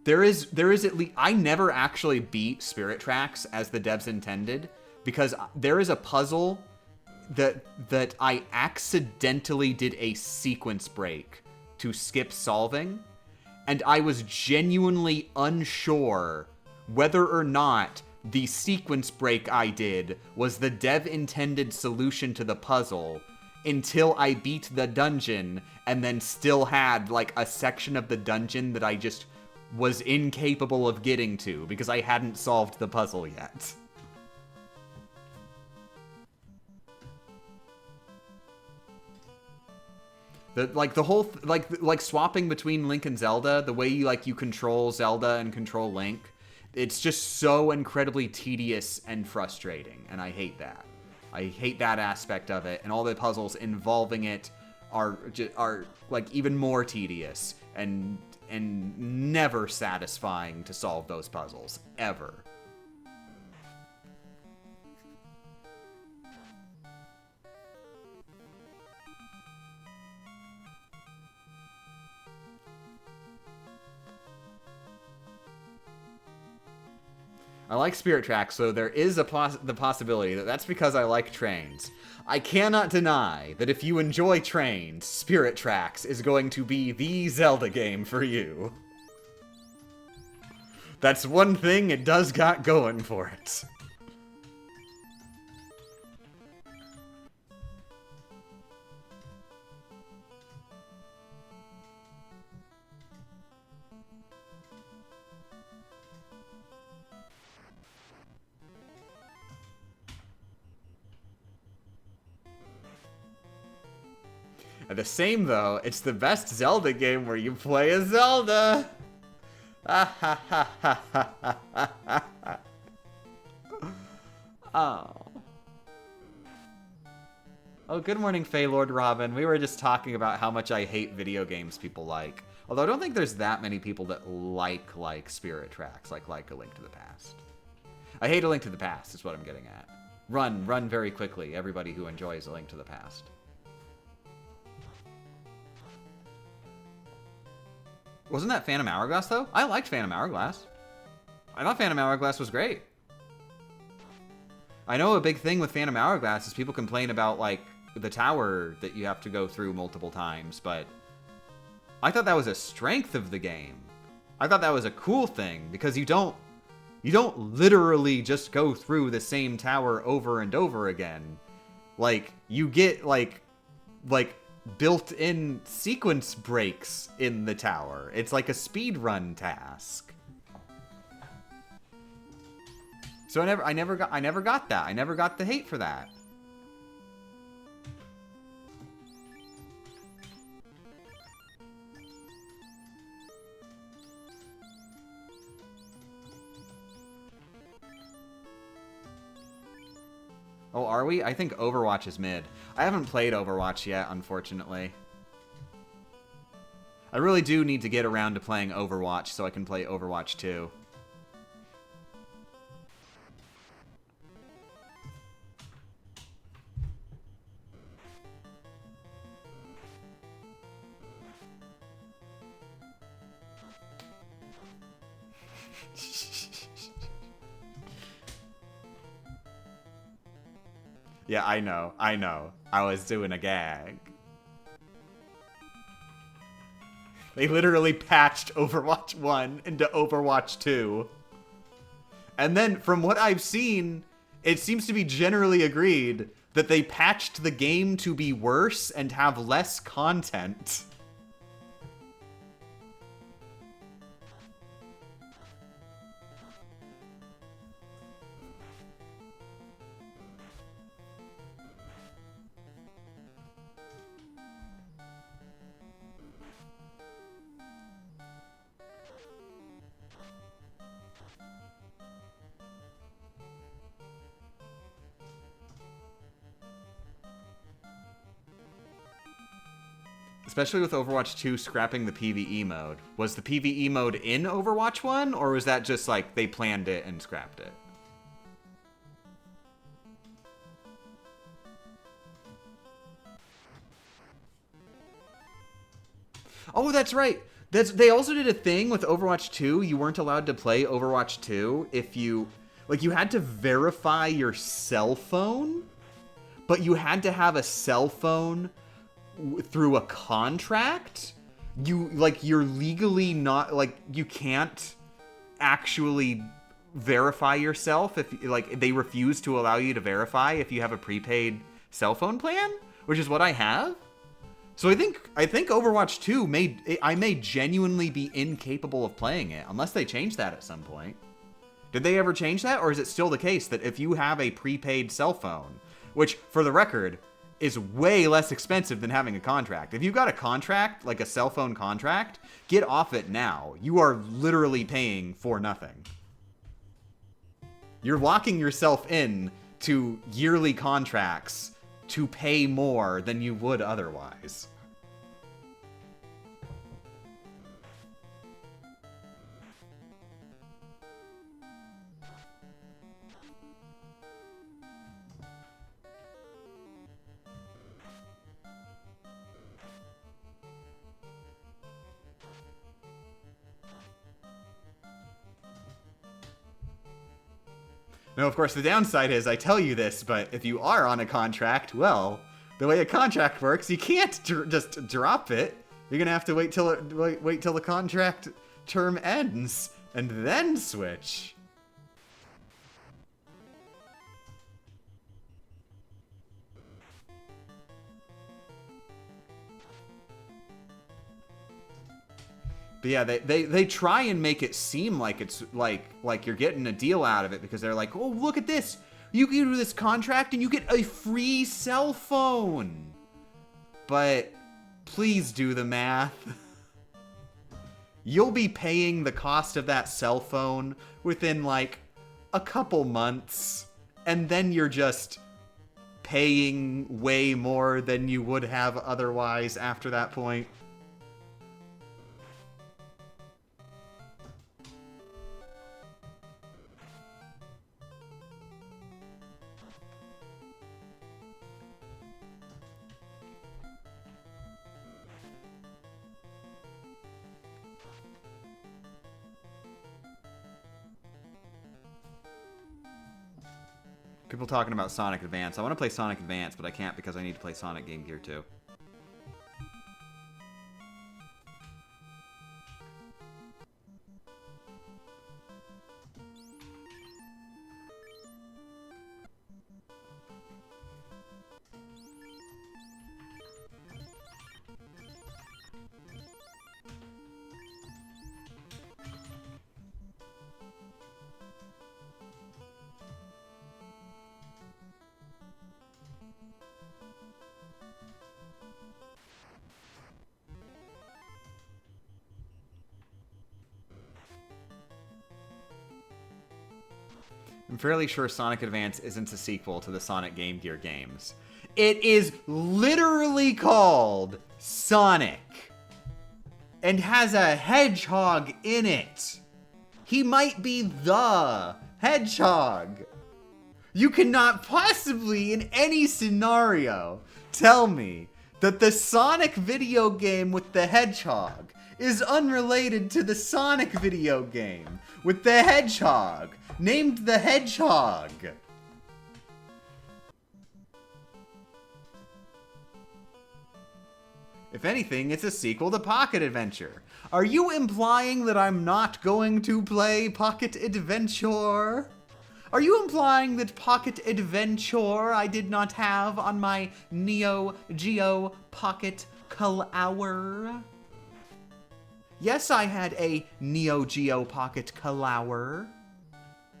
There is at least, I never actually beat Spirit Tracks as the devs intended, because there is a puzzle that I accidentally did a sequence break to skip solving, and I was genuinely unsure whether or not the sequence break I did was the dev intended solution to the puzzle until I beat the dungeon and then still had like a section of the dungeon that I just was incapable of getting to because I hadn't solved the puzzle yet. The whole like swapping between Link and Zelda, the way you control Zelda and control Link, it's just so incredibly tedious and frustrating, and I hate that. I hate that aspect of it, and all the puzzles involving it are like even more tedious and never satisfying to solve those puzzles ever. I like Spirit Tracks, so there is the possibility that that's because I like trains. I cannot deny that if you enjoy trains, Spirit Tracks is going to be the Zelda game for you. That's one thing it does got going for it. The same though, it's the best Zelda game where you play as Zelda. Oh. Oh, good morning, Lord Robin. We were just talking about how much I hate video games people like. Although I don't think there's that many people that like Spirit Tracks, like A Link to the Past. I hate A Link to the Past, is what I'm getting at. Run very quickly, everybody who enjoys A Link to the Past. Wasn't that Phantom Hourglass, though? I liked Phantom Hourglass. I thought Phantom Hourglass was great. I know a big thing with Phantom Hourglass is people complain about, like, the tower that you have to go through multiple times, but I thought that was a strength of the game. I thought that was a cool thing, because you don't literally just go through the same tower over and over again. Like, you get, like built-in sequence breaks in the tower. It's like a speedrun task. So I never got that. I never got the hate for that. Oh, are we? I think Overwatch is mid. I haven't played Overwatch yet, unfortunately. I really do need to get around to playing Overwatch so I can play Overwatch 2. Yeah, I know. I know. I was doing a gag. They literally patched Overwatch 1 into Overwatch 2. And then, from what I've seen, it seems to be generally agreed that they patched the game to be worse and have less content. Especially with Overwatch 2 scrapping the PvE mode. Was the PvE mode in Overwatch 1, or was that just like they planned it and scrapped it? Oh, that's right. They also did a thing with Overwatch 2. You weren't allowed to play Overwatch 2 if you... Like, you had to verify your cell phone, but you had to have a cell phone through a contract. You're legally not... Like, you can't actually verify yourself if... Like, they refuse to allow you to verify if you have a prepaid cell phone plan, which is what I have. So I think Overwatch 2 may genuinely be incapable of playing it, unless they change that at some point. Did they ever change that, or is it still the case that if you have a prepaid cell phone, which, for the record, is way less expensive than having a contract. If you've got a contract, like a cell phone contract, get off it now. You are literally paying for nothing. You're locking yourself in to yearly contracts to pay more than you would otherwise. Now, of course, the downside is, I tell you this, but if you are on a contract, well, the way a contract works, you can't just drop it. You're gonna have to wait till the contract term ends, and then switch. But yeah, they try and make it seem like it's like you're getting a deal out of it, because they're like, oh, look at this. You can do this contract and you get a free cell phone. But please do the math. You'll be paying the cost of that cell phone within like a couple months, and then you're just paying way more than you would have otherwise after that point. People talking about Sonic Advance. I want to play Sonic Advance, but I can't because I need to play Sonic Game Gear 2. I'm fairly sure Sonic Advance isn't a sequel to the Sonic Game Gear games. It is literally called Sonic and has a hedgehog in it. He might be the hedgehog. You cannot possibly, in any scenario, tell me that the Sonic video game with the hedgehog is unrelated to the Sonic video game with the hedgehog named the Hedgehog. If anything, it's a sequel to Pocket Adventure. Are you implying that I'm not going to play Pocket Adventure? Are you implying that Pocket Adventure I did not have on my Neo Geo Pocket Color? Yes, I had a Neo Geo Pocket Color.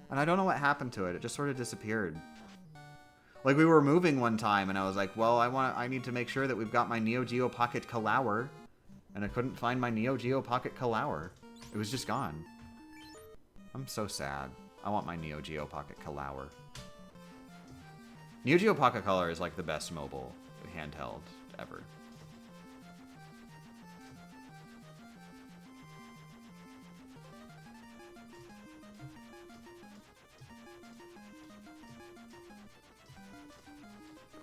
And I don't know what happened to it. It just sort of disappeared. Like, we were moving one time, and I was like, well, I need to make sure that we've got my Neo Geo Pocket Color. And I couldn't find my Neo Geo Pocket Color. It was just gone. I'm so sad. I want my Neo Geo Pocket Color. Neo Geo Pocket Color is like the best mobile handheld ever.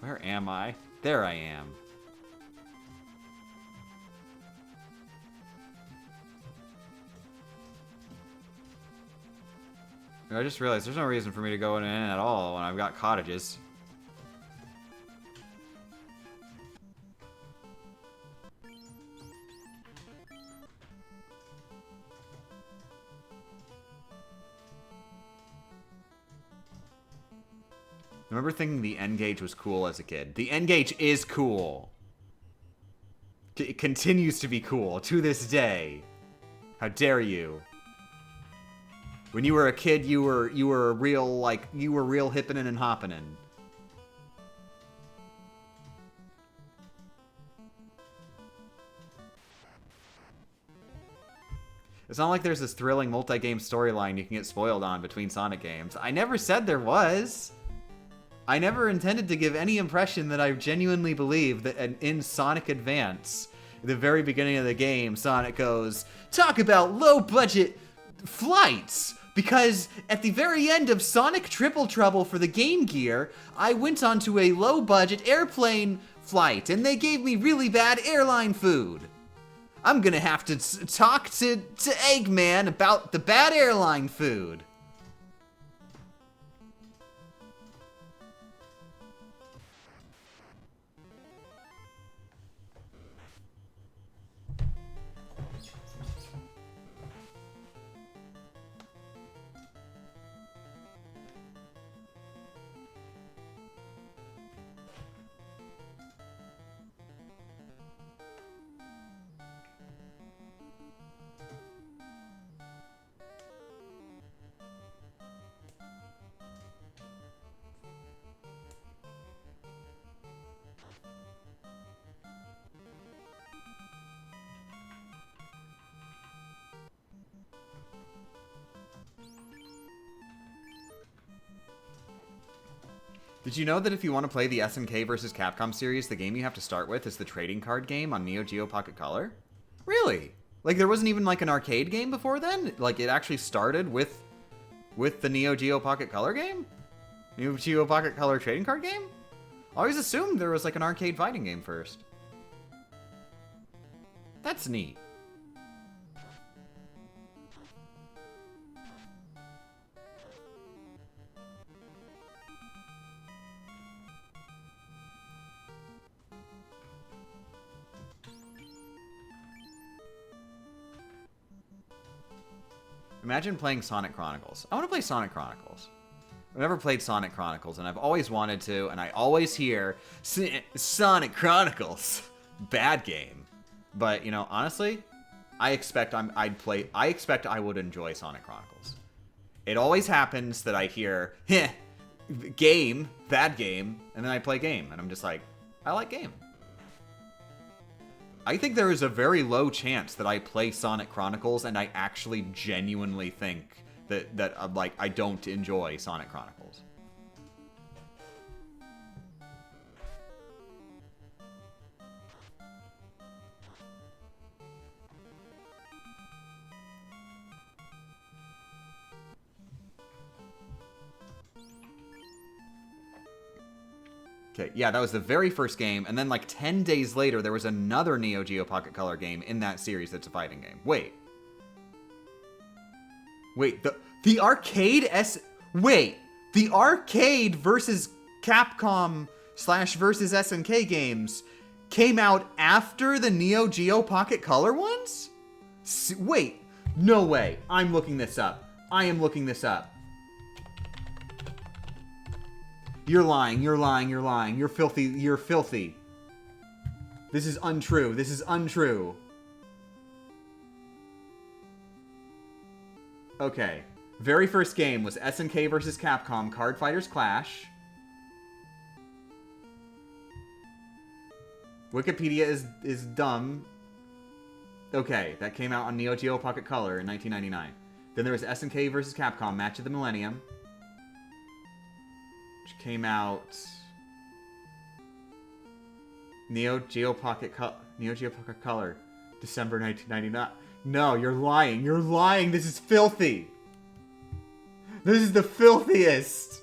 Where am I? There I am. I just realized there's no reason for me to go in at all when I've got cottages. I remember thinking the N-Gage was cool as a kid. The N-Gage is cool. It continues to be cool to this day. How dare you? When you were a kid, you were real hippinin' and hoppinin'. It's not like there's this thrilling multi-game storyline you can get spoiled on between Sonic games. I never said there was. I never intended to give any impression that I genuinely believe that in Sonic Advance, at the very beginning of the game, Sonic goes, talk about low-budget flights! Because at the very end of Sonic Triple Trouble for the Game Gear, I went onto a low-budget airplane flight, and they gave me really bad airline food. I'm gonna have to talk to Eggman about the bad airline food. Did you know that if you want to play the SNK vs. Capcom series, the game you have to start with is the trading card game on Neo Geo Pocket Color? Really? Like, there wasn't even, like, an arcade game before then? Like, it actually started with the Neo Geo Pocket Color game? Neo Geo Pocket Color trading card game? I always assumed there was, like, an arcade fighting game first. That's neat. Imagine playing Sonic Chronicles. I want to play Sonic Chronicles. I've never played Sonic Chronicles, and I've always wanted to, and I always hear, Sonic Chronicles, bad game. But, you know, honestly, I expect I would enjoy Sonic Chronicles. It always happens that I hear, game, bad game, and then I play game, and I'm just like, I like game. I think there is a very low chance that I play Sonic Chronicles and I actually genuinely think that like, I don't enjoy Sonic Chronicles. Okay, yeah, that was the very first game, and then like 10 days later, there was another Neo Geo Pocket Color game in that series that's a fighting game. Wait, the arcade the arcade versus Capcom / versus SNK games came out after the Neo Geo Pocket Color ones? Wait, no way. I'm looking this up. I am looking this up. You're lying, you're lying, you're lying. You're filthy, you're filthy. This is untrue, this is untrue. Okay. Very first game was SNK vs. Capcom Card Fighters Clash. Wikipedia is dumb. Okay, that came out on Neo Geo Pocket Color in 1999. Then there was SNK vs. Capcom Match of the Millennium, which came out Neo Geo Pocket Color, December 1999. No, you're lying. You're lying. This is filthy. This is the filthiest.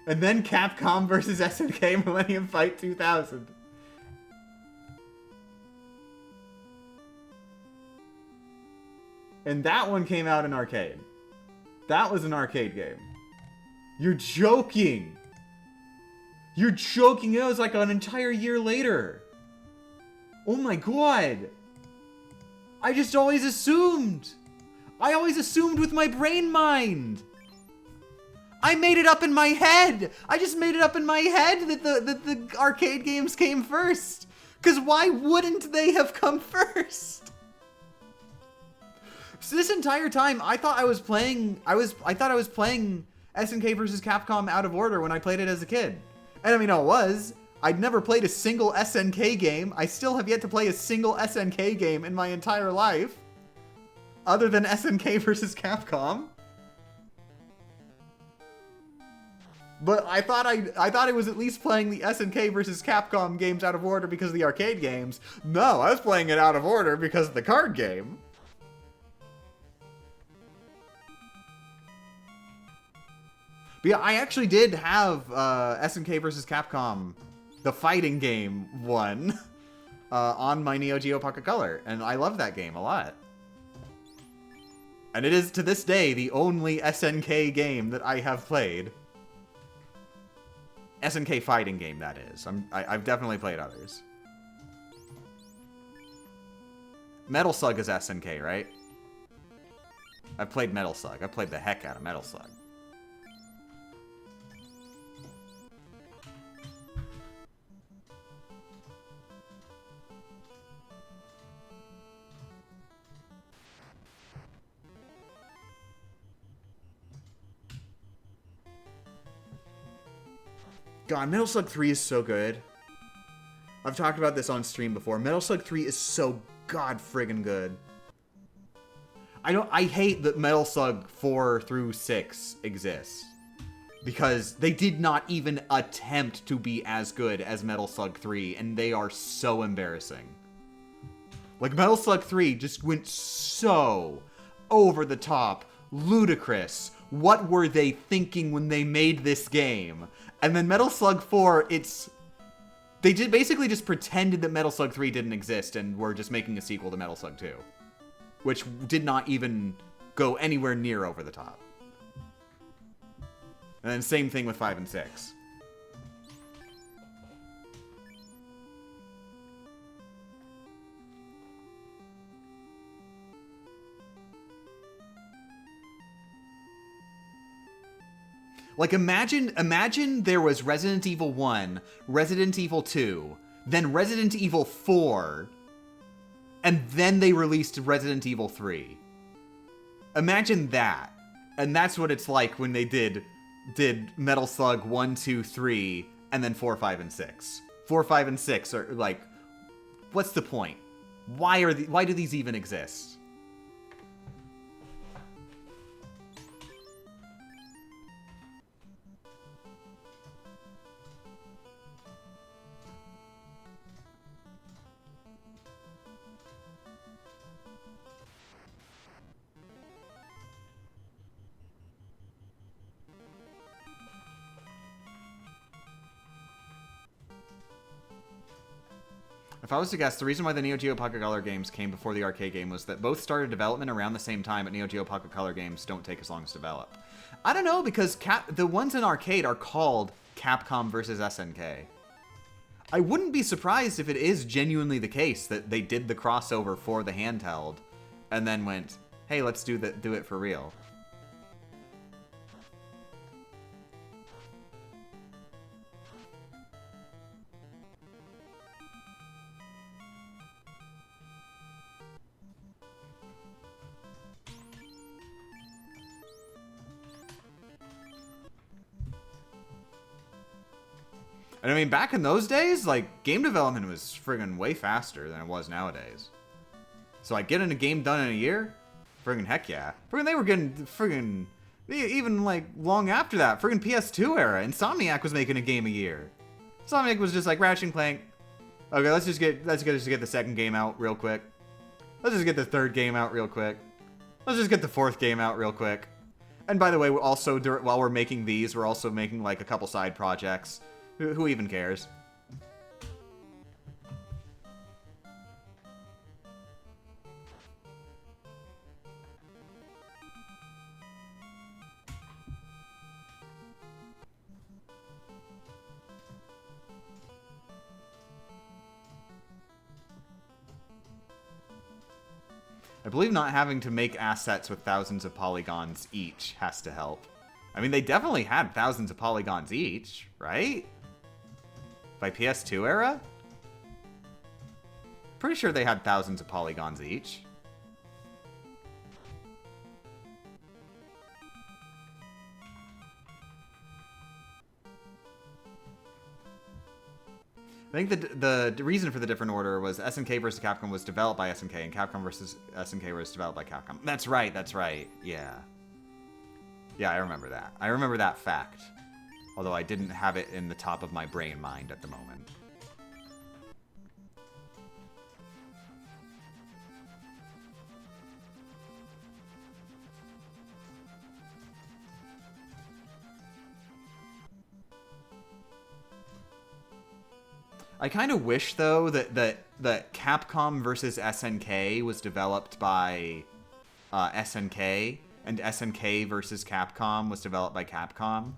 And then Capcom vs. SNK Millennium Fight 2000. And that one came out in arcade. That was an arcade game. You're joking. You're joking. It was like an entire year later. Oh my god. I just always assumed. I always assumed with my brain mind. I made it up in my head. I just made it up in my head that the arcade games came first. Because why wouldn't they have come first? So this entire time, I thought I was playing. I thought I was playing SNK vs. Capcom out of order when I played it as a kid. And I mean, I was. I'd never played a single SNK game. I still have yet to play a single SNK game in my entire life, other than SNK vs. Capcom. But I thought I was at least playing the SNK vs. Capcom games out of order because of the arcade games. No, I was playing it out of order because of the card game. But yeah, I actually did have SNK vs. Capcom, the fighting game one, on my Neo Geo Pocket Color, and I love that game a lot. And it is, to this day, the only SNK game that I have played. SNK fighting game, that is. I've definitely played others. Metal Slug is SNK, right? I've played Metal Slug. I've played the heck out of Metal Slug. God, Metal Slug 3 is so good. I've talked about this on stream before. Metal Slug 3 is so god friggin' good. I hate that Metal Slug 4 through 6 exists. Because they did not even attempt to be as good as Metal Slug 3, and they are so embarrassing. Like, Metal Slug 3 just went so over the top, ludicrous. What were they thinking when they made this game? And then Metal Slug 4, they did basically just pretended that Metal Slug 3 didn't exist and were just making a sequel to Metal Slug 2. Which did not even go anywhere near over the top. And then same thing with 5 and 6. Like, imagine there was Resident Evil 1, Resident Evil 2, then Resident Evil 4, and then they released Resident Evil 3. Imagine that. And that's what it's like when they did Metal Slug 1, 2, 3, and then 4, 5, and 6. 4, 5, and 6 are like, what's the point? Why do these even exist? if I was to guess, the reason why the Neo Geo Pocket Color games came before the arcade game was that both started development around the same time, but Neo Geo Pocket Color games don't take as long to develop. I don't know, because the ones in arcade are called Capcom versus SNK. I wouldn't be surprised if it is genuinely the case that they did the crossover for the handheld, and then went, hey, let's do it for real. And I mean, back in those days, like, game development was friggin' way faster than it was nowadays. So, like, getting a game done in a year? Friggin' heck yeah. Friggin' they were getting friggin', even, like, long after that, friggin' PS2 era, Insomniac was making a game a year. Insomniac was just like, Ratchet and Clank, okay, let's just get the second game out real quick. Let's just get the third game out real quick. Let's just get the fourth game out real quick. And by the way, also, while we're making these, we're also making, like, a couple side projects. Who even cares? I believe not having to make assets with thousands of polygons each has to help. I mean, they definitely had thousands of polygons each, right? By PS2 era? Pretty sure they had thousands of polygons each. I think the reason for the different order was SNK vs. Capcom was developed by SNK, and Capcom vs. SNK was developed by Capcom. That's right, yeah. Yeah, I remember that. I remember that fact. Although I didn't have it in the top of my brain mind at the moment. I kind of wish, though, that Capcom versus SNK was developed by SNK, and SNK versus Capcom was developed by Capcom.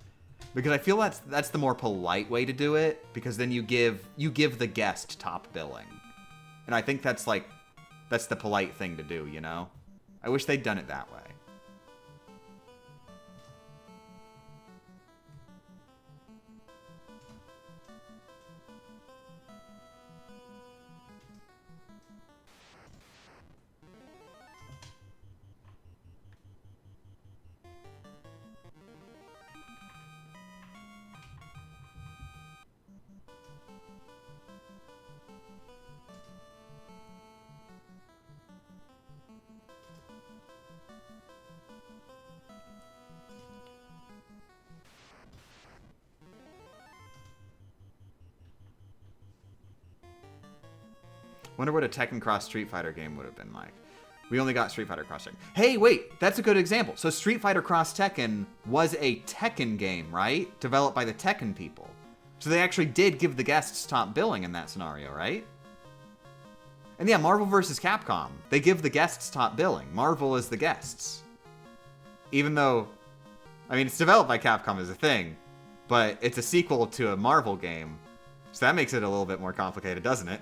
Because I feel that's the more polite way to do it, because then you give the guest top billing. And I think that's the polite thing to do, you know? I wish they'd done it that way. Wonder what a Tekken Cross Street Fighter game would have been like. We only got Street Fighter Cross Tekken. Hey, wait, that's a good example. So Street Fighter Cross Tekken was a Tekken game, right? Developed by the Tekken people. So they actually did give the guests top billing in that scenario, right? And yeah, Marvel vs. Capcom. They give the guests top billing. Marvel is the guests. Even though, I mean, it's developed by Capcom as a thing, but it's a sequel to a Marvel game. So that makes it a little bit more complicated, doesn't it?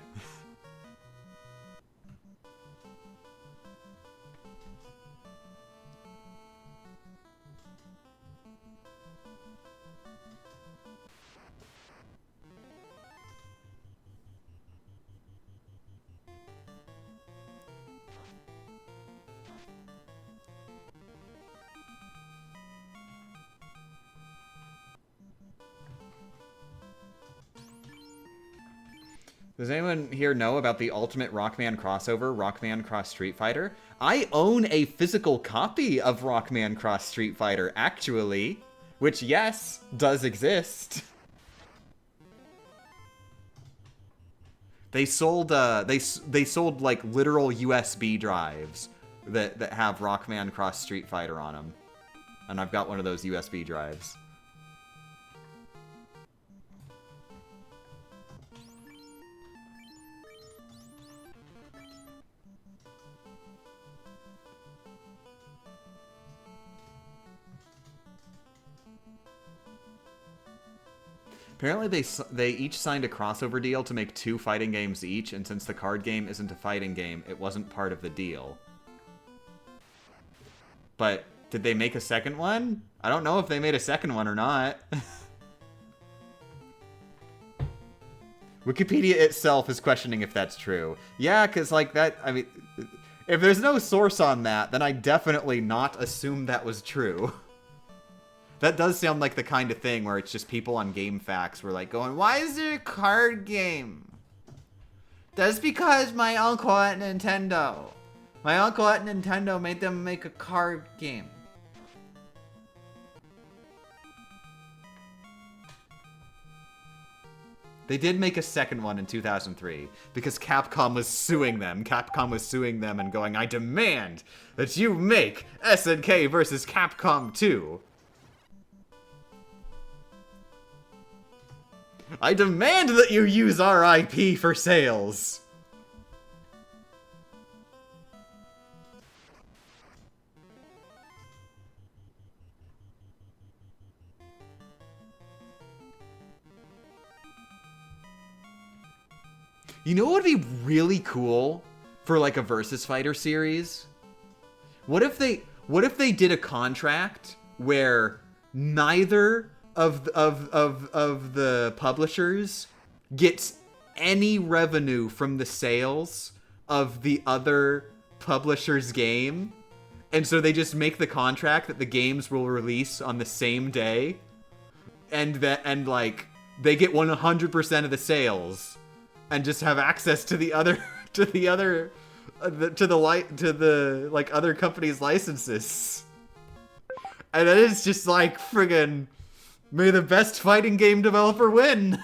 Does anyone here know about the Ultimate Rockman crossover, Rockman Cross Street Fighter? I own a physical copy of Rockman Cross Street Fighter, actually. Which, yes, does exist. They sold, they sold, like, literal USB drives that have Rockman Cross Street Fighter on them. And I've got one of those USB drives. Apparently they each signed a crossover deal to make 2 fighting games each, and since the card game isn't a fighting game, it wasn't part of the deal. But did they make a second one? I don't know if they made a second one or not. Wikipedia itself is questioning if that's true. Yeah, because, like, that, I mean, if there's no source on that, then I definitely not assume that was true. That does sound like the kind of thing where it's just people on GameFAQs were like going, why is there a card game? That's because my uncle at Nintendo. My uncle at Nintendo made them make a card game. They did make a second one in 2003 because Capcom was suing them. Capcom was suing them and going, I demand that you make SNK versus Capcom 2. I demand that you use our IP for sales. You know what would be really cool for like a versus fighter series? What if they did a contract where neither of the publishers gets any revenue from the sales of the other publisher's game, and so they just make the contract that the games will release on the same day, and like they get 100% of the sales, and just have access to the other to the other companies' licenses, and then it's just like friggin'. May the best fighting game developer win!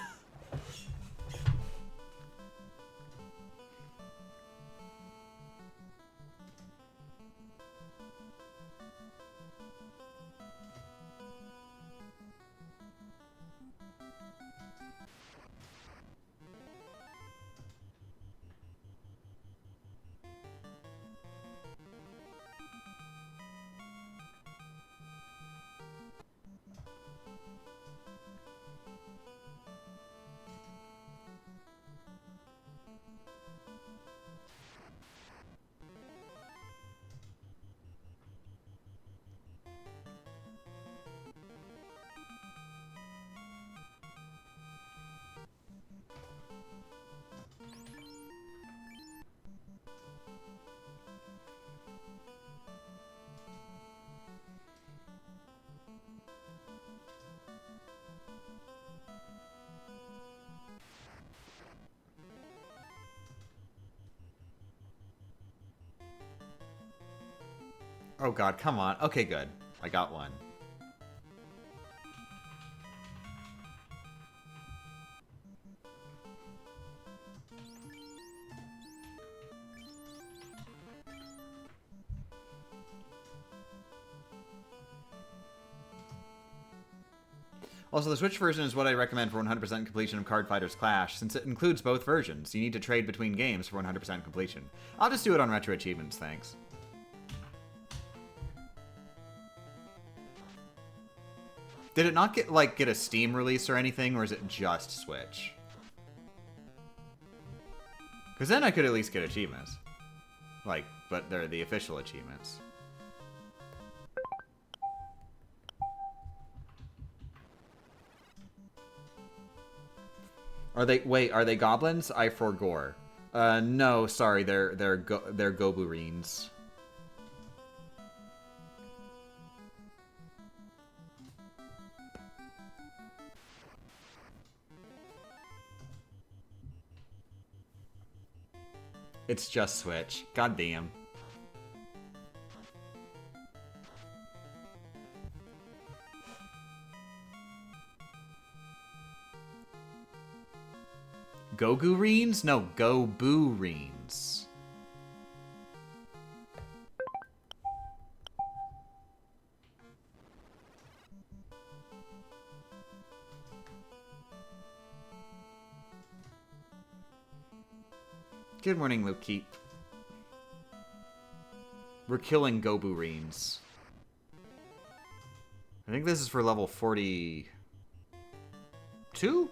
Oh god, come on. Okay, good. I got one. Also, the Switch version is what I recommend for 100% completion of Card Fighters Clash, since it includes both versions. You need to trade between games for 100% completion. I'll just do it on Retro Achievements, thanks. Did it not get a Steam release or anything, or is it just Switch? Because then I could at least get achievements. Like, but they're the official achievements. Are they goblins? I forgore. No, sorry, they're Goburines. It's just Switch. God damn. Gogurines? No, Goburines. Good morning, Lukeep. We're killing Goburines. I think this is for level 42. 2?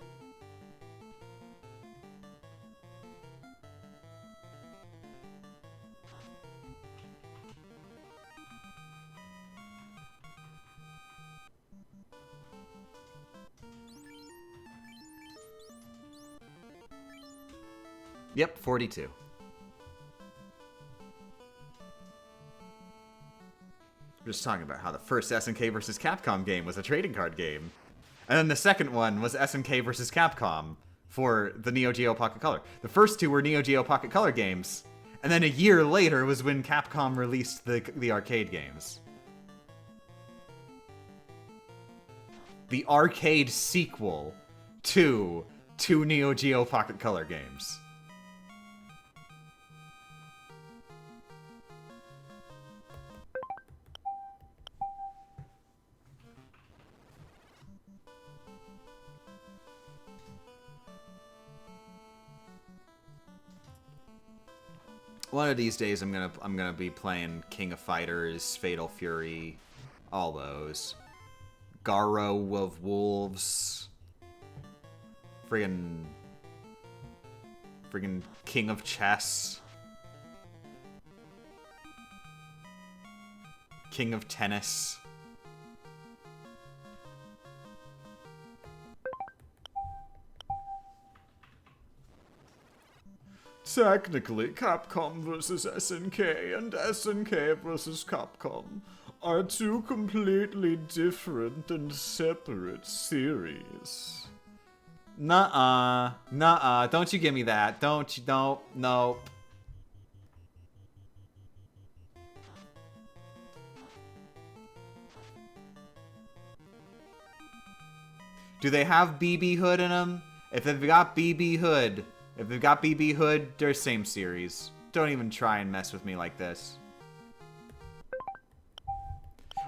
Yep, 42. We're just talking about how the first SNK versus Capcom game was a trading card game. And then the second one was SNK versus Capcom for the Neo Geo Pocket Color. The first two were Neo Geo Pocket Color games. And then a year later was when Capcom released the arcade games. The arcade sequel to two Neo Geo Pocket Color games. One of these days, I'm gonna be playing King of Fighters, Fatal Fury, all those. Garo of Wolves, friggin' King of Chess, King of Tennis. Technically, Capcom vs. SNK and SNK vs. Capcom are two completely different and separate series. Nuh-uh. Nuh-uh. Don't you give me that. Don't you. Don't. Nope. Do they have BB Hood in them? If they've got BB Hood... If they've got BB Hood, they're same series. Don't even try and mess with me like this.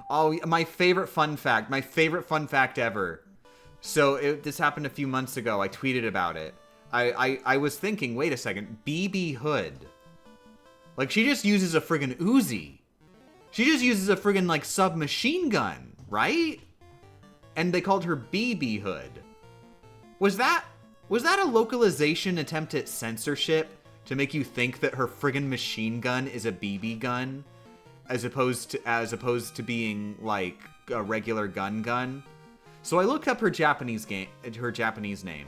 Oh, my favorite fun fact ever. So, this happened a few months ago. I tweeted about it. I was thinking, wait a second, BB Hood. Like, she just uses a friggin' Uzi. She just uses a friggin', like, submachine gun, right? And they called her BB Hood. Was that a localization attempt at censorship to make you think that her friggin' machine gun is a BB gun, as opposed to being like a regular gun? So I looked up her Japanese name,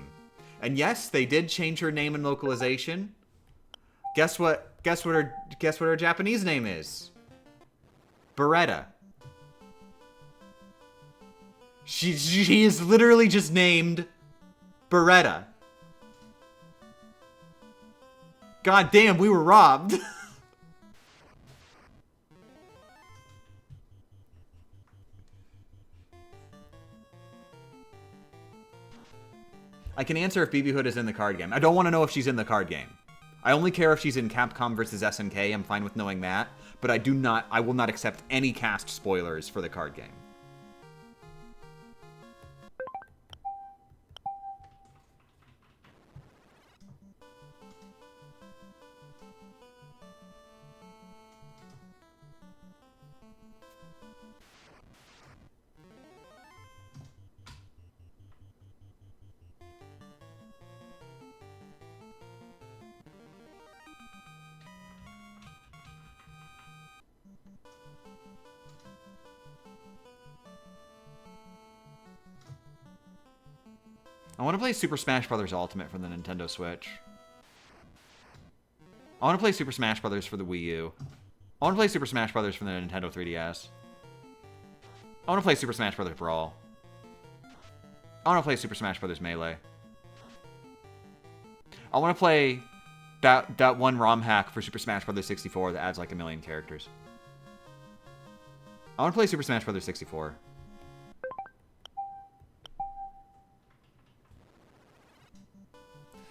and yes, they did change her name in localization. Guess what her Japanese name is? Beretta. She is literally just named Beretta. God damn, we were robbed. I can answer if BB Hood is in the card game. I don't want to know if she's in the card game. I only care if she's in Capcom vs. SNK. I'm fine with knowing that. But I will not accept any cast spoilers for the card game. I want to play Super Smash Bros. Ultimate for the Nintendo Switch. I want to play Super Smash Bros. For the Wii U. I want to play Super Smash Bros. For the Nintendo 3DS. I want to play Super Smash Bros. Brawl. I want to play Super Smash Bros. Melee. I want to play that one ROM hack for Super Smash Bros. 64 that adds like 1 million characters. I want to play Super Smash Bros. 64.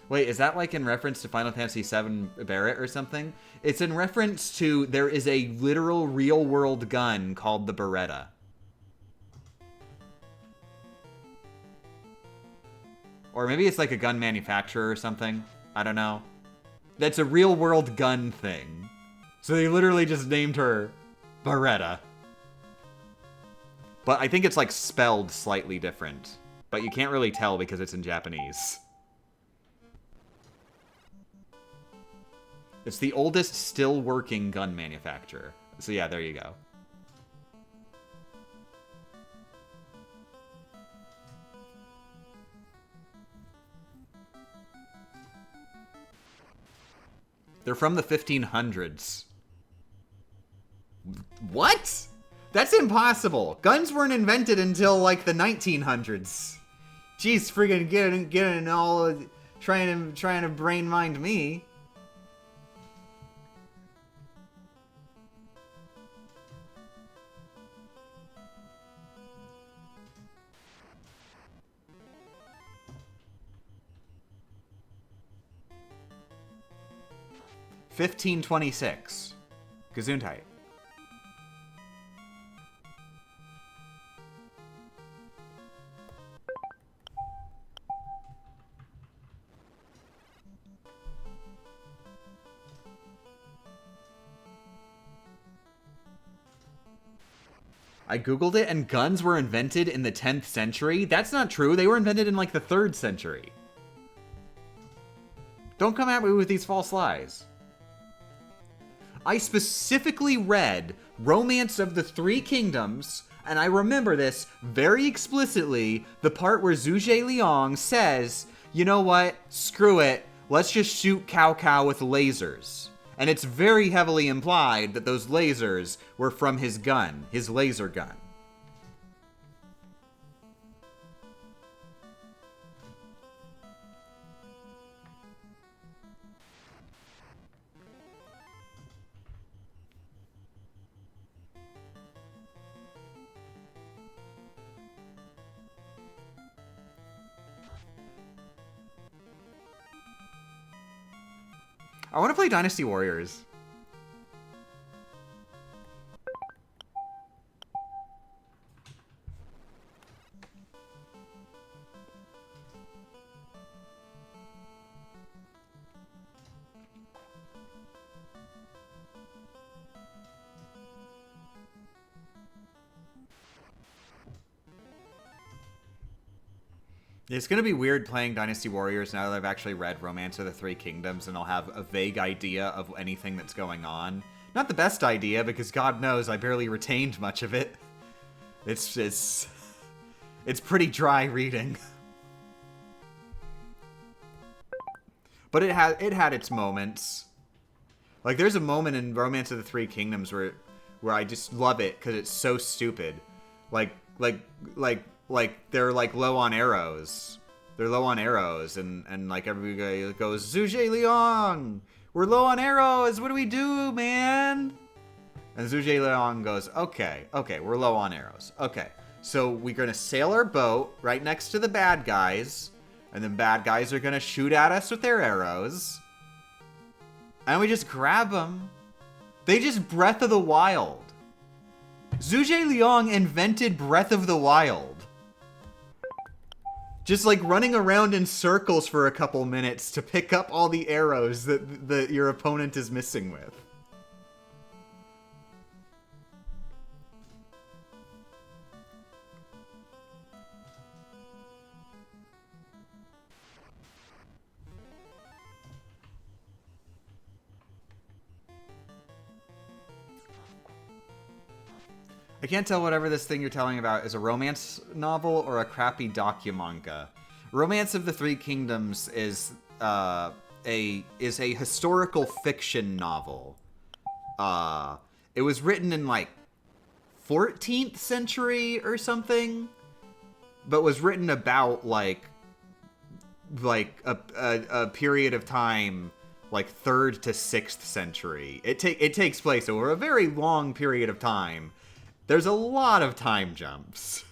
Wait, is that like in reference to Final Fantasy VII Barret or something? It's in reference to there is a literal real-world gun called the Beretta. Or maybe it's like a gun manufacturer or something. I don't know. That's a real-world gun thing. So they literally just named her Beretta. But I think it's like spelled slightly different. But you can't really tell because it's in Japanese. It's the oldest still working gun manufacturer. So yeah, there you go. They're from the 1500s. What? That's impossible. Guns weren't invented until like the 1900s. Jeez, friggin' getting all trying to brain mind me. $15.26. Gesundheit. I googled it, and guns were invented in the 10th century. That's not true. They were invented in, like, the 3rd century. Don't come at me with these false lies. I specifically read Romance of the Three Kingdoms, and I remember this very explicitly, the part where Zhuge Liang says, you know what, screw it, let's just shoot Cao Cao with lasers. And it's very heavily implied that those lasers were from his gun, his laser gun. I want to play Dynasty Warriors. It's going to be weird playing Dynasty Warriors now that I've actually read Romance of the Three Kingdoms, and I'll have a vague idea of anything that's going on. Not the best idea, because God knows I barely retained much of it. It's pretty dry reading. But it had its moments. Like, there's a moment in Romance of the Three Kingdoms where I just love it because it's so stupid. Like they're like low on arrows. They're low on arrows, and like everybody goes, Zhuge Liang, we're low on arrows. What do we do, man? And Zhuge Liang goes, okay, we're low on arrows. Okay, so we're gonna sail our boat right next to the bad guys, and the bad guys are gonna shoot at us with their arrows, and we just grab them. They just Breath of the Wild. Zhuge Liang invented Breath of the Wild. Just like running around in circles for a couple minutes to pick up all the arrows that your opponent is missing with. I can't tell whatever this thing you're telling about is a romance novel or a crappy documanga. Romance of the Three Kingdoms is a historical fiction novel. It was written in like 14th century or something, but was written about like a period of time like 3rd to 6th century. It takes place over a very long period of time. There's a lot of time jumps.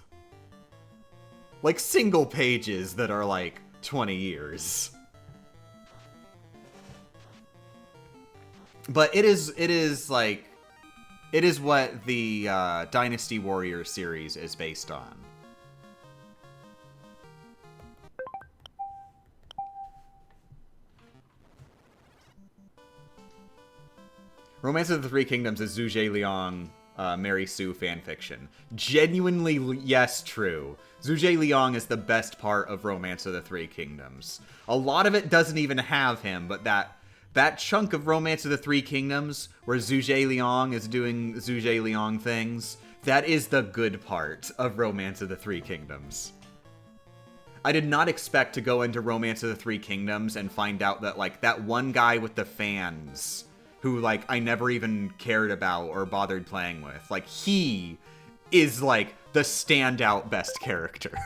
Like single pages that are like 20 years. But it is what the Dynasty Warriors series is based on. Romance of the Three Kingdoms is Zhuge Liang Mary Sue fanfiction. Genuinely, yes, true. Zhuge Liang is the best part of Romance of the Three Kingdoms. A lot of it doesn't even have him, but that chunk of Romance of the Three Kingdoms where Zhuge Liang is doing Zhuge Liang things, that is the good part of Romance of the Three Kingdoms. I did not expect to go into Romance of the Three Kingdoms and find out that, like, that one guy with the fans who, like, I never even cared about or bothered playing with, like, he is, like, the standout best character.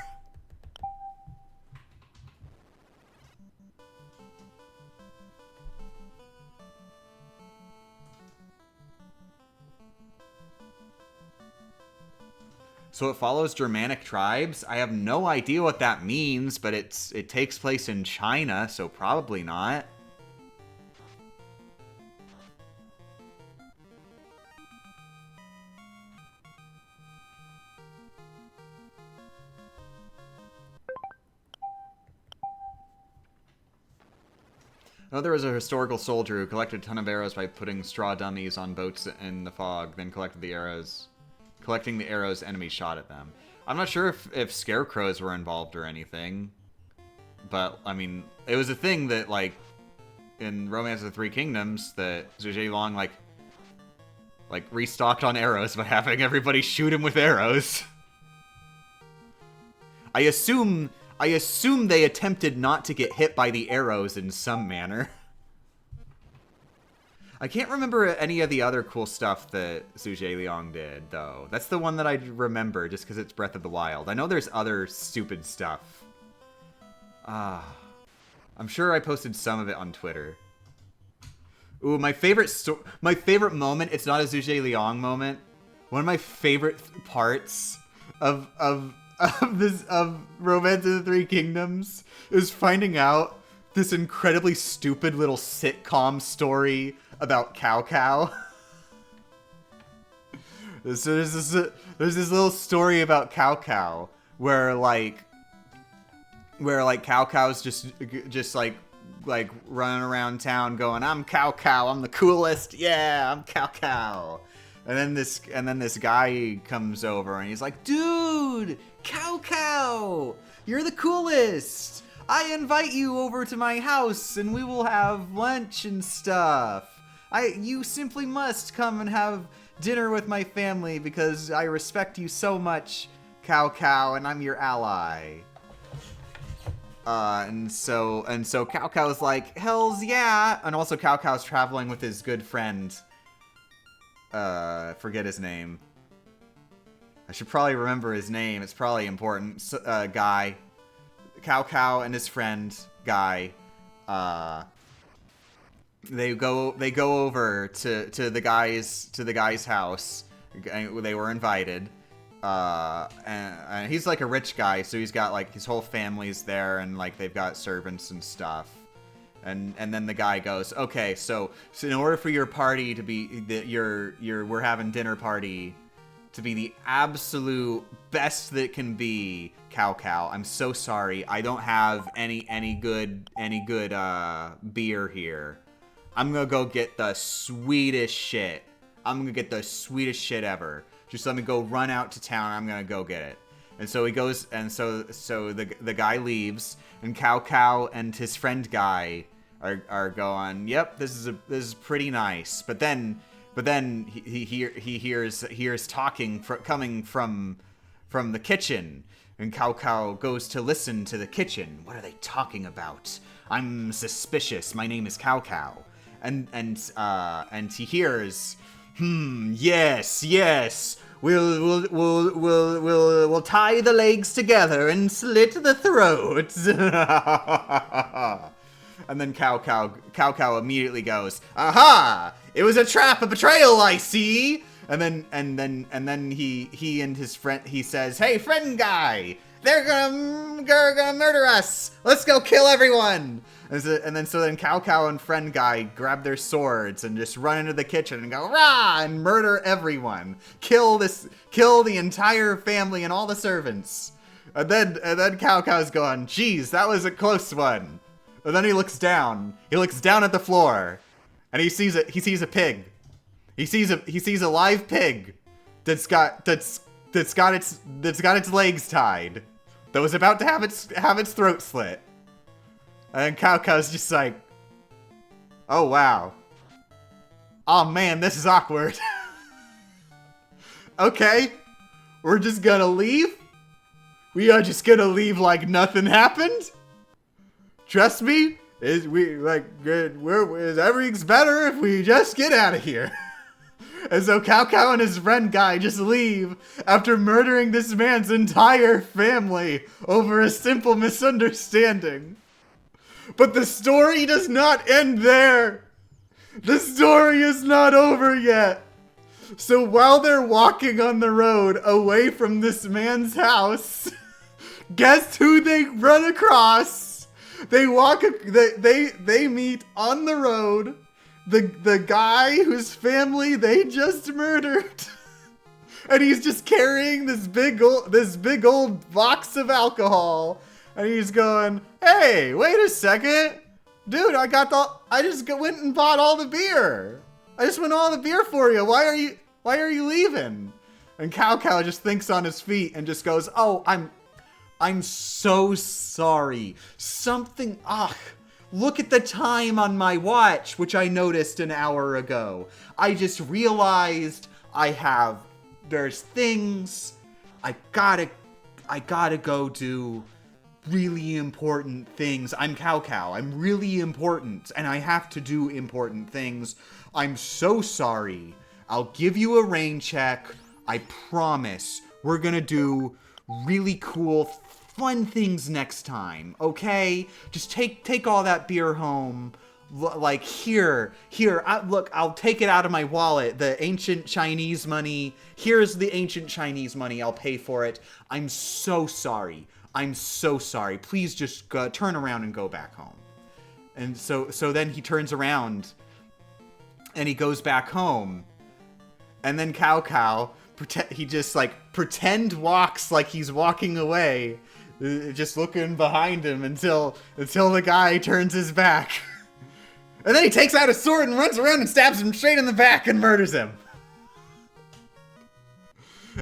So it follows Germanic tribes? I have no idea what that means, but it takes place in China, so probably not. Oh, there was a historical soldier who collected a ton of arrows by putting straw dummies on boats in the fog, then collected the arrows. Collecting the arrows, enemies shot at them. I'm not sure if scarecrows were involved or anything. But, I mean, it was a thing that, like, in Romance of the Three Kingdoms, that Zhuge Liang, like, restocked on arrows by having everybody shoot him with arrows. I assume they attempted not to get hit by the arrows in some manner. I can't remember any of the other cool stuff that Zhuge Liang did, though. That's the one that I remember, just because it's Breath of the Wild. I know there's other stupid stuff. I'm sure I posted some of it on Twitter. Ooh, my favorite moment, it's not a Zhuge Liang moment. One of my favorite parts of Romance of the Three Kingdoms is finding out this incredibly stupid little sitcom story about Cao Cao. So there's this little story about Cao Cao where Cao Cao's just like running around town going, "I'm Cao Cao, I'm the coolest, yeah, I'm Cao Cao." And then this guy comes over and he's like, "Dude, Cao Cao, you're the coolest. I invite you over to my house and we will have lunch and stuff. You simply must come and have dinner with my family because I respect you so much, Cao Cao, and I'm your ally." And so Cao Cao's like, "Hells yeah!" And also Cao Cao's traveling with his good friend. Forget his name. I should probably remember his name. It's probably important. Guy. Cao Cao and his friend, Guy. They go over to the guy's house. They were invited. And he's like a rich guy, so he's got like his whole family's there, and like they've got servants and stuff. And then the guy goes, "Okay, so in order for your party to be we're having dinner party to be the absolute best that it can be, Cao Cao, I'm so sorry, I don't have any good beer here. I'm gonna go get the sweetest shit. I'm gonna get the sweetest shit ever. Just let me go run out to town. I'm gonna go get it." And so he goes, and so the guy leaves, and Cao Cao and his friend Guy are going, "Yep, this is pretty nice." But then he hears talking coming from the kitchen, and Cao Cao goes to listen to the kitchen. What are they talking about? I'm suspicious. My name is Cao Cao. And he hears, yes. We'll tie the legs together and slit the throats. And then Cao Cao immediately goes, "Aha! It was a trap, a betrayal, I see." And then he and his friend, he says, "Hey, friend Guy, they're gonna murder us. Let's go kill everyone." So then Cao Cao and friend Guy grab their swords and just run into the kitchen and go, "Rah!" and murder everyone. Kill the entire family and all the servants. And then Cao Cao's going, "Geez, that was a close one." And then he looks down. He looks down at the floor, and he sees a pig. He sees a live pig that's got its legs tied, that was about to have its throat slit. And Cow Cow's just like, oh wow. Oh man, this is awkward. Okay, we're just gonna leave? We are just gonna leave like nothing happened? Trust me, everything's better if we just get out of here. And so Cow Cow and his friend Guy just leave after murdering this man's entire family over a simple misunderstanding. But the story does not end there. The story is not over yet. So while they're walking on the road away from this man's house, guess who they run across? They meet on the road the guy whose family they just murdered. And he's just carrying this big old box of alcohol. And he's going, hey, wait a second. Dude, I just went and bought all the beer. I just went all the beer for you. Why are you leaving? And Cow Cow just thinks on his feet and just goes, oh, I'm so sorry. Look at the time on my watch, which I noticed an hour ago. I just realized there's things I gotta go do. Really important things. I'm Cow Cow. I'm really important, and I have to do important things. I'm so sorry. I'll give you a rain check. I promise. We're gonna do really cool, fun things next time, okay? Just take all that beer home. Like, here, look, I'll take it out of my wallet, the ancient Chinese money. Here's the ancient Chinese money. I'll pay for it. I'm so sorry. I'm so sorry. Please just turn around and go back home. And so then he turns around and he goes back home. And then Cow Cow, he just like pretend walks like he's walking away, just looking behind him until the guy turns his back. And then he takes out his sword and runs around and stabs him straight in the back and murders him.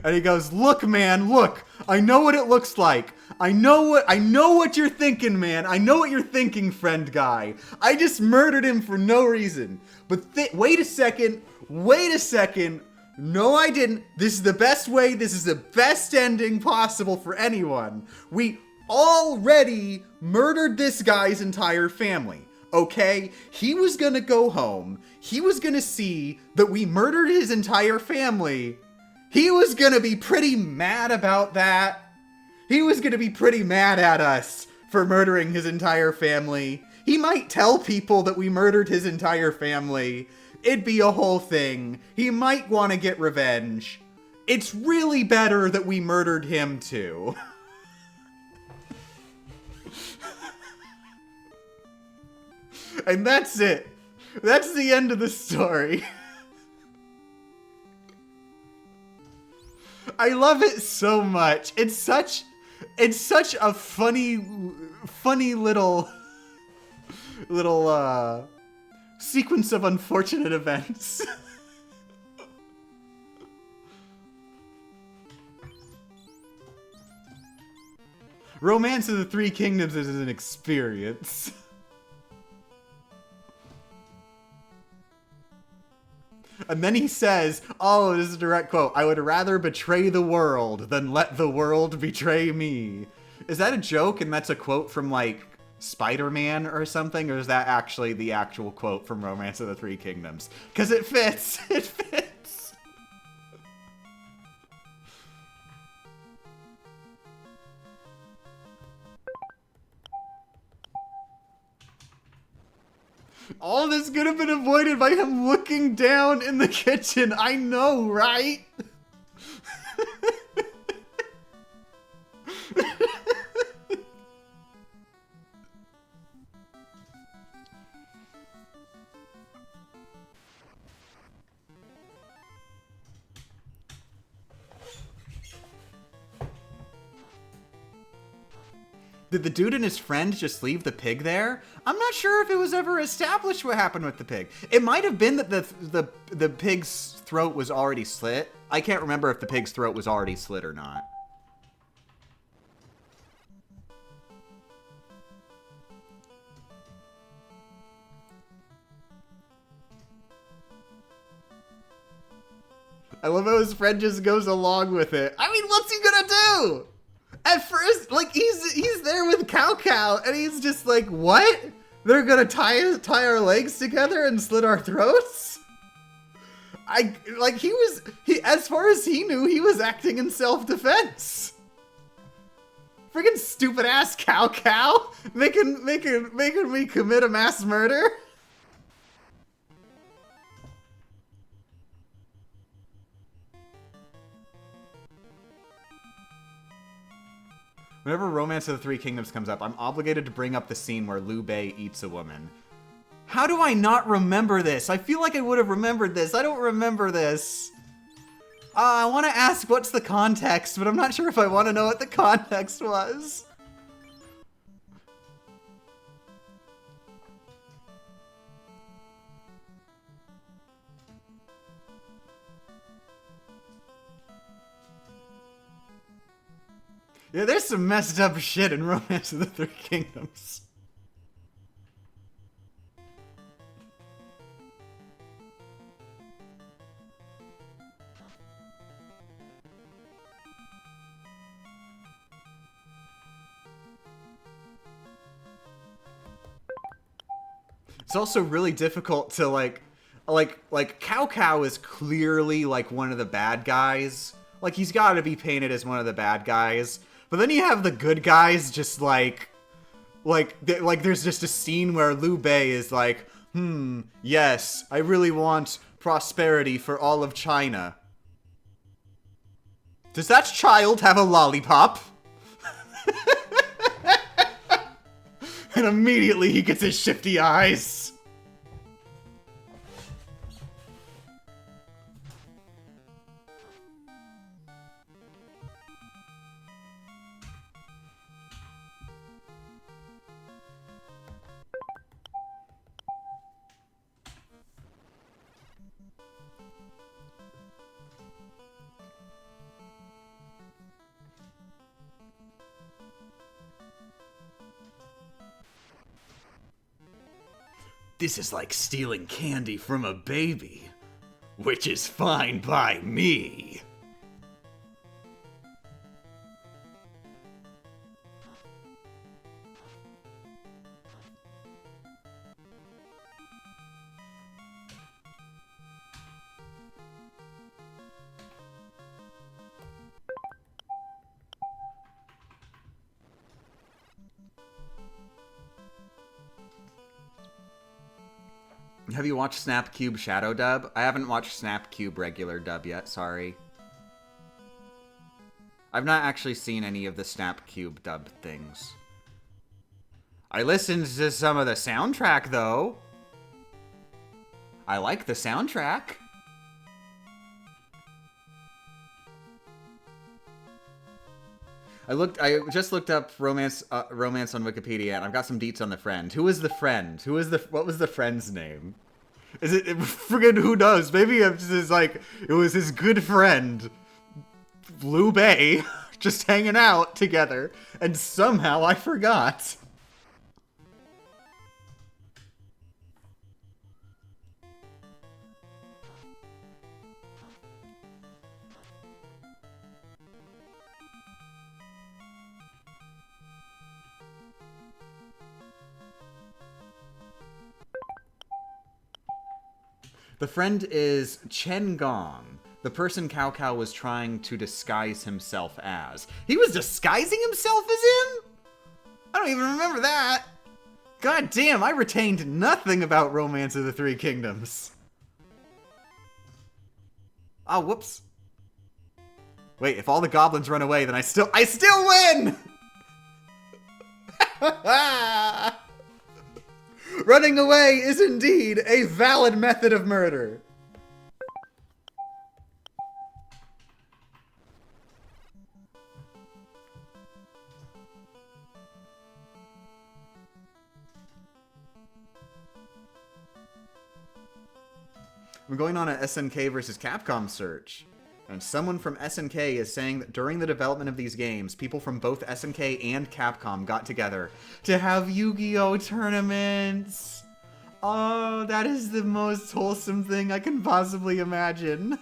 And he goes, look, man, look, I know what it looks like. I know what you're thinking, man. I know what you're thinking, friend Guy. I just murdered him for no reason. But wait a second. No, I didn't. This is the best way. This is the best ending possible for anyone. We already murdered this guy's entire family. Okay? He was gonna go home. He was gonna see that we murdered his entire family. He was gonna be pretty mad about that. He was gonna be pretty mad at us for murdering his entire family. He might tell people that we murdered his entire family. It'd be a whole thing. He might want to get revenge. It's really better that we murdered him too. And that's it. That's the end of the story. I love it so much. It's such a funny little sequence of unfortunate events. Romance of the Three Kingdoms is an experience. And then he says, oh, this is a direct quote, I would rather betray the world than let the world betray me. Is that a joke and that's a quote from, like, Spider-Man or something? Or is that actually the actual quote from Romance of the Three Kingdoms? Because it fits. It fits. All this could have been avoided by him looking down in the kitchen. I know, right? Did the dude and his friend just leave the pig there? I'm not sure if it was ever established what happened with the pig. It might have been that the pigs throat was already slit. I can't remember if the pig's throat was already slit or not. I love how his friend just goes along with it. I mean, what's he gonna do? At first, like, he's there with Cow, and he's just like, what? They're gonna tie our legs together and slit our throats? As far as he knew, he was acting in self-defense. Friggin' stupid ass Cow, making me commit a mass murder. Whenever Romance of the Three Kingdoms comes up, I'm obligated to bring up the scene where Liu Bei eats a woman. How do I not remember this? I feel like I would have remembered this. I don't remember this. I want to ask what's the context, but I'm not sure if I want to know what the context was. Yeah, there's some messed up shit in Romance of the Three Kingdoms. It's also really difficult to like Cow is clearly like one of the bad guys. Like he's got to be painted as one of the bad guys. But then you have the good guys just like there's just a scene where Liu Bei is like, yes, I really want prosperity for all of China. Does that child have a lollipop? And immediately he gets his shifty eyes. This is like stealing candy from a baby, which is fine by me. Have you watched Snapcube Shadow Dub? I haven't watched Snapcube regular dub yet, sorry. I've not actually seen any of the Snapcube dub things. I listened to some of the soundtrack, though. I like the soundtrack. I just looked up romance on Wikipedia, and I've got some deets on the friend. Who is the friend? What was the friend's name? Is it friggin' who knows? Maybe it was his good friend, Liu Bei, just hanging out together, and somehow I forgot. The friend is Chen Gong, the person Cao was trying to disguise himself as. He was disguising himself as him? I don't even remember that. God damn, I retained nothing about Romance of the Three Kingdoms. Oh, whoops. Wait, if all the goblins run away, then I still win! Running away is indeed a valid method of murder. I'm going on a SNK versus Capcom search. And someone from SNK is saying that during the development of these games, people from both SNK and Capcom got together to have Yu-Gi-Oh! Tournaments. Oh, that is the most wholesome thing I can possibly imagine.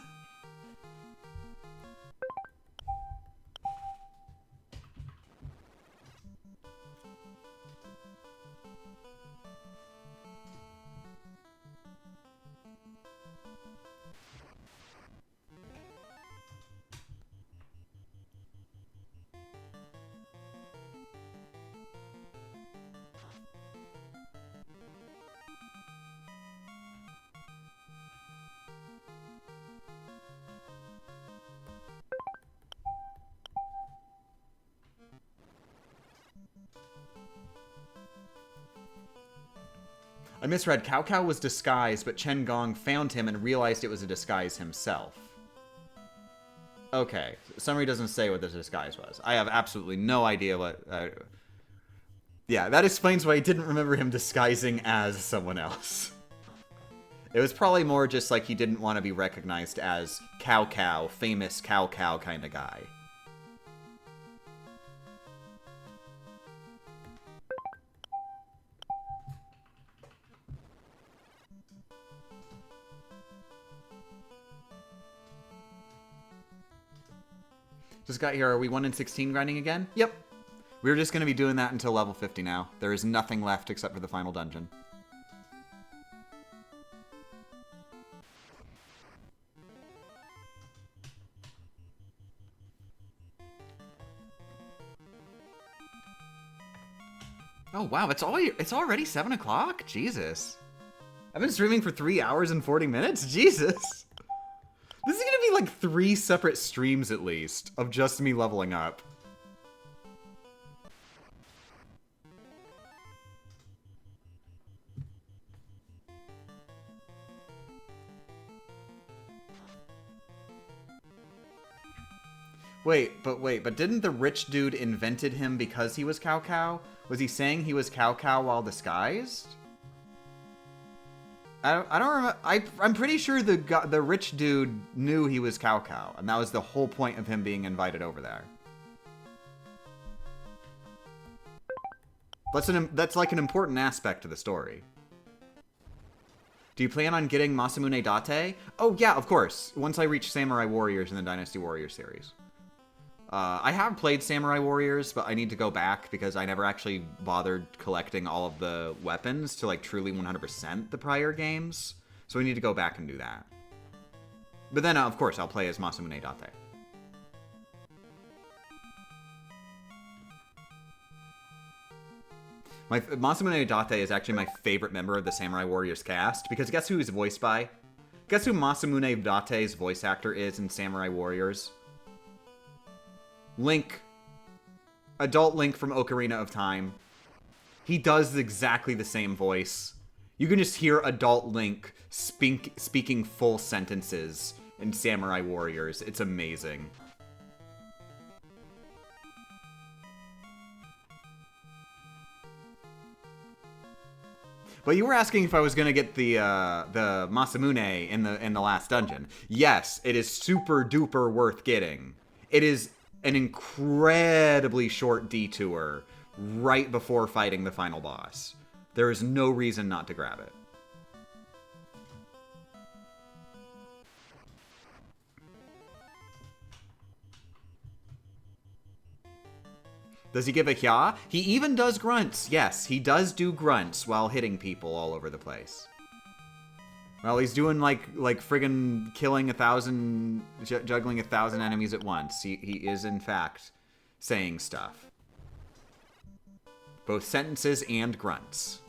I misread. Cao Cao was disguised, but Chen Gong found him and realized it was a disguise himself. Okay. Summary doesn't say what the disguise was. I have absolutely no idea what... yeah, that explains why I didn't remember him disguising as someone else. It was probably more just like he didn't want to be recognized as Cao Cao, famous Cao Cao kind of guy. Just got here. Are we 1 in 16 grinding again? Yep. We're just going to be doing that until level 50 now. There is nothing left except for the final dungeon. Oh, wow. It's already 7 o'clock? Jesus. I've been streaming for 3 hours and 40 minutes? Jesus. This is gonna be like 3 separate streams at least of just me leveling up. Wait, but didn't the rich dude invented him because he was Cao Cao? Was he saying he was Cao Cao while disguised? I don't remember. I'm pretty sure the rich dude knew he was Cao Cao, and that was the whole point of him being invited over there. That's like an important aspect to the story. Do you plan on getting Masamune Date? Oh yeah, of course. Once I reach Samurai Warriors in the Dynasty Warriors series. I have played Samurai Warriors, but I need to go back because I never actually bothered collecting all of the weapons to like truly 100% the prior games. So we need to go back and do that. But then, of course, I'll play as Masamune Date. Masamune Date is actually my favorite member of the Samurai Warriors cast, because guess who he's voiced by? Guess who Masamune Date's voice actor is in Samurai Warriors? Link. Adult Link from Ocarina of Time. He does exactly the same voice. You can just hear Adult Link speaking full sentences in Samurai Warriors. It's amazing. But you were asking if I was gonna get the Masamune in the last dungeon. Yes, it is super duper worth getting. It is an incredibly short detour right before fighting the final boss. There is no reason not to grab it. Does he give a hya? He even does grunts. Yes, he does do grunts while hitting people all over the place. Well, he's doing like friggin' killing 1,000, juggling 1,000 enemies at once. He is in fact saying stuff. Both sentences and grunts.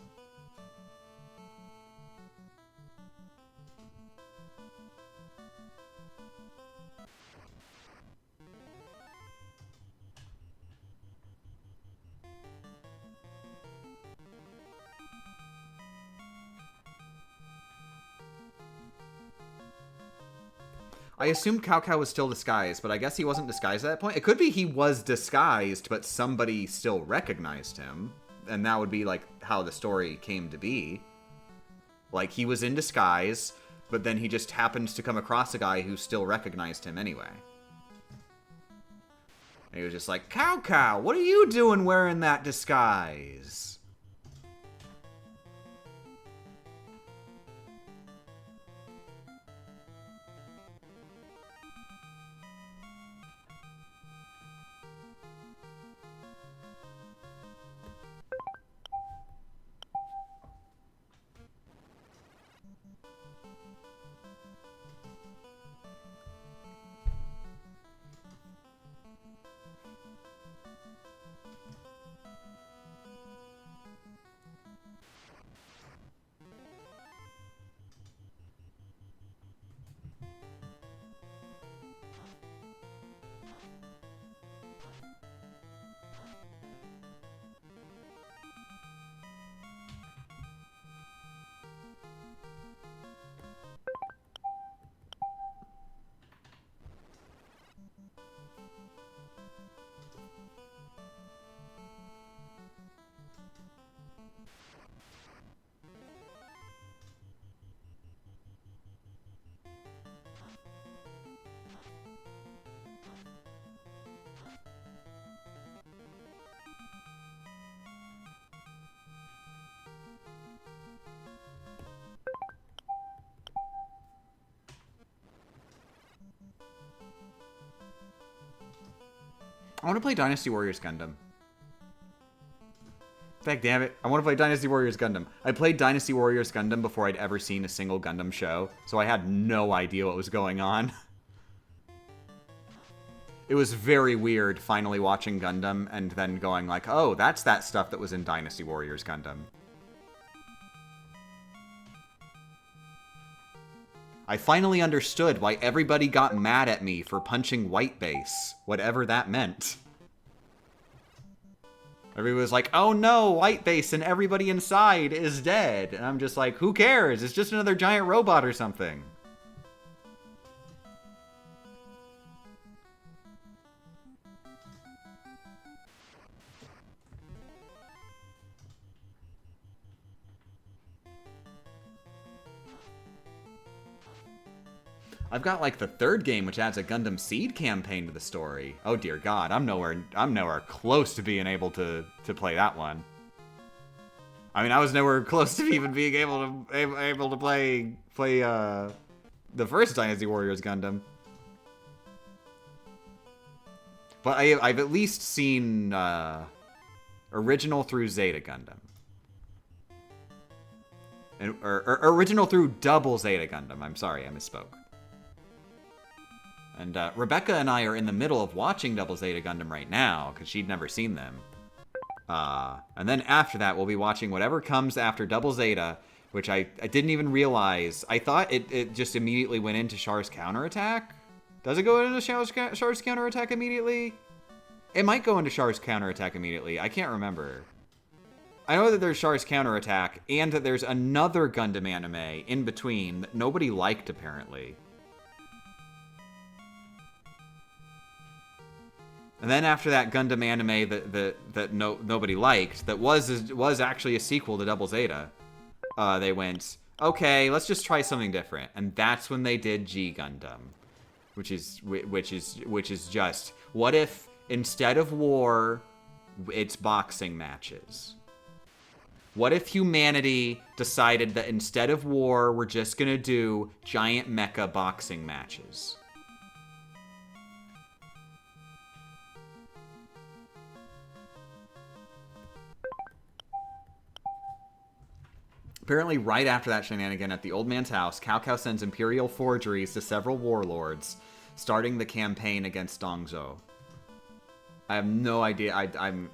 I assumed Cao Cao was still disguised, but I guess he wasn't disguised at that point. It could be he was disguised, but somebody still recognized him. And that would be, like, how the story came to be. Like, he was in disguise. But then he just happens to come across a guy who still recognized him anyway. And he was just like, Cow, what are you doing wearing that disguise? I want to play Dynasty Warriors Gundam. Heck damn it. I want to play Dynasty Warriors Gundam. I played Dynasty Warriors Gundam before I'd ever seen a single Gundam show, so I had no idea what was going on. It was very weird finally watching Gundam and then going like, oh, that's that stuff that was in Dynasty Warriors Gundam. I finally understood why everybody got mad at me for punching white base, whatever that meant. Everybody was like, oh no, white base and everybody inside is dead. And I'm just like, who cares? It's just another giant robot or something. I've got like the third game, which adds a Gundam Seed campaign to the story. Oh dear God, I'm nowhere close to being able to play that one. I mean, I was nowhere close to even being able to play the first Dynasty Warriors Gundam. But I've at least seen original through Zeta Gundam. Or original through Double Zeta Gundam. I'm sorry, I misspoke. And Rebecca and I are in the middle of watching Double Zeta Gundam right now, because she'd never seen them. And then after that, we'll be watching whatever comes after Double Zeta, which I didn't even realize. I thought it just immediately went into Char's counterattack. Does it go into Char's counterattack immediately? It might go into Char's counterattack immediately. I can't remember. I know that there's Char's counterattack, and that there's another Gundam anime in between that nobody liked, apparently. And then after that Gundam anime that nobody liked, that was actually a sequel to Double Zeta, they went, okay, let's just try something different, and that's when they did G Gundam, which is just, what if instead of war, it's boxing matches? What if humanity decided that instead of war, we're just gonna do giant mecha boxing matches? Apparently, right after that shenanigan at the old man's house, Cao sends Imperial forgeries to several warlords, starting the campaign against Dongzhou. I have no idea. I don't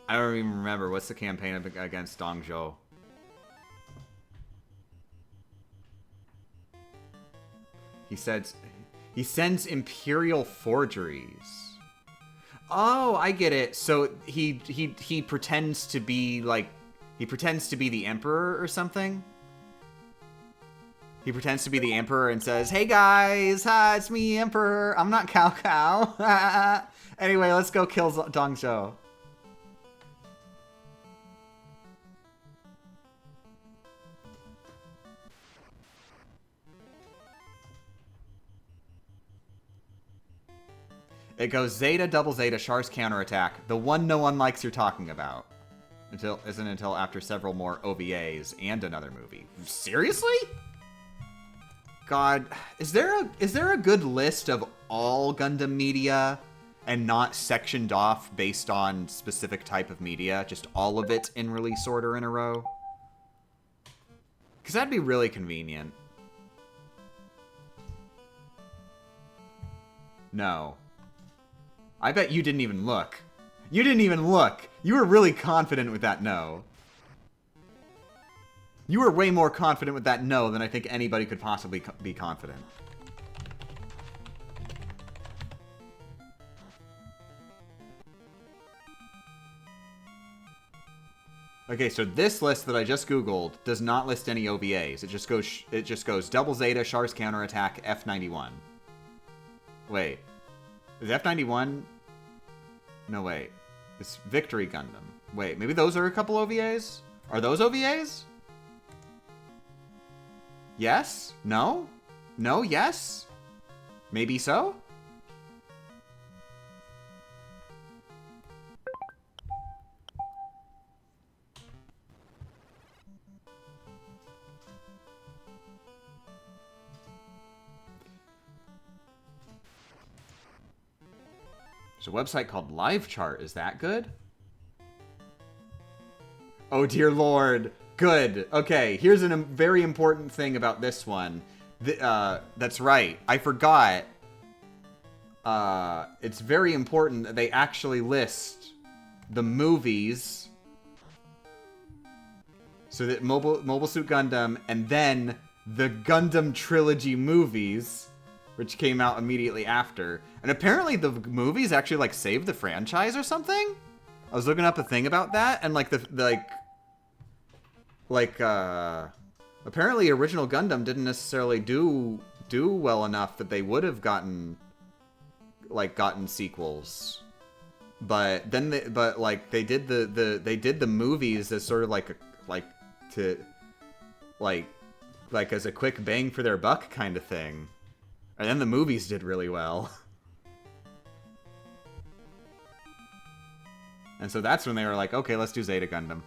even remember. What's the campaign against Dongzhou? He sends Imperial forgeries. Oh, I get it. So he pretends to be like. He pretends to be the Emperor or something? He pretends to be the Emperor and says, hey guys, hi, it's me, Emperor. I'm not Cao. Anyway, let's go kill Dongzhou. It goes Zeta, Double Zeta, Char's counterattack. The one no one likes you're talking about. Until after several more OVAs and another movie. Seriously? God, is there a good list of all Gundam media and not sectioned off based on specific type of media? Just all of it in release order in a row? Because that'd be really convenient. No. I bet you didn't even look. You didn't even look. You were really confident with that no. You were way more confident with that no than I think anybody could possibly be confident. Okay, so this list that I just Googled does not list any OVAs. It just goes Double Zeta, Char's counterattack, F91. Wait. Is F91? No, wait. It's Victory Gundam. Wait, maybe those are a couple OVAs? Are those OVAs? Yes? No? No? Yes? Maybe so? There's a website called LiveChart. Is that good? Oh, dear Lord. Good. Okay, here's a very important thing about this one. That's right. I forgot. It's very important that they actually list the movies. So that Mobile Suit Gundam and then the Gundam Trilogy movies, which came out immediately after. And apparently the movies actually, like, saved the franchise or something? I was looking up a thing about that, and, like, apparently original Gundam didn't necessarily do well enough that they would have gotten sequels. But then they did the movies as sort of like as a quick bang for their buck kind of thing. And then the movies did really well. And so that's when they were like, okay, let's do Zeta Gundam.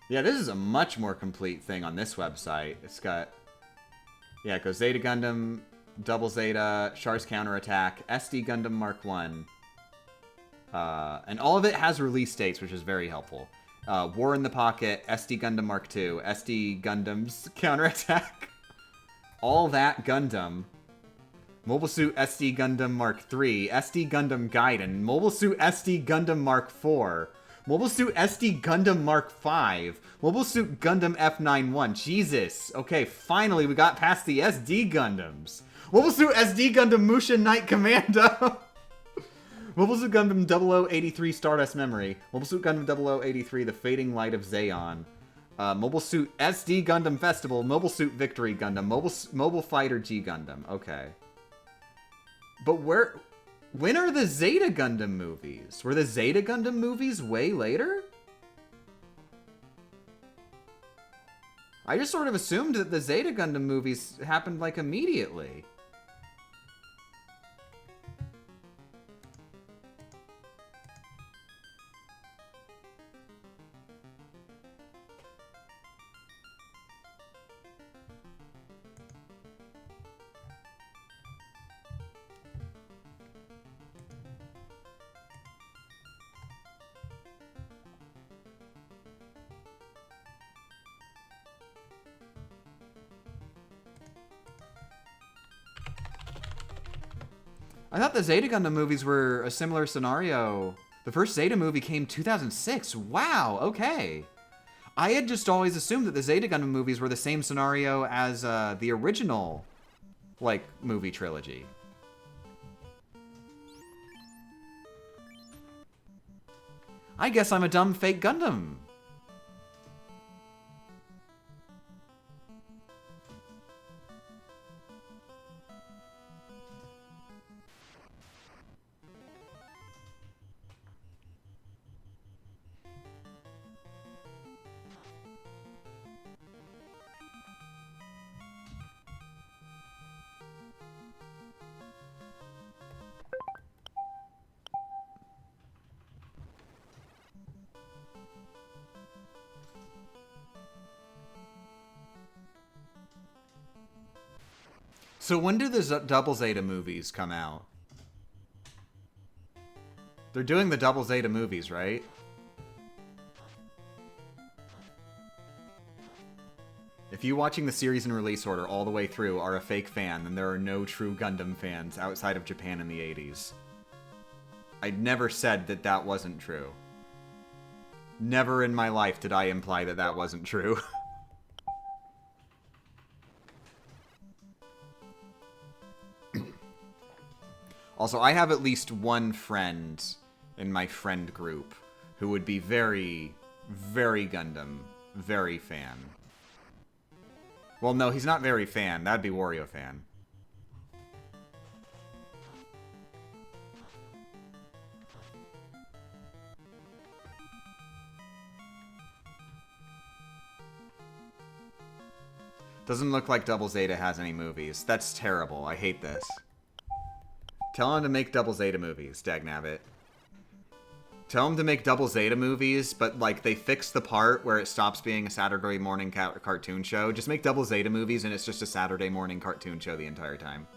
Yeah, this is a much more complete thing on this website. It's got... Yeah, it goes Zeta Gundam, Double Zeta, Char's counterattack, SD Gundam Mark 1. And all of it has release dates, which is very helpful. War in the Pocket, SD Gundam Mark 2, SD Gundam's counterattack. All That Gundam. Mobile Suit SD Gundam Mark 3, SD Gundam Gaiden, Mobile Suit SD Gundam Mark 4, Mobile Suit SD Gundam Mark 5, Mobile Suit Gundam F91. Jesus. Okay, finally we got past the SD Gundams. Mobile Suit SD Gundam Musha Knight Commando. Mobile Suit Gundam 0083 Stardust Memory. Mobile Suit Gundam 0083 The Fading Light of Zayon. Mobile Suit SD Gundam Festival. Mobile Suit Victory Gundam. Mobile Fighter G Gundam. Okay. But when are the Zeta Gundam movies? Were the Zeta Gundam movies way later? I just sort of assumed that the Zeta Gundam movies happened, like, immediately. I thought the Zeta Gundam movies were a similar scenario. The first Zeta movie came 2006. Wow, okay. I had just always assumed that the Zeta Gundam movies were the same scenario as the original, like, movie trilogy. I guess I'm a dumb fake Gundam. So when do the Double Zeta movies come out? They're doing the Double Zeta movies, right? If you watching the series in release order all the way through are a fake fan, then there are no true Gundam fans outside of Japan in the 80s. I never said that that wasn't true. Never in my life did I imply that that wasn't true. Also, I have at least one friend in my friend group who would be very, very Gundam, very fan. Well, no, he's not very fan. That'd be Wario fan. Doesn't look like Double Zeta has any movies. That's terrible. I hate this. Tell him to make Double Zeta movies, dagnabbit. Tell him to make Double Zeta movies, but, like, they fix the part where it stops being a Saturday morning cartoon show. Just make Double Zeta movies and it's just a Saturday morning cartoon show the entire time.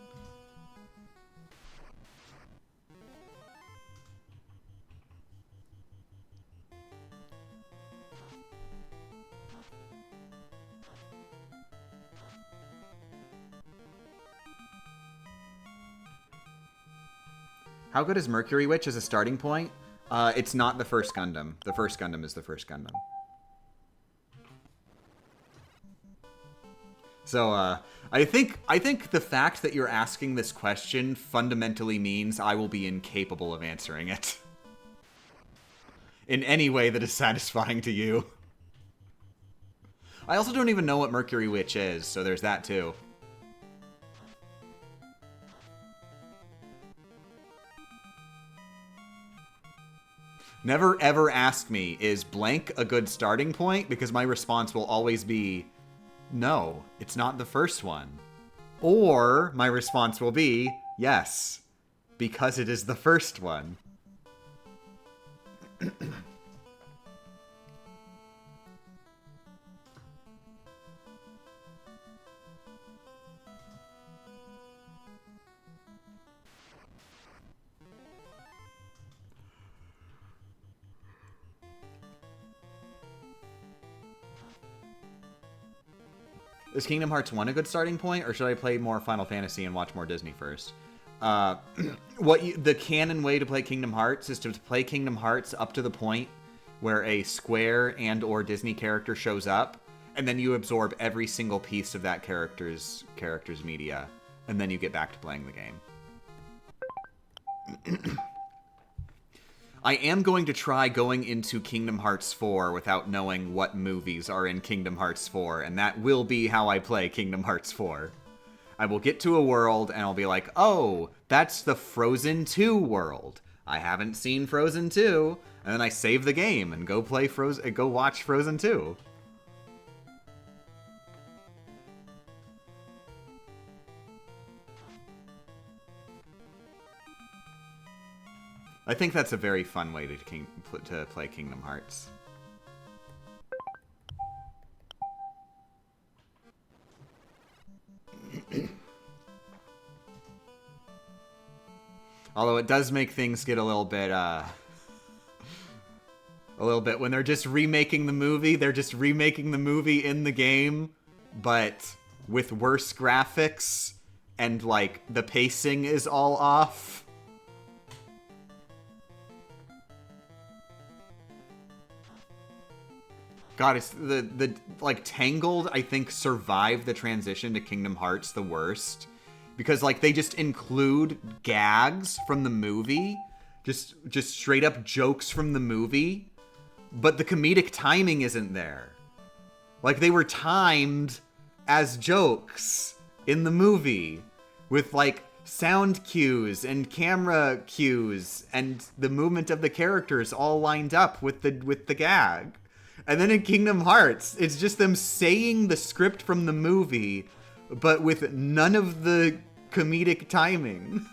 How good is Mercury Witch as a starting point? It's not the first Gundam. The first Gundam is the first Gundam. So, I think the fact that you're asking this question fundamentally means I will be incapable of answering it. In any way that is satisfying to you. I also don't even know what Mercury Witch is, so there's that too. Never ever ask me, is blank a good starting point? Because my response will always be, no, it's not the first one. Or my response will be, yes, because it is the first one. Is Kingdom Hearts 1 a good starting point, or should I play more Final Fantasy and watch more Disney first? The canon way to play Kingdom Hearts is to play Kingdom Hearts up to the point where a Square and or Disney character shows up, and then you absorb every single piece of that character's media, and then you get back to playing the game. I am going to try going into Kingdom Hearts 4 without knowing what movies are in Kingdom Hearts 4, and that will be how I play Kingdom Hearts 4. I will get to a world, and I'll be like, oh, that's the Frozen 2 world. I haven't seen Frozen 2, and then I save the game and go watch Frozen 2. I think that's a very fun way to play Kingdom Hearts. Although it does make things get a little bit when they're just remaking the movie. They're just remaking the movie in the game, but with worse graphics, and like the pacing is all off. God, it's the like Tangled, I think, survived the transition to Kingdom Hearts the worst. Because like they just include gags from the movie. Just straight up jokes from the movie. But the comedic timing isn't there. Like they were timed as jokes in the movie. With like sound cues and camera cues and the movement of the characters all lined up with the gag. And then in Kingdom Hearts, it's just them saying the script from the movie, but with none of the comedic timing.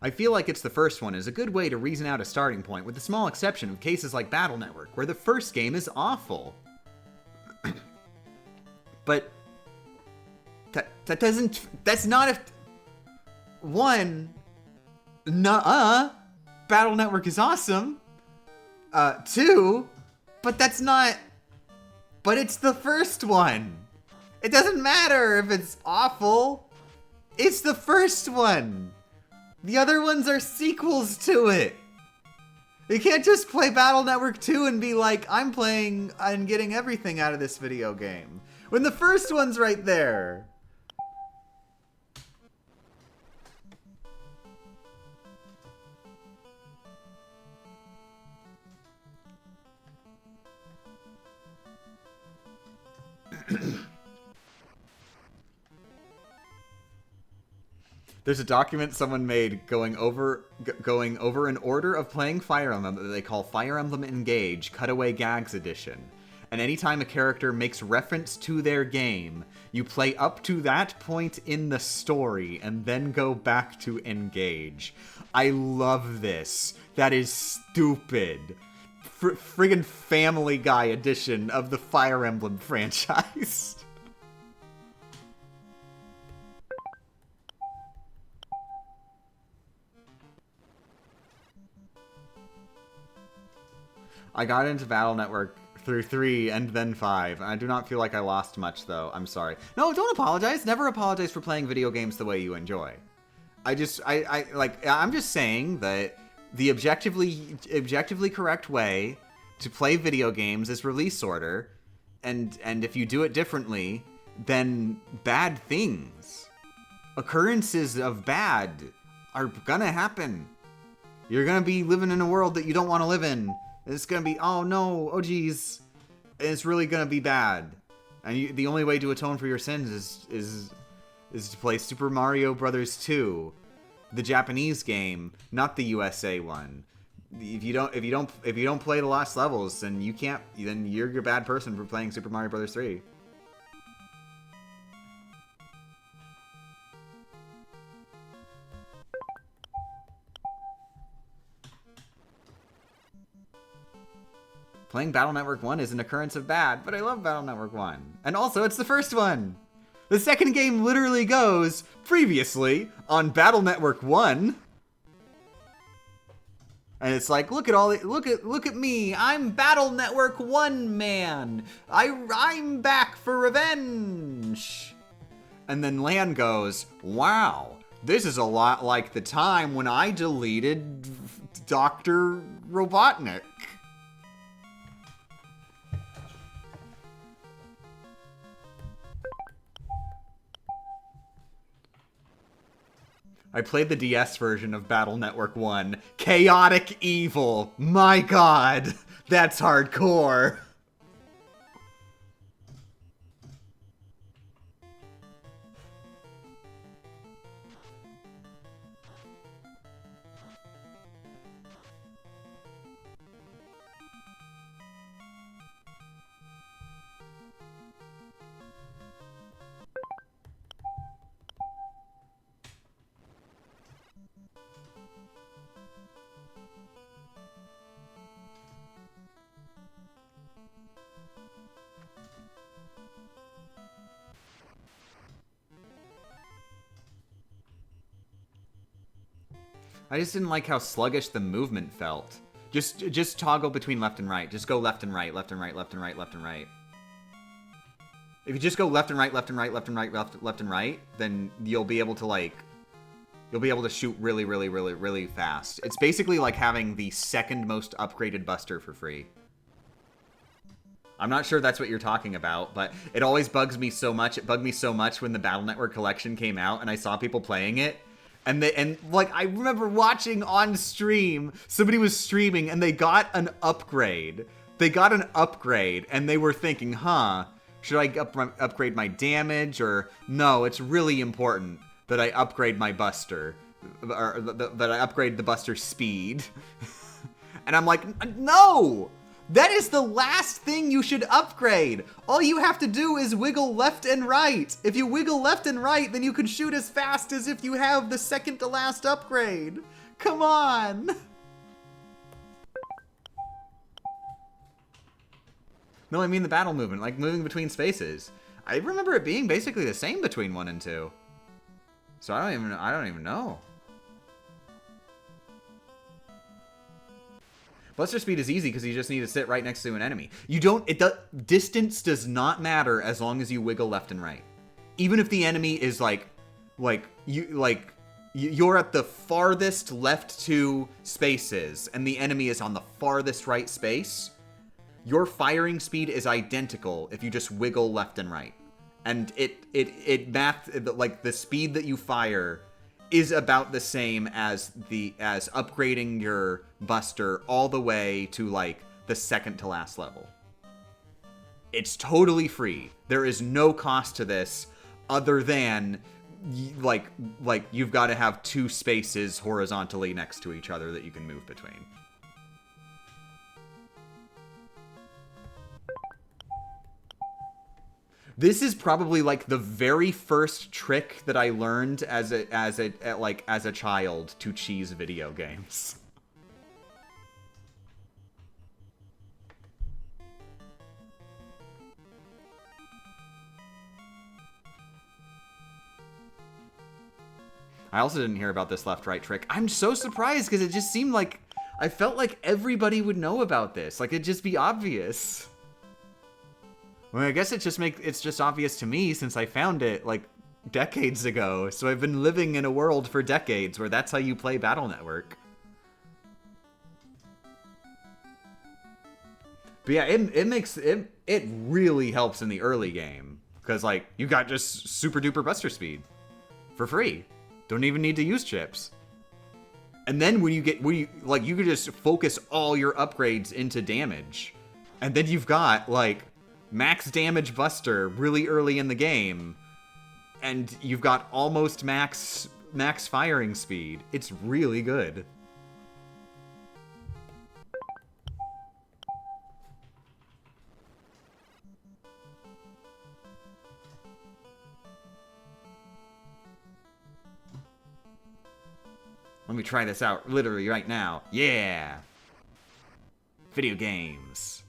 I feel like it's the first one is a good way to reason out a starting point, with the small exception of cases like Battle Network, where the first game is awful. But that doesn't, that's not a, one, nuh-uh, Battle Network is awesome. Two, but that's not, but it's the first one. It doesn't matter if it's awful. It's the first one. The other ones are sequels to it. You can't just play Battle Network 2 and be like, I'm playing and getting everything out of this video game, when the first one's right there. There's a document someone made going over an order of playing Fire Emblem that they call Fire Emblem Engage Cutaway Gags Edition. And anytime a character makes reference to their game, you play up to that point in the story and then go back to Engage. I love this. That is stupid. Friggin' Family Guy edition of the Fire Emblem franchise. I got into Battle Network through 3 and then 5. I do not feel like I lost much, though. I'm sorry. No, don't apologize. Never apologize for playing video games the way you enjoy. I'm just saying that the objectively correct way to play video games is release order, and if you do it differently, then bad things, occurrences of bad, are gonna happen. You're gonna be living in a world that you don't want to live in. It's gonna be, oh no, oh geez, it's really gonna be bad. And the only way to atone for your sins is to play Super Mario Brothers 2, the Japanese game, not the USA one. If you don't play the lost levels, then you're a bad person for playing Super Mario Brothers 3. Playing Battle Network 1 is an occurrence of bad, but I love Battle Network 1. And also, it's the first one! The second game literally goes, previously, on Battle Network 1. And it's like, look at me, I'm Battle Network 1 man! I'm back for revenge! And then Lan goes, wow, this is a lot like the time when I deleted Dr. Robotnik. I played the DS version of Battle Network 1. Chaotic evil. My god. That's hardcore. I just didn't like how sluggish the movement felt. Just toggle between left and right. Just go left and right, left and right, left and right, left and right. If you just go left and right, left and right, left and right, left and right, then you'll be able to shoot really, really, really, really fast. It's basically like having the second most upgraded Buster for free. I'm not sure that's what you're talking about, but it always bugs me so much. It bugged me so much when the Battle Network collection came out and I saw people playing it. And like, I remember watching on stream, somebody was streaming and they got an upgrade. They got an upgrade and they were thinking, huh, should I upgrade my damage? Or no, it's really important that I upgrade my Buster. Or that I upgrade the Buster's speed. And I'm like, no! That is the last thing you should upgrade. All you have to do is wiggle left and right. If you wiggle left and right, then you can shoot as fast as if you have the second to last upgrade. Come on. No, I mean the battle movement, like moving between spaces. I remember it being basically the same between 1 and 2. So I don't even know. Buster speed is easy because you just need to sit right next to an enemy. Distance does not matter as long as you wiggle left and right. Even if the enemy is you're at the farthest left 2 spaces and the enemy is on the farthest right space, your firing speed is identical if you just wiggle left and right. And the speed that you fire is about the same as upgrading your Buster all the way to like the second to last level. It's totally free. There is no cost to this other than you've got to have 2 spaces horizontally next to each other that you can move between. This is probably like the very first trick that I learned as a child to cheese video games. I also didn't hear about this left-right trick. I'm so surprised because it just seemed like I felt like everybody would know about this. Like it'd just be obvious. Well, I guess it's just obvious to me since I found it like decades ago. So I've been living in a world for decades where that's how you play Battle Network. But yeah, it really helps in the early game because like you got just super duper Buster speed for free. Don't even need to use chips. And then you could just focus all your upgrades into damage. And then you've got like max damage Buster really early in the game, and you've got almost max firing speed. It's really good. Let me try this out literally right now. Yeah! Video games.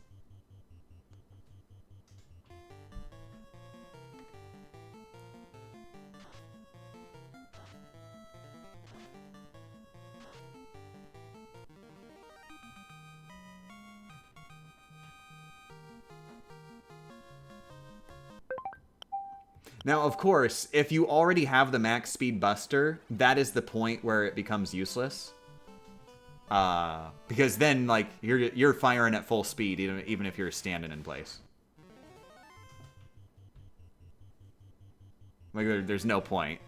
Now, of course, if you already have the max speed Buster, that is the point where it becomes useless. Because then, like, you're firing at full speed, even if you're standing in place. Like, there's no point.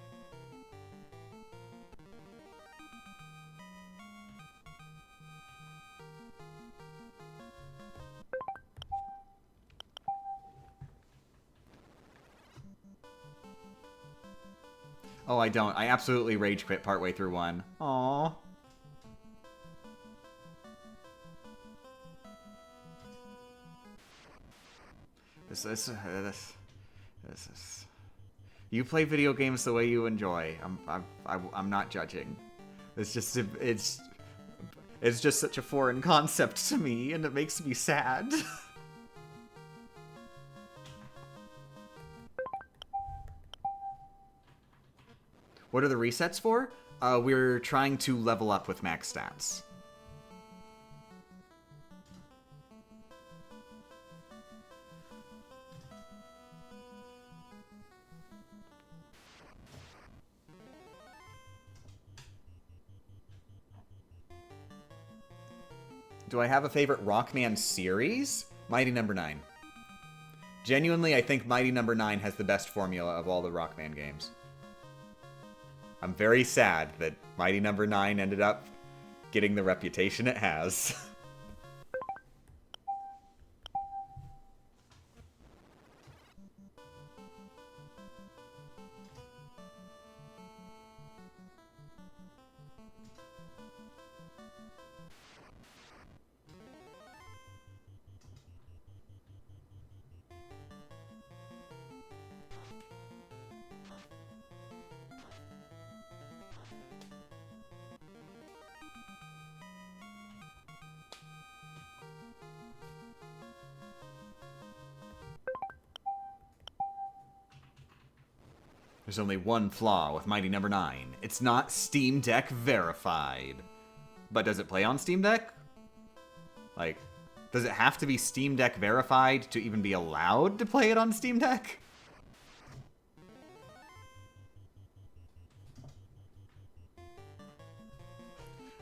Oh, I don't. I absolutely rage quit partway through 1. Aww. This is... You play video games the way you enjoy. I'm not judging. It's just such a foreign concept to me, and it makes me sad. What are the resets for? We're trying to level up with max stats. Do I have a favorite Rockman series? Mighty Number 9. Genuinely, I think Mighty Number 9 has the best formula of all the Rockman games. I'm very sad that Mighty Number 9 ended up getting the reputation it has. There's only one flaw with Mighty Number 9. It's not Steam Deck verified. But does it play on Steam Deck? Like, does it have to be Steam Deck verified to even be allowed to play it on Steam Deck?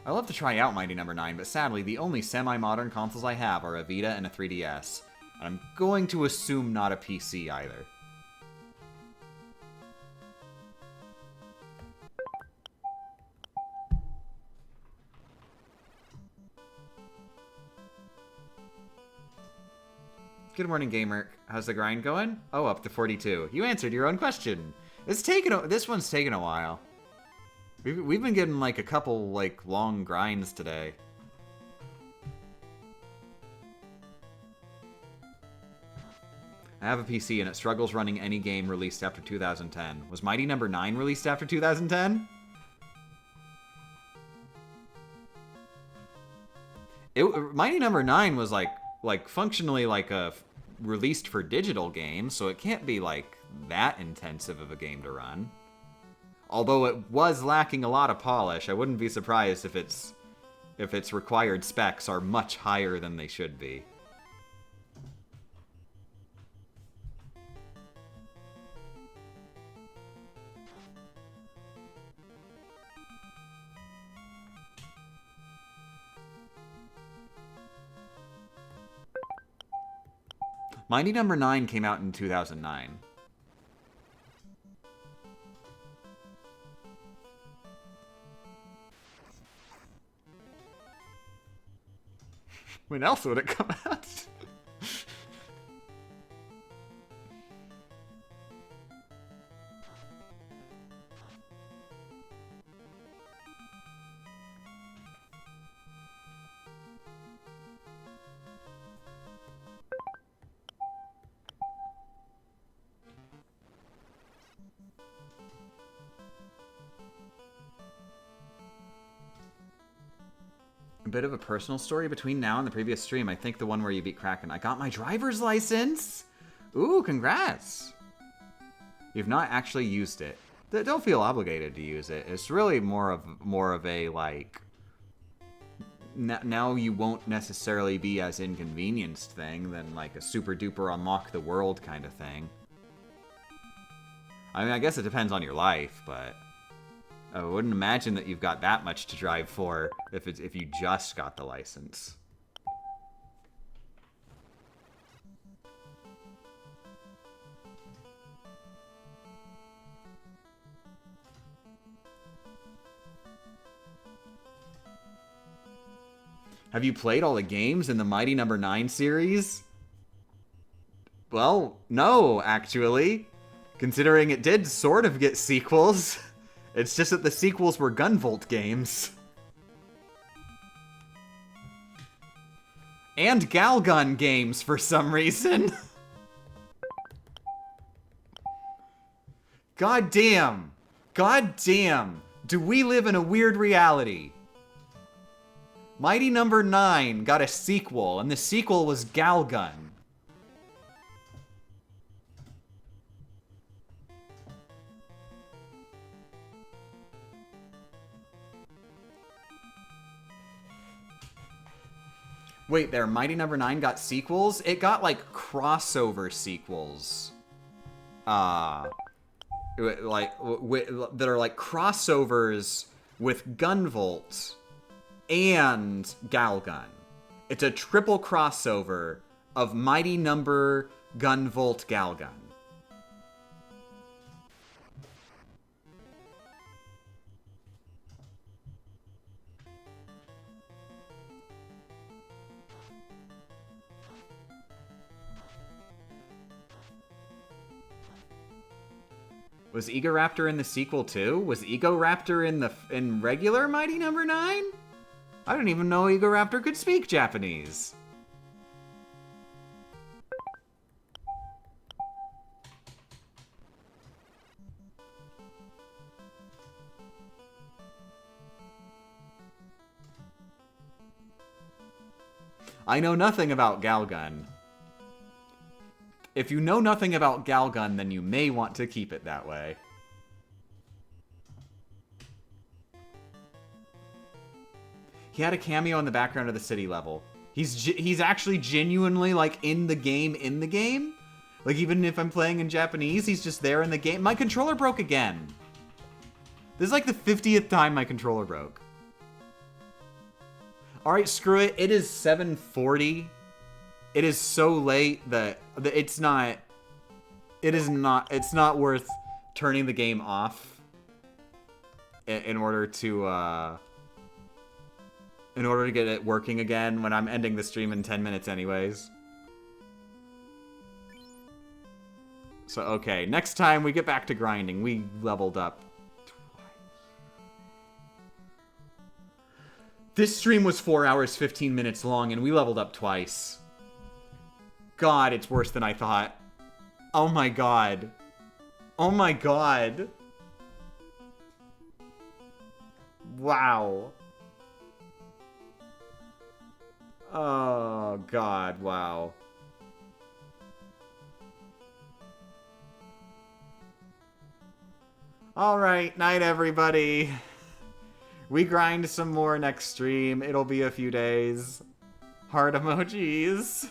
I love to try out Mighty Number 9, but sadly, the only semi-modern consoles I have are a Vita and a 3DS. And I'm going to assume not a PC either. Good morning, Gamer. How's the grind going? Oh, up to 42. You answered your own question. This one's taken a while. We've been getting like a couple like long grinds today. I have a PC and it struggles running any game released after 2010. Was Mighty Number 9 released after 2010? Mighty Number 9 was like functionally like a released for digital game, so it can't be like that intensive of a game to run. Although it was lacking a lot of polish, I wouldn't be surprised if its required specs are much higher than they should be. Mighty Number 9 came out in 2009. When else would it come out? A bit of a personal story between now and the previous stream. I think the one where you beat Kraken. I got my driver's license! Ooh, congrats! You've not actually used it. Don't feel obligated to use it. It's really more of a, like... Now you won't necessarily be as inconvenienced thing than, like, a super-duper unlock the world kind of thing. I mean, I guess it depends on your life, but... I wouldn't imagine that you've got that much to drive for if you just got the license. Have you played all the games in the Mighty Number 9 series? Well, no, actually. Considering it did sort of get sequels. It's just that the sequels were Gunvolt games. And Galgun games for some reason. God damn. God damn. Do we live in a weird reality? Mighty Number 9 got a sequel, and the sequel was Galgun. Wait, there, Mighty Number 9 got sequels? It got, like, crossover sequels. That are, like, crossovers with Gunvolt and Galgun. It's a triple crossover of Mighty Number, Gunvolt, Galgun. Was Egoraptor in the sequel too? Was Egoraptor in regular Mighty Number 9? I didn't even know Egoraptor could speak Japanese. I know nothing about Galgun. If you know nothing about Galgun, then you may want to keep it that way. He had a cameo in the background of the city level. He's actually genuinely, like, in the game. Like, even if I'm playing in Japanese, he's just there in the game. My controller broke again. This is like the 50th time my controller broke. Alright, screw it. It is 7:40. It is so late that it's not worth turning the game off in order to get it working again when I'm ending the stream in 10 minutes anyways. So, okay, next time we get back to grinding. We leveled up twice. This stream was 4 hours, 15 minutes long, and we leveled up twice. God, it's worse than I thought. Oh my god. Oh my god. Wow. Oh god, wow. Alright, night everybody. We grind some more next stream. It'll be a few days. Heart emojis.